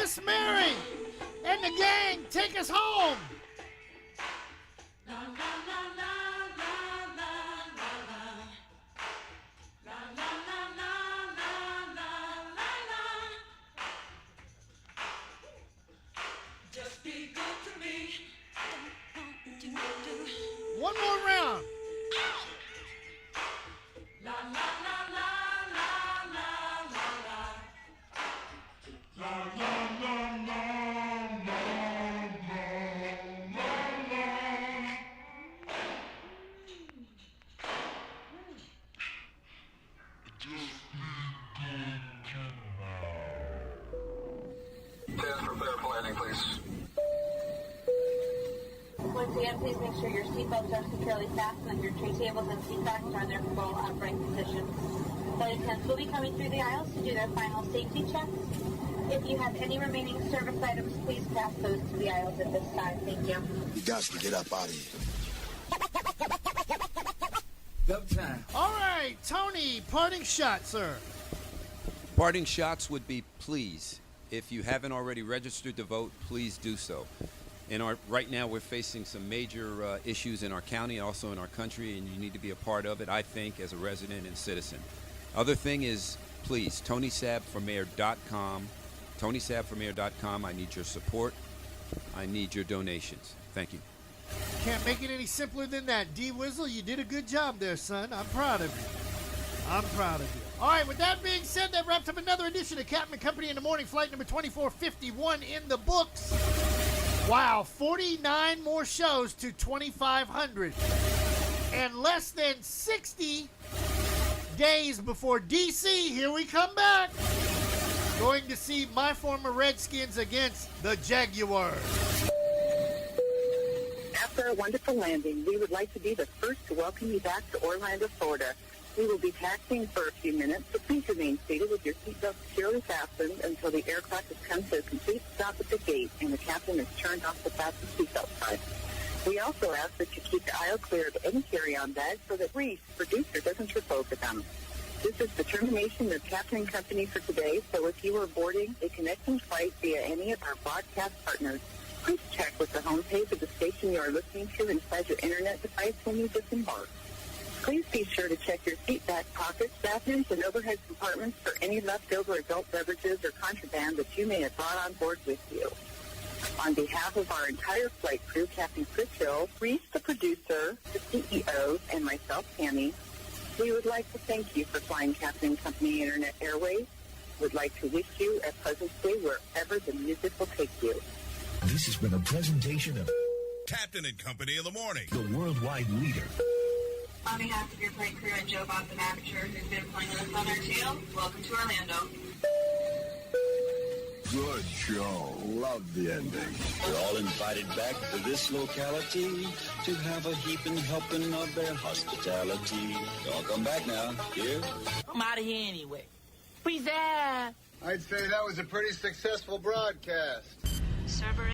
Wes Mary and the gang, take us home. Just be good to me. One more round. La la la la la la la la. La la la la la la la. Prepare planning, please. Once again, please make sure your seatbelts are securely fastened and your tray tables and seat backs are in their full upright position. Flight attendants will be coming through the aisles to do their final safety checks. If you have any remaining service items, please pass those to the aisles at this time. Thank you. You got to get up out of here. All right, Tony, parting shot, sir. Parting shots would be, please, if you haven't already registered to vote, please do so. Right now, we're facing some major issues in our county, also in our country, and you need to be a part of it, I think, as a resident and citizen. Other thing is, please, TonySabForMayor.com. TonySabForMayor.com. I need your support. I need your donations. Thank you. Can't make it any simpler than that. D. Wizzle, you did a good job there, son. I'm proud of you. I'm proud of you. All right, with that being said, that wraps up another edition of Captain and Company in the Morning, flight number 2451 in the books. Wow, 49 more shows to 2,500. And less than 60 days before D.C., here we come back. Going to see my former Redskins against the Jaguars. After a wonderful landing, we would like to be the first to welcome you back to Orlando, Florida. We will be taxiing for a few minutes, so please remain seated with your seatbelt securely fastened until the aircraft has come to a complete stop at the gate and the captain has turned off the fasten seatbelt sign. We also ask that you keep the aisle clear of any carry-on bags so that Reese, producer, doesn't trip over them. This is the termination of Captain and Company for today, so if you are boarding a connecting flight via any of our broadcast partners, please check with the homepage of the station you are listening to inside your internet device when you disembark. Please be sure to check your seat back pockets, bathrooms, and overhead compartments for any leftover adult beverages or contraband that you may have brought on board with you. On behalf of our entire flight crew, Captain Chris Hill, Reese, the producer, the CEO, and myself, Tammy, we would like to thank you for flying Captain and Company Internet Airways. We'd like to wish you a pleasant stay wherever the music will take you. This has been a presentation of Captain and Company in the Morning, the worldwide leader. On behalf of your flight crew and Joe Bob the Manager, who's been flying with us on our tail, welcome to Orlando. Good show. Love the ending. We're all invited back to this locality to have a heaping helping of their hospitality. Y'all come back now. Here? I'm out of here anyway. Peace out. I'd say that was a pretty successful broadcast. Server